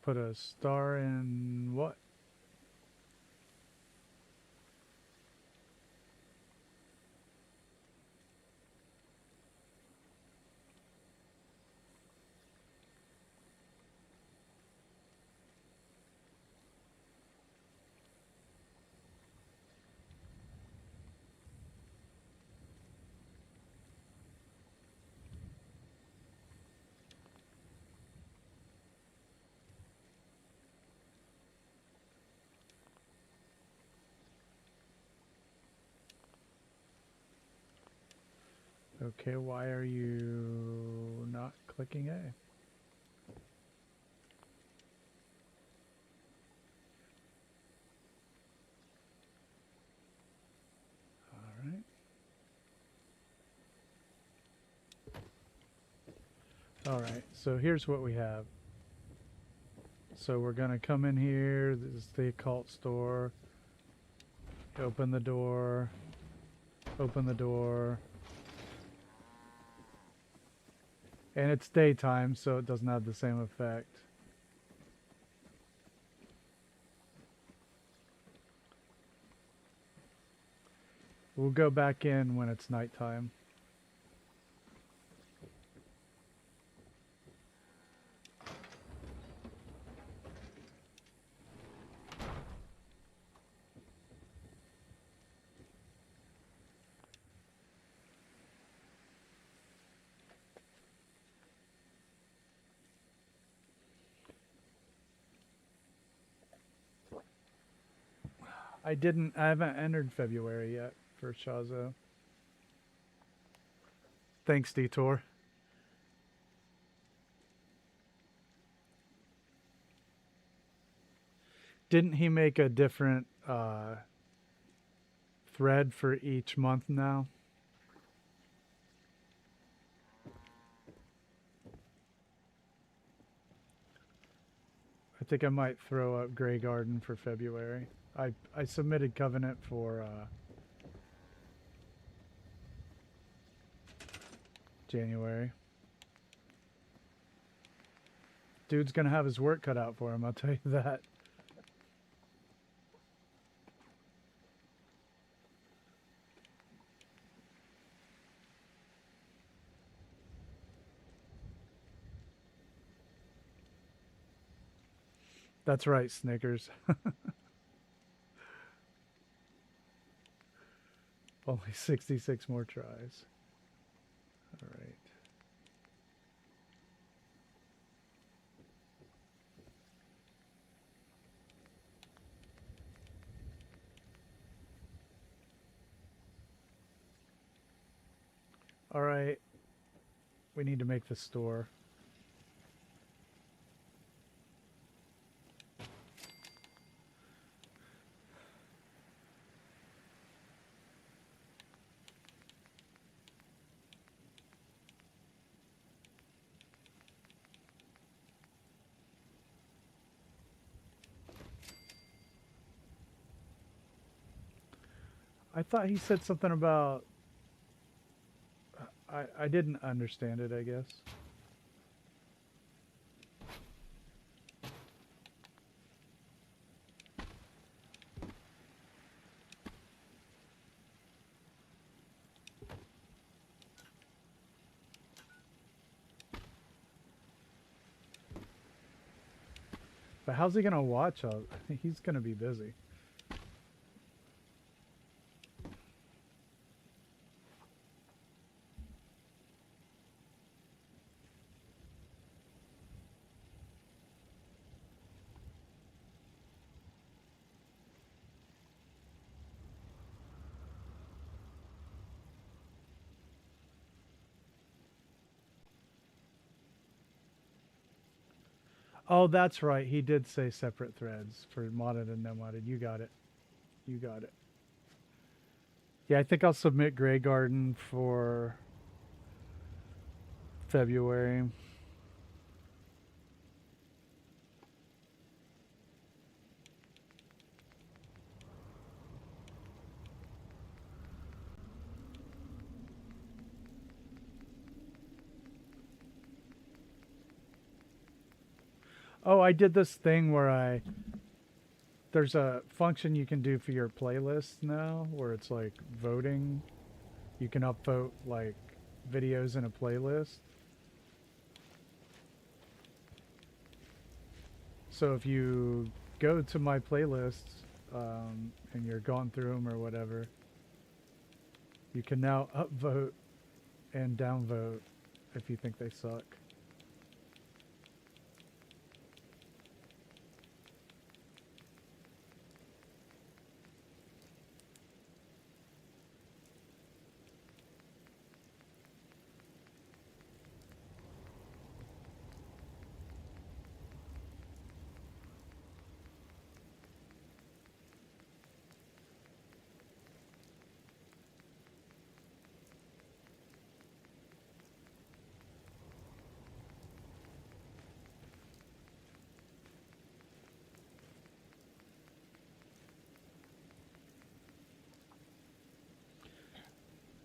Put a star in what? Okay, why are you not clicking A? All right. All right, so here's what we have. So we're gonna come in here. This is the occult store. Open the door. Open the door. And it's daytime, so it doesn't have the same effect. We'll go back in when it's nighttime. I haven't entered February yet for Shazo. Thanks, Detour. Didn't he make a different thread for each month now? I think I might throw up Grey Garden for February. I submitted Covenant for January. Dude's gonna have his work cut out for him, I'll tell you that. That's right, Snickers. Only 66 more tries. All right. All right. We need to make the store. I thought he said something about... I didn't understand it, I guess. But how's he gonna watch all... He's gonna be busy. Oh, that's right. He did say separate threads for modded and no modded. You got it. You got it. Yeah, I think I'll submit Grey Garden for February. Oh, I did this thing where there's a function you can do for your playlists now where it's like voting. You can upvote like videos in a playlist. So if you go to my playlists and you're going through them or whatever, you can now upvote and downvote if you think they suck.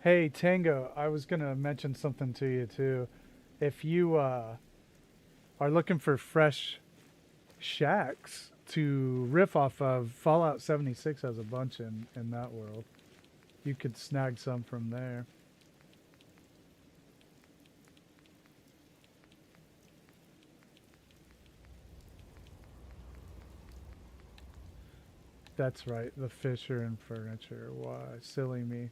Hey Tango, I was gonna mention something to you too. If you are looking for fresh shacks to riff off of, Fallout 76 has a bunch in that world. You could snag some from there. That's right, the Fisher and furniture. Why, silly me.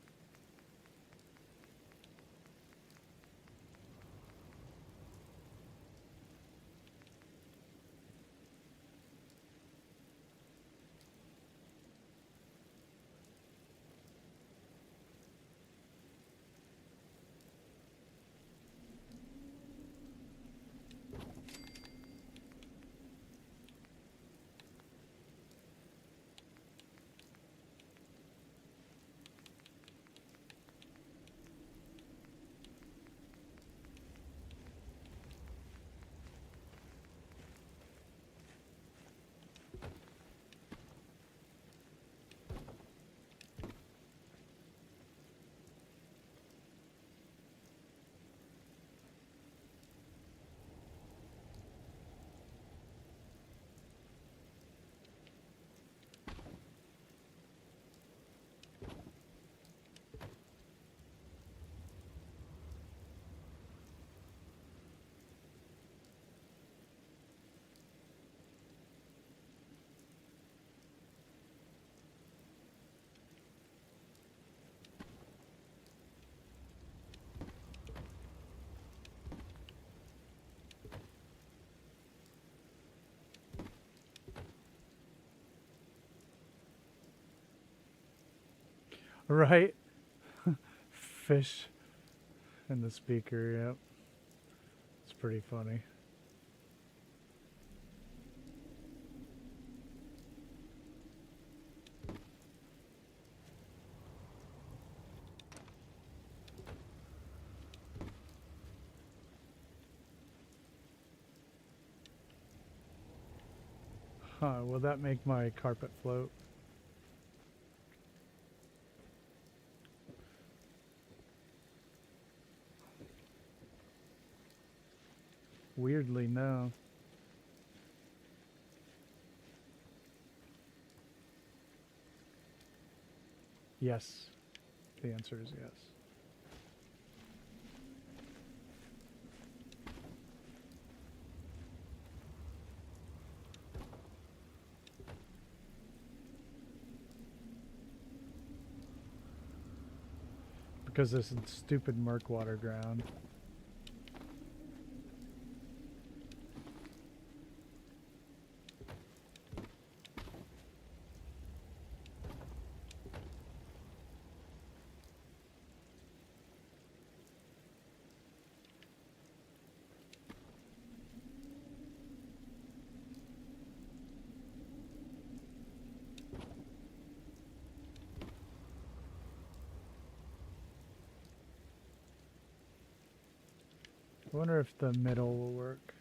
Right? Fish in the speaker, yep. It's pretty funny. Huh, will that make my carpet float? Weirdly, no. Yes. The answer is yes. Because this is stupid Murkwater ground. I wonder if the middle will work.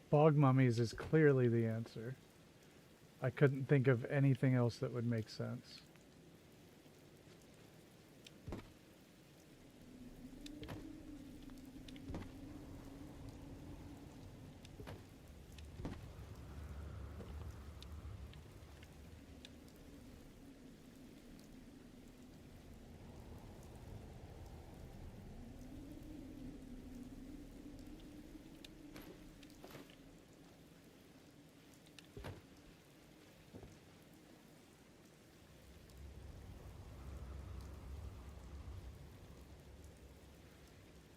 Bog mummies is clearly the answer. I couldn't think of anything else that would make sense.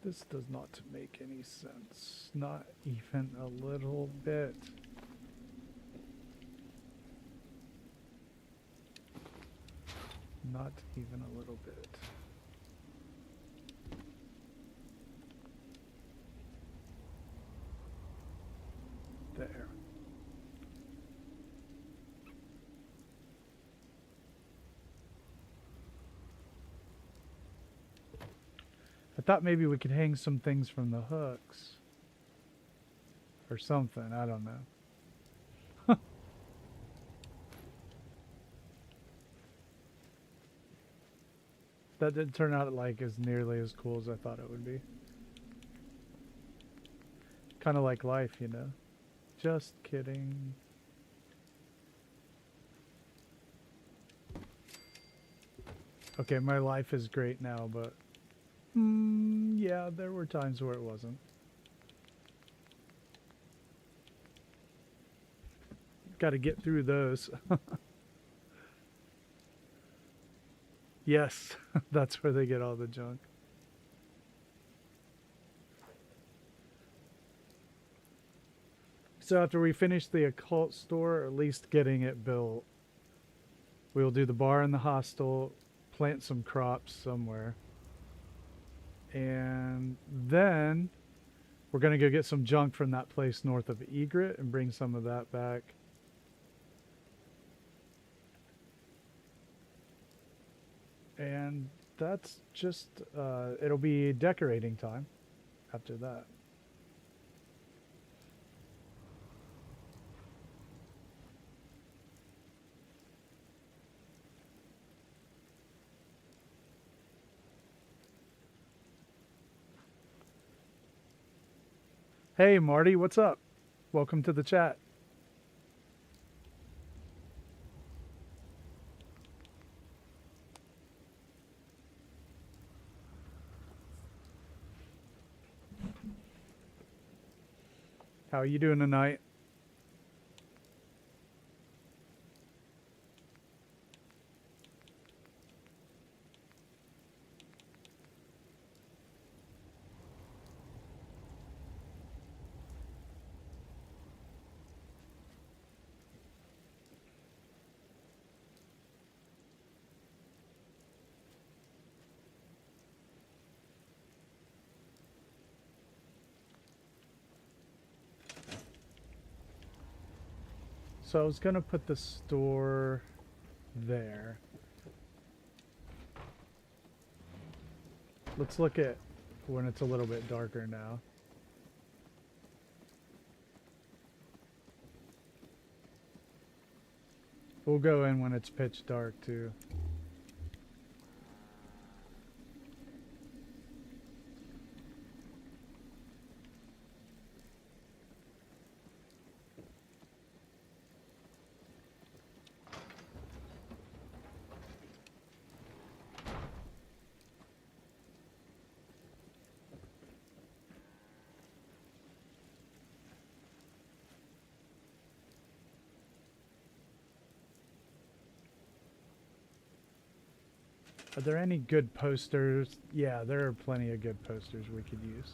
This does not make any sense. Not even a little bit. Not even a little bit. There. I thought maybe we could hang some things from the hooks. Or something, I don't know. That didn't turn out like as nearly as cool as I thought it would be. Kind of like life, you know. Just kidding. Okay, my life is great now, but yeah, there were times where it wasn't. Got to get through those. Yes, that's where they get all the junk. So after we finish the occult store, or at least getting it built, we'll do the bar and the hostel, plant some crops somewhere. And then we're going to go get some junk from that place north of Egret and bring some of that back. And that's just, it'll be decorating time after that. Hey, Marty, what's up? Welcome to the chat. How are you doing tonight? So I was going to put the store there. Let's look at when it's a little bit darker now. We'll go in when it's pitch dark too. Are there any good posters? Yeah, there are plenty of good posters we could use.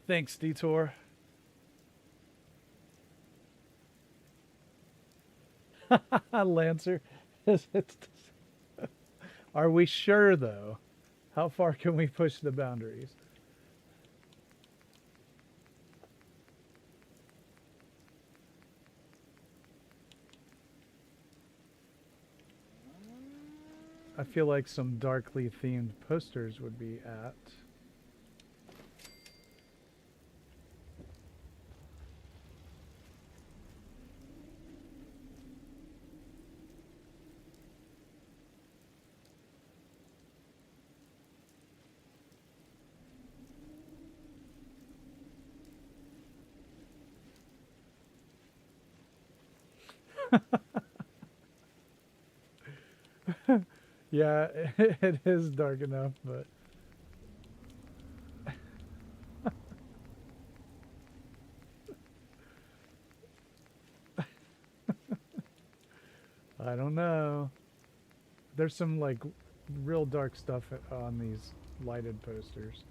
Thanks, Detour. Lancer. Are we sure, though? How far can we push the boundaries? I feel like some darkly themed posters would be apt. Yeah, it is dark enough, but I don't know. There's some like real dark stuff on these lighted posters.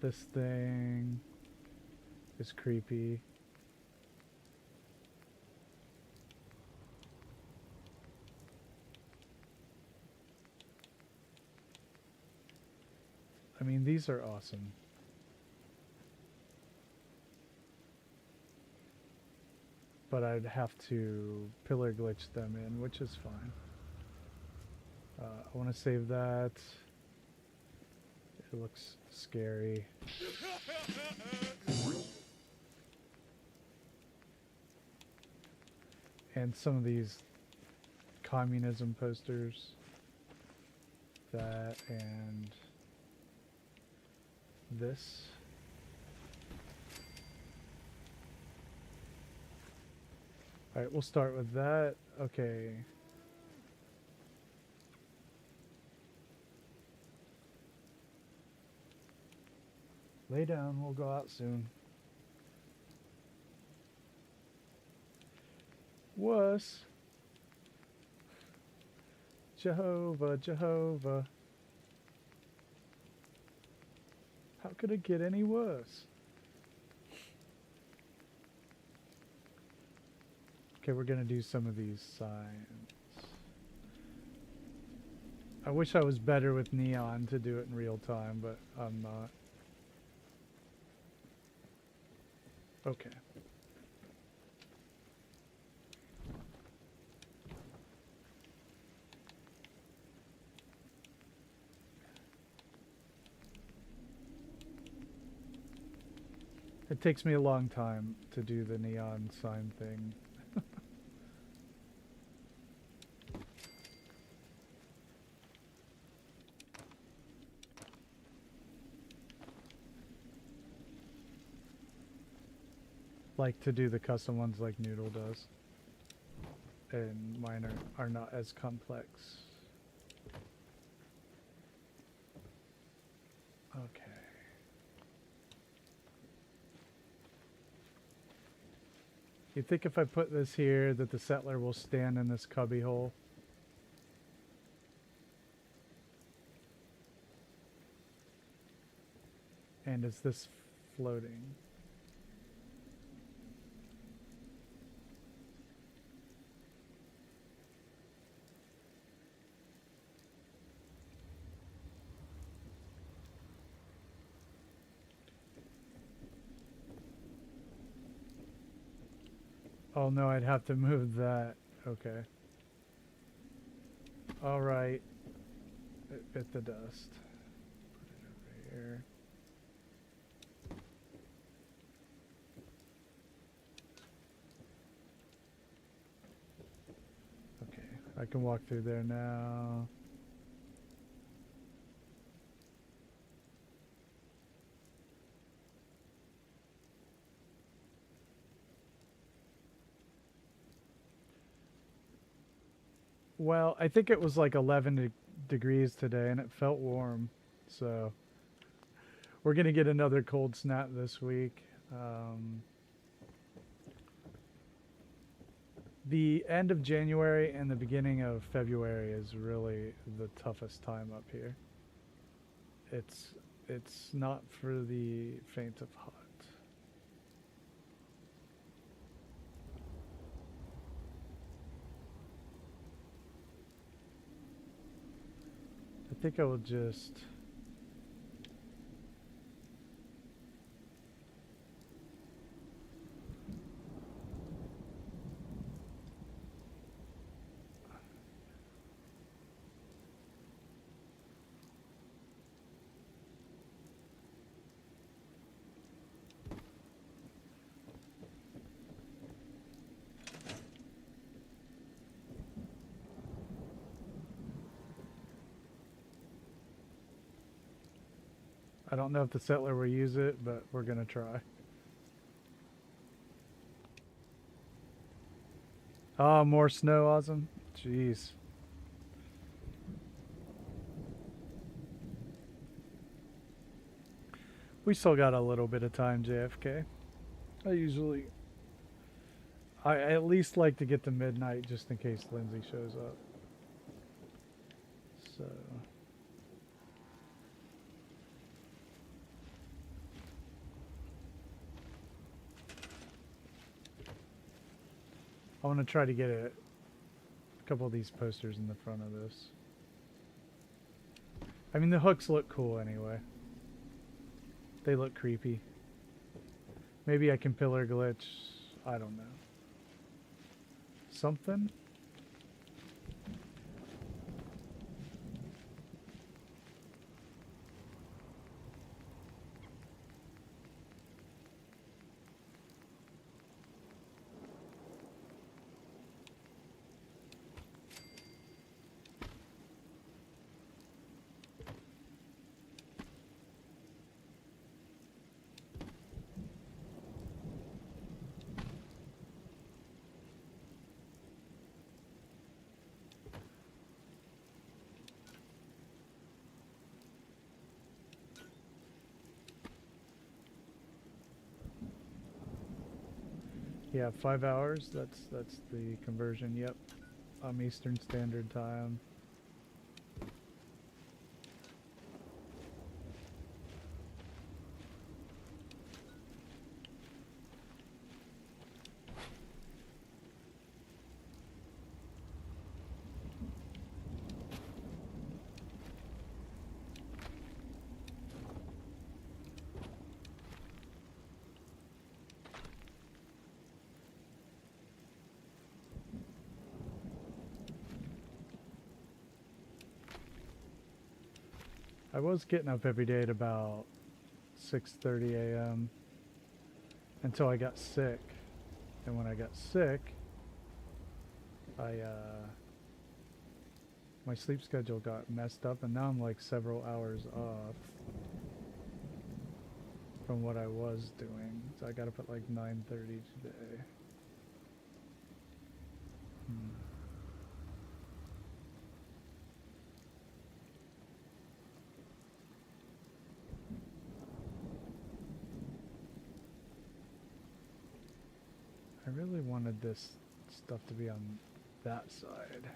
This thing is creepy. I mean, these are awesome. But I'd have to pillar glitch them in, which is fine. I want to save that. It looks scary. And some of these communism posters. That and this. Alright, we'll start with that. Okay. Lay down, we'll go out soon. Wuss. Jehovah, Jehovah. How could it get any worse? Okay, we're gonna do some of these signs. I wish I was better with neon to do it in real time, but I'm not. Okay. It takes me a long time to do the neon sign thing. Like to do the custom ones like Noodle does. And mine are not as complex. Okay. You think if I put this here that the settler will stand in this cubby hole? And is this floating? Oh no, I'd have to move that. Okay. Alright. It bit the dust. Put it over here. Okay, I can walk through there now. Well, I think it was like 11 degrees today and it felt warm. So we're going to get another cold snap this week. The end of January and the beginning of February is really the toughest time up here. It's not for the faint of heart. I think I will just I don't know if the settler will use it, but we're gonna try. Oh, more snow, awesome. Jeez. We still got a little bit of time, JFK. I at least like to get to midnight just in case Lindsay shows up. So. I want to try to get a couple of these posters in the front of this. I mean, the hooks look cool anyway. They look creepy. Maybe I can pillar glitch. I don't know. Something? Yeah, 5 hours. That's the conversion. Yep, Eastern Standard Time. I was getting up every day at about 6:30 a.m. until I got sick. And when I got sick, my sleep schedule got messed up, and now I'm like several hours off from what I was doing. So I got up at like 9:30 today. I really wanted this stuff to be on that side.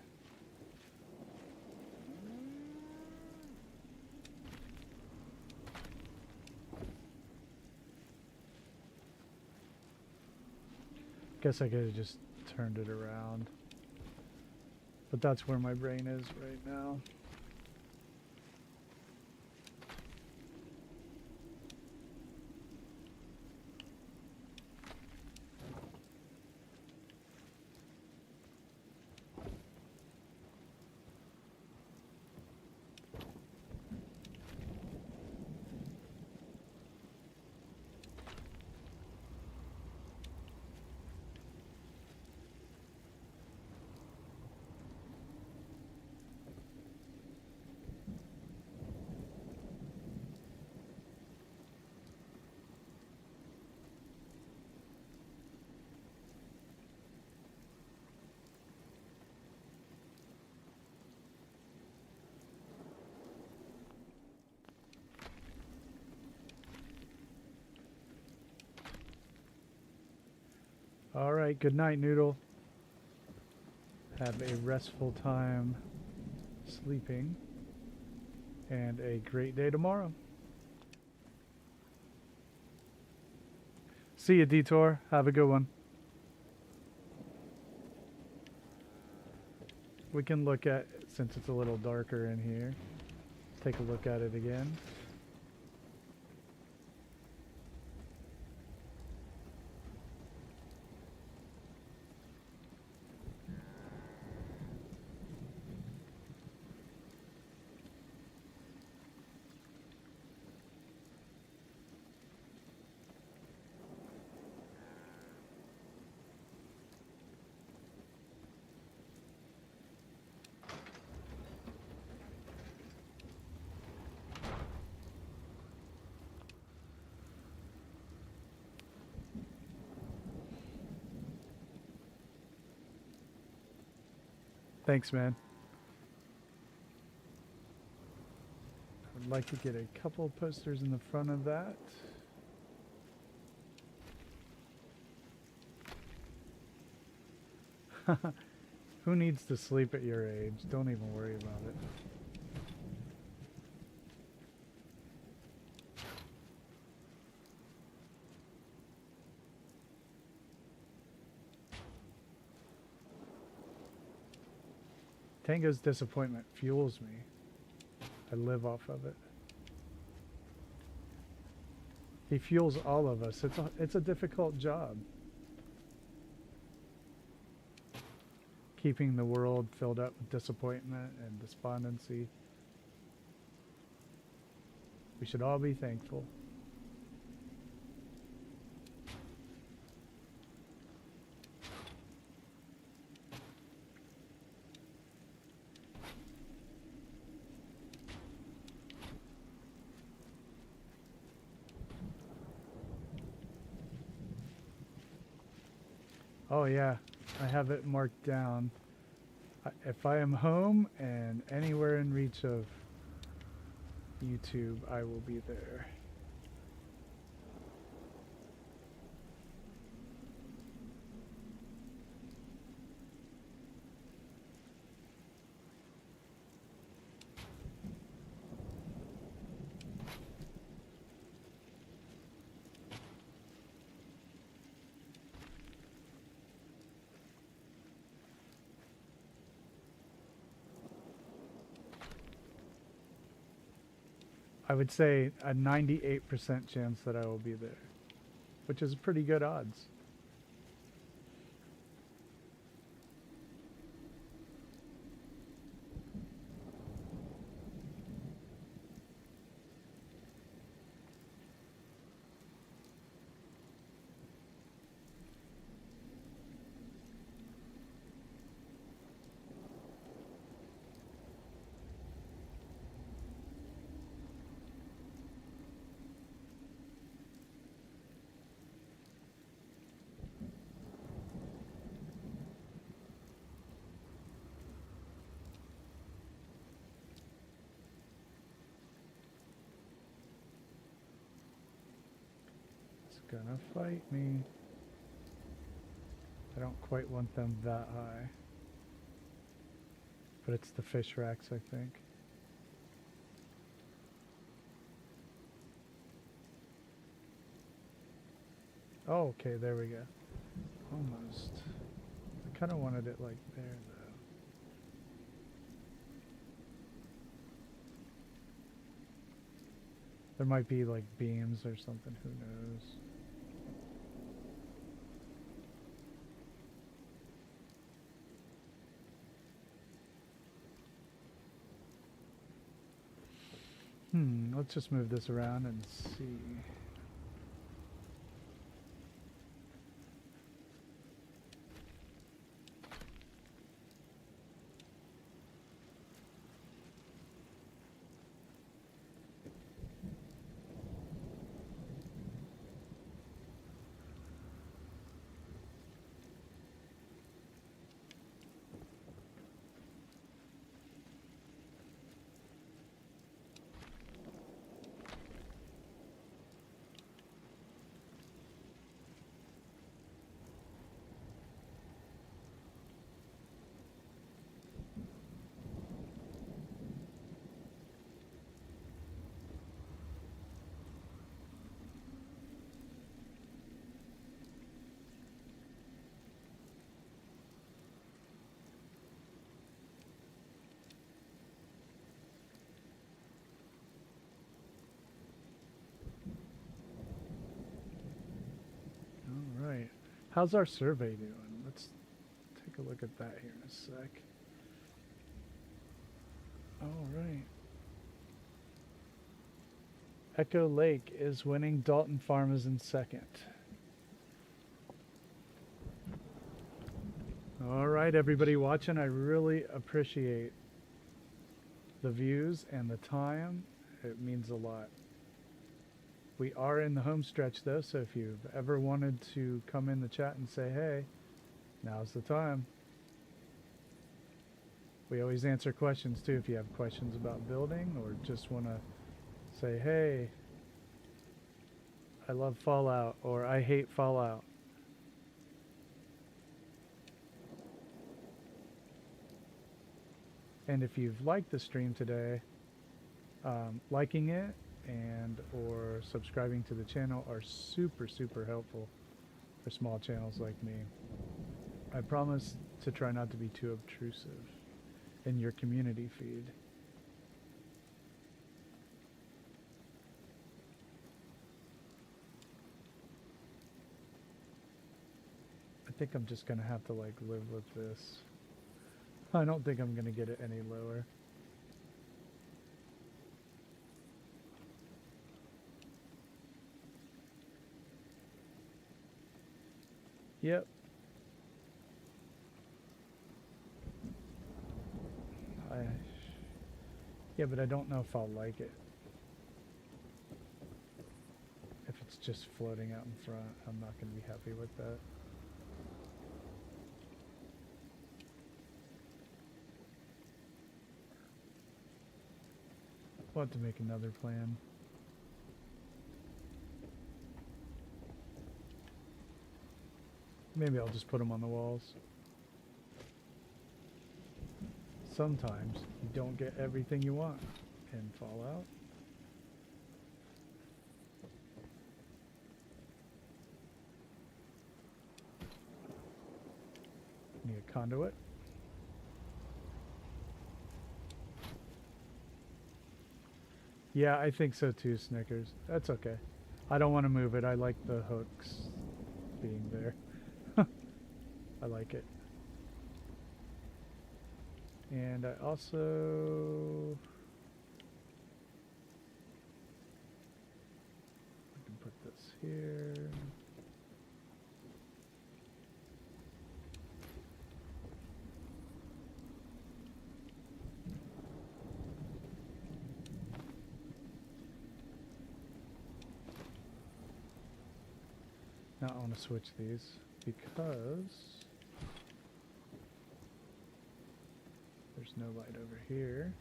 Guess I could have just turned it around. But that's where my brain is right now. Alright, good night, Noodle. Have a restful time sleeping, and a great day tomorrow. See you, Detour. Have a good one. We can look at, since it's a little darker in here, take a look at it again. Thanks, man. I would like to get a couple posters in the front of that. Who needs to sleep at your age? Don't even worry about it. Tango's disappointment fuels me. I live off of it. He fuels all of us. It's a difficult job. Keeping the world filled up with disappointment and despondency. We should all be thankful. Oh yeah, I have it marked down. If I am home and anywhere in reach of YouTube, I will be there. I would say a 98% chance that I will be there, which is pretty good odds. Gonna fight me. I don't quite want them that high. But it's the fish racks, I think. Oh, okay, there we go. Almost. I kind of wanted it like there, though. There might be like beams or something, who knows. Let's just move this around and see. Alright. How's our survey doing? Let's take a look at that here in a sec. Alright. Echo Lake is winning. Dalton Farm is in second. Alright, everybody watching, I really appreciate the views and the time. It means a lot. We are in the home stretch though, so if you've ever wanted to come in the chat and say, hey, now's the time. We always answer questions too if you have questions about building or just want to say, hey, I love Fallout or I hate Fallout. And if you've liked the stream today, liking it and or subscribing to the channel are super helpful for small channels like me. I promise to try not to be too obtrusive in your community feed. think I'm just gonna have to like live with this. I don't think I'm gonna get it any lower. Yep. Yeah, but I don't know if I'll like it. If it's just floating out in front, I'm not going to be happy with that. We'll have to make another plan. Maybe I'll just put them on the walls. Sometimes you don't get everything you want in Fallout. Need a conduit. Yeah, I think so too, Snickers. That's okay. I don't want to move it. I like the hooks being there. I like it. And I also... I can put this here. Now I want to switch these because there's no light over here.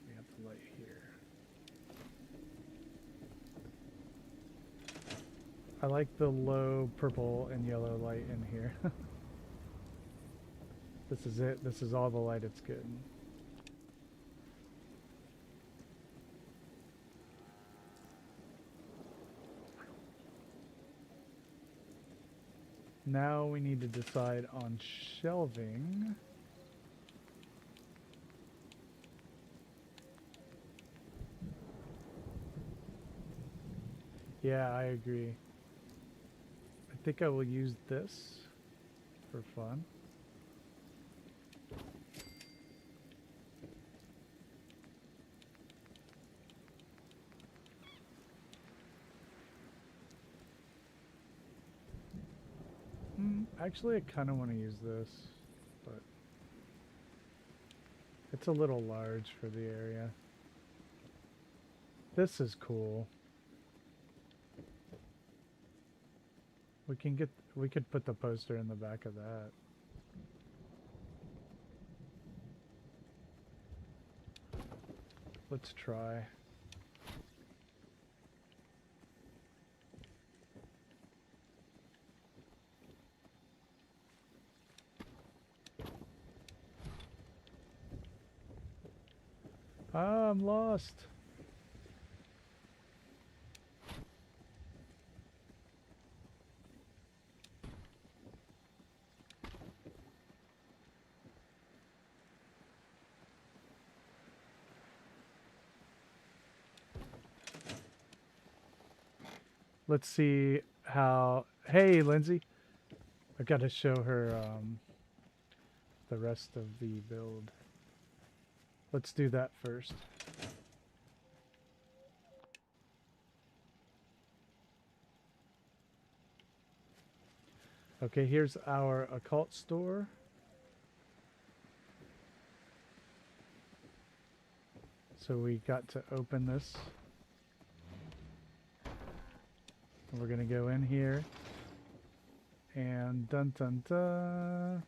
We have the light here. I like the low purple and yellow light in here. This is it. This is all the light it's getting. Now we need to decide on shelving. Yeah, I agree. I think I will use this for fun. Actually, I kind of want to use this, but it's a little large for the area. This is cool. We could put the poster in the back of that. Let's try. Ah, I'm lost. Let's see how... Hey, Lindsay. I've got to show her the rest of the build. Let's do that first. Okay, here's our occult store. So we got to open this. And we're gonna go in here. And dun dun dun.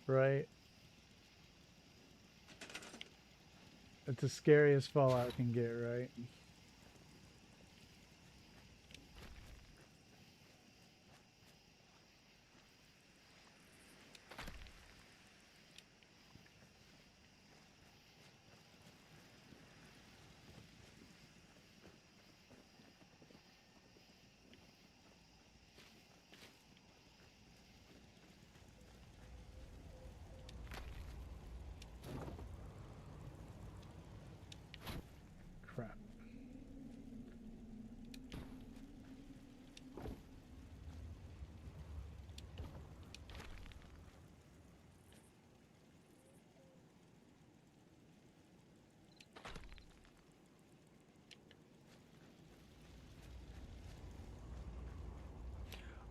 Right. It's as scary as Fallout can get, right? Crap.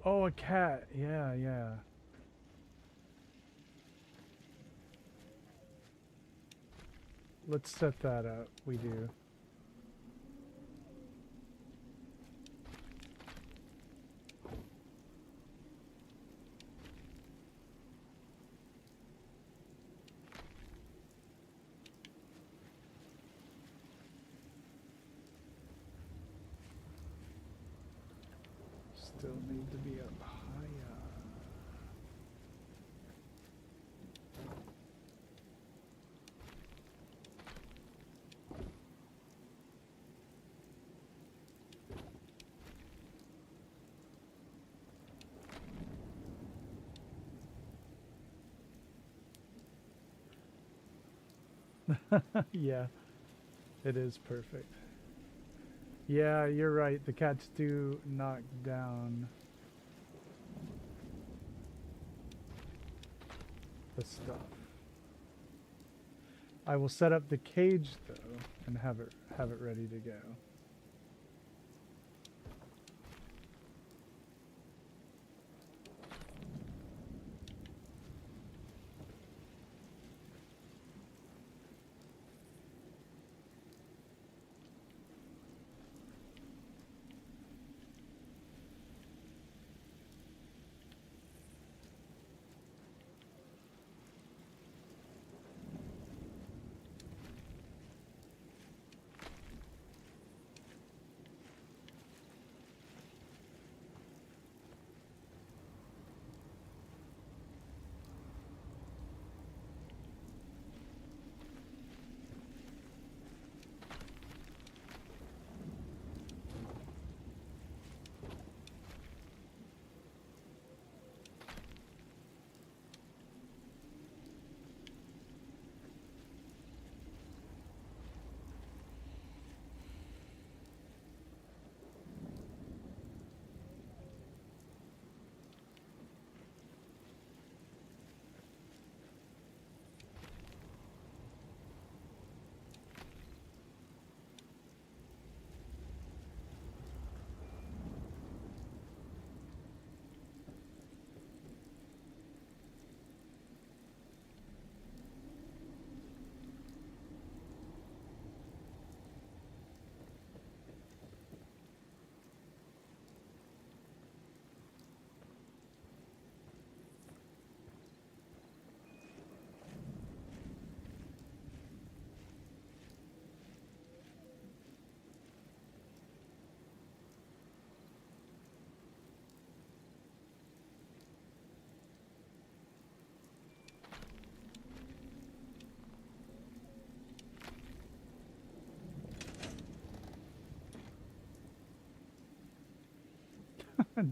Oh, a cat. Yeah, yeah. Let's set that up. We do. Still need to be up higher. Yeah, it is perfect. Yeah, you're right. The cats do knock down the stuff. I will set up the cage though and have it ready to go.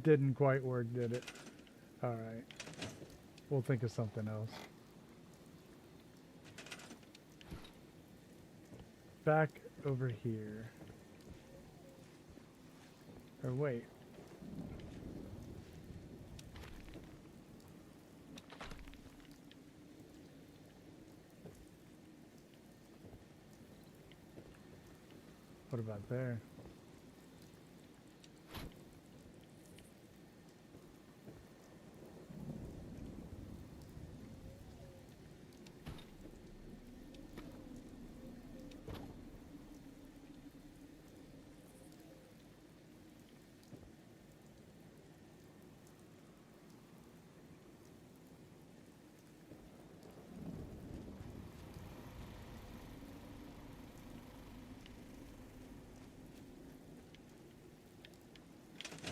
Didn't quite work, did it? All right. We'll think of something else. Back over here. Or wait. What about there?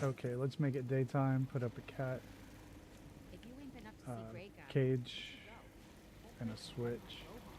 Okay, let's make it daytime. Put up a cat If you ain't been up to see Grey Guy, cage you should go. That and a place is run by switch. robots.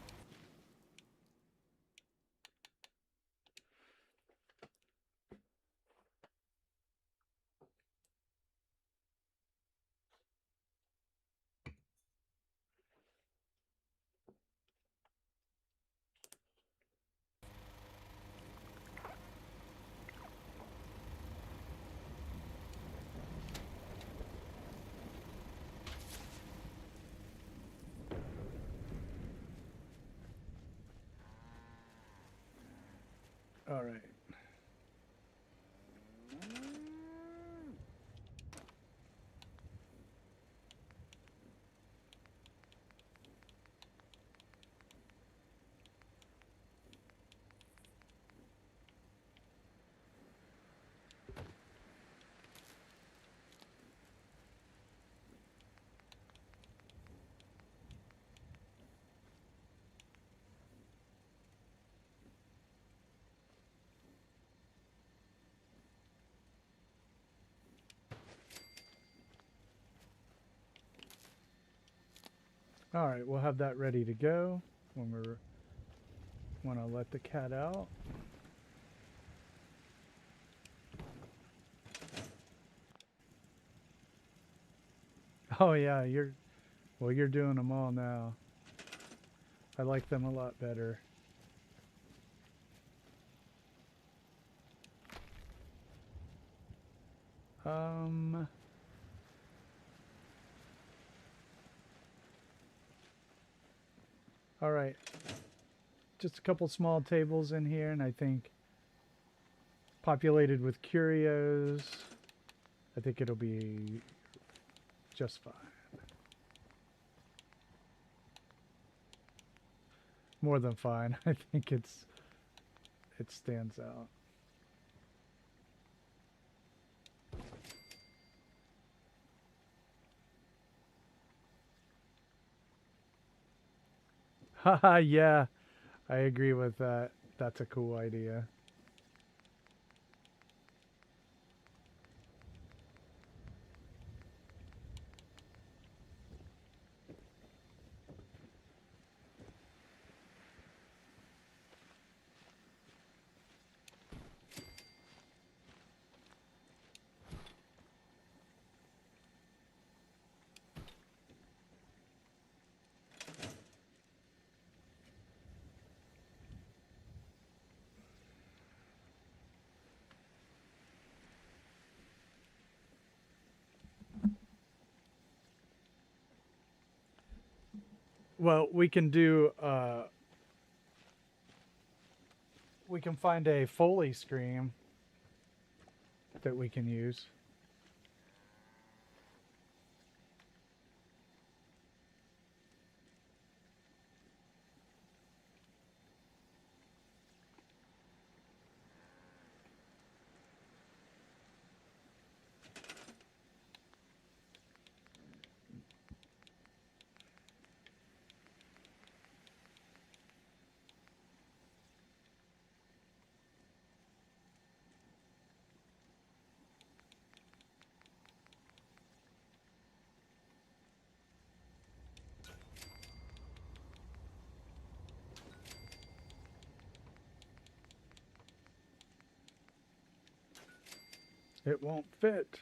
All right. All right, we'll have that ready to go when we're when I let the cat out. Oh yeah, you're doing them all now. I like them a lot better. All right. Just a couple small tables in here, and I think populated with curios. I think it'll be just fine. More than fine. I think it stands out. Haha, yeah. I agree with that. That's a cool idea. Well, we can do we can find a Foley scream that we can use. It won't fit.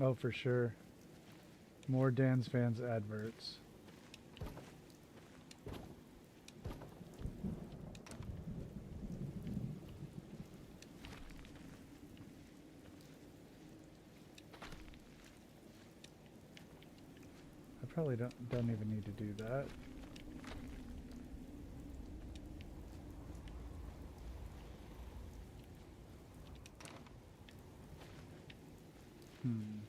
Oh, for sure. More Dan's Fans adverts. I probably don't even need to do that. Hmm.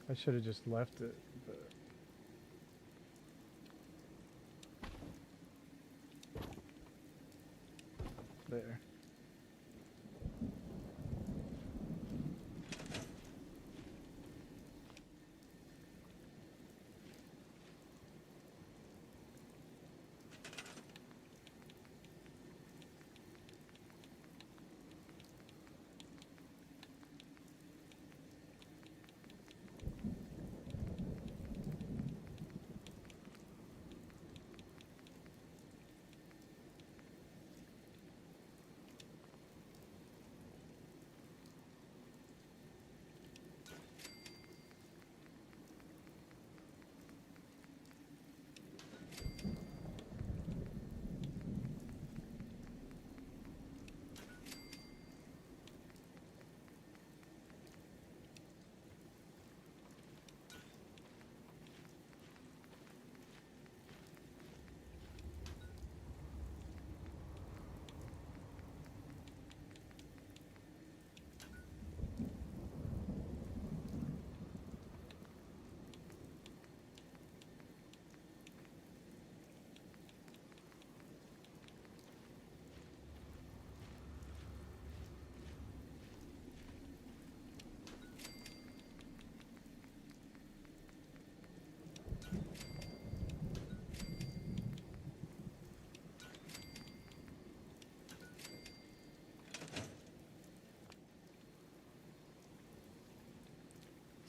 I should have just left it, but there.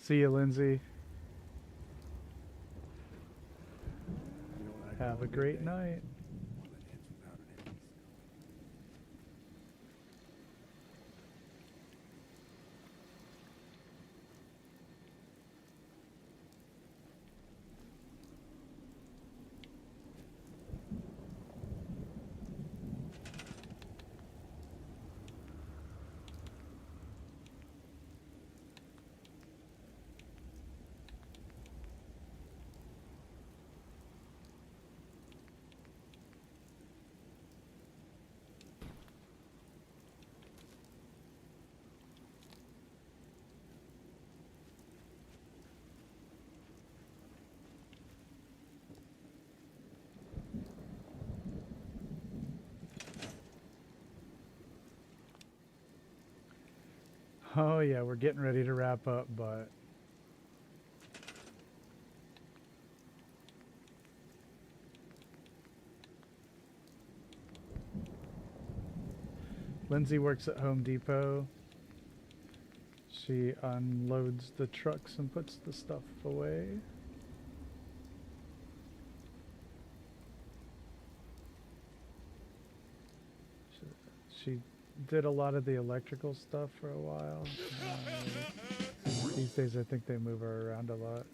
See you, Lindsay. You know what I Have call a good great day? night. One that ends without an ending. Oh yeah, we're getting ready to wrap up, but Lindsay works at Home Depot. She unloads the trucks and puts the stuff away. She did a lot of the electrical stuff for a while. These days I think they move her around a lot.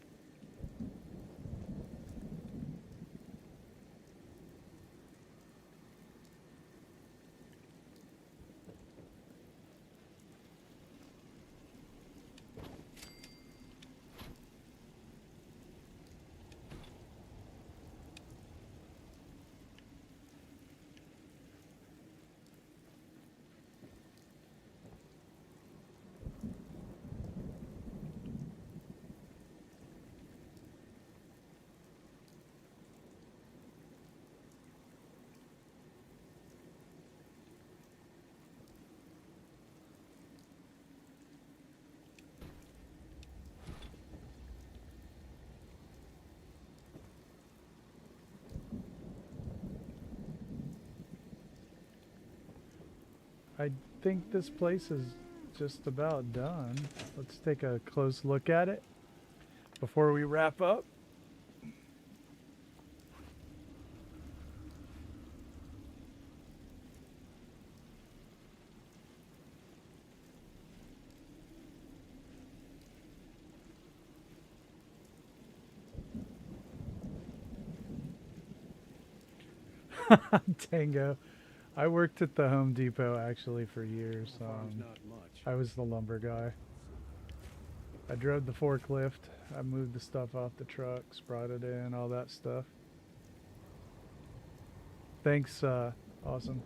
I think this place is just about done. Let's take a close look at it before we wrap up. Tango. I worked at the Home Depot actually for years. Farm's not much. I was the lumber guy. I drove the forklift. I moved the stuff off the trucks, brought it in, all that stuff. Thanks, awesome.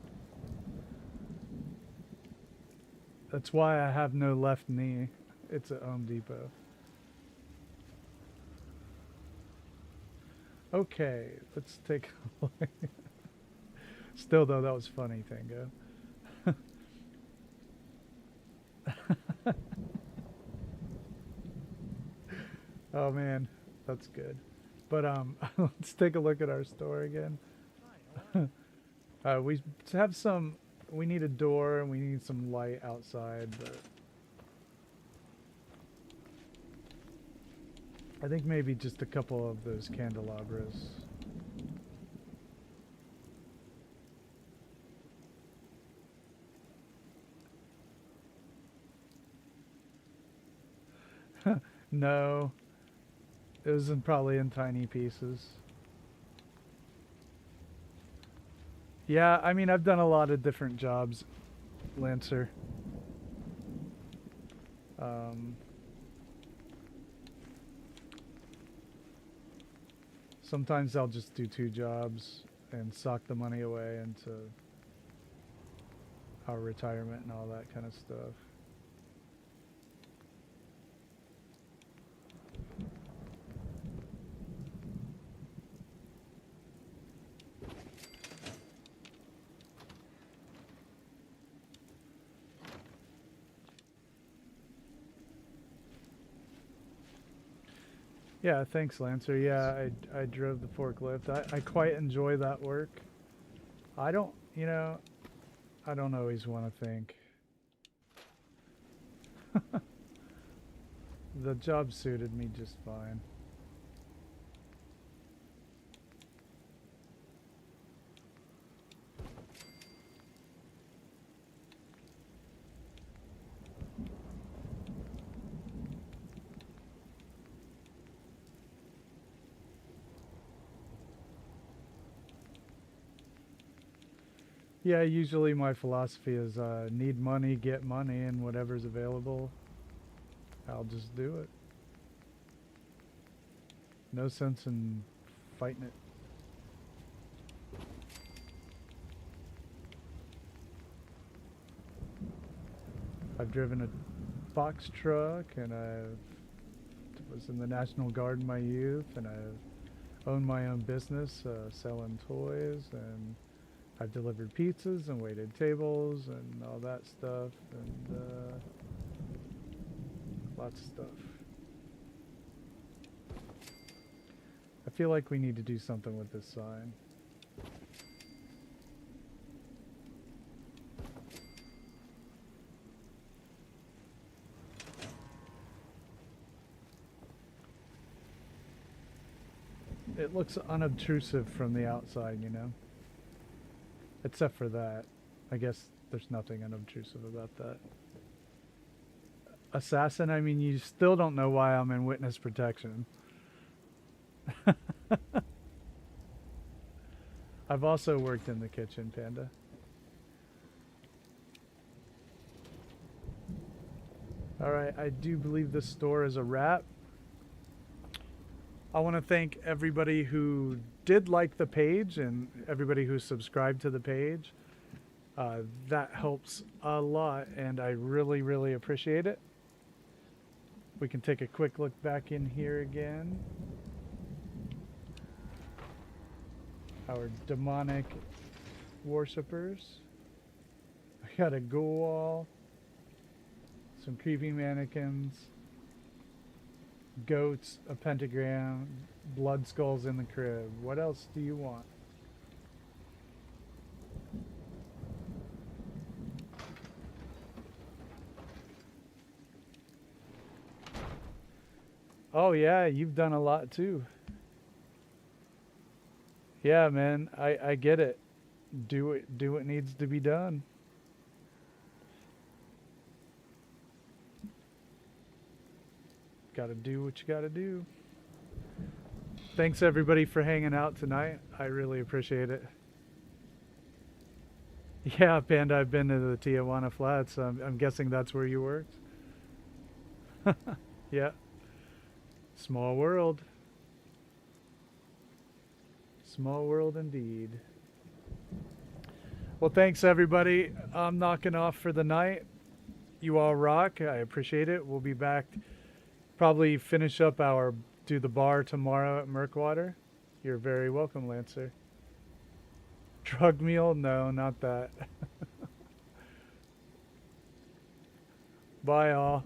That's why I have no left knee. It's at Home Depot. Okay, let's take a look. Still though, that was funny, Tango. Oh man, that's good. But let's take a look at our store again. We have some. We need a door and we need some light outside, but I think maybe just a couple of those candelabras. No, it was probably in tiny pieces. Yeah, I mean, I've done a lot of different jobs, Lancer. Sometimes I'll just do 2 jobs and sock the money away into our retirement and all that kind of stuff. Yeah, thanks, Lancer. Yeah, I drove the forklift. I quite enjoy that work. I don't, you know, I don't always want to think. The job suited me just fine. Yeah, usually my philosophy is need money, get money, and whatever's available, I'll just do it. No sense in fighting it. I've driven a box truck, and I was in the National Guard in my youth, and I've owned my own business selling toys, and I've delivered pizzas and waited tables and all that stuff, and lots of stuff. I feel like we need to do something with this sign. It looks unobtrusive from the outside, you know? Except for that. I guess there's nothing unobtrusive about that. Assassin, I mean, you still don't know why I'm in witness protection. I've also worked in the kitchen, Panda. Alright, I do believe this store is a wrap. I want to thank everybody who did like the page and everybody who subscribed to the page. That helps a lot, and I really, really appreciate it. We can take a quick look back in here again. Our demonic worshippers. I got a ghoul wall. Some creepy mannequins. Goats, a pentagram, blood skulls in the crib. What else do you want? Oh yeah, you've done a lot too. Yeah, man, I get it. Do what needs to be done. Got to do what you got to do. Thanks everybody for hanging out tonight. I really appreciate it. Yeah, Panda, I've been to the Tijuana Flats. I'm guessing that's where you worked. Yeah. Small world. Small world indeed. Well, thanks everybody. I'm knocking off for the night. You all rock. I appreciate it. We'll be back. Probably finish up do the bar tomorrow at Murkwater. You're very welcome, Lancer. Drug meal? No, not that. Bye all.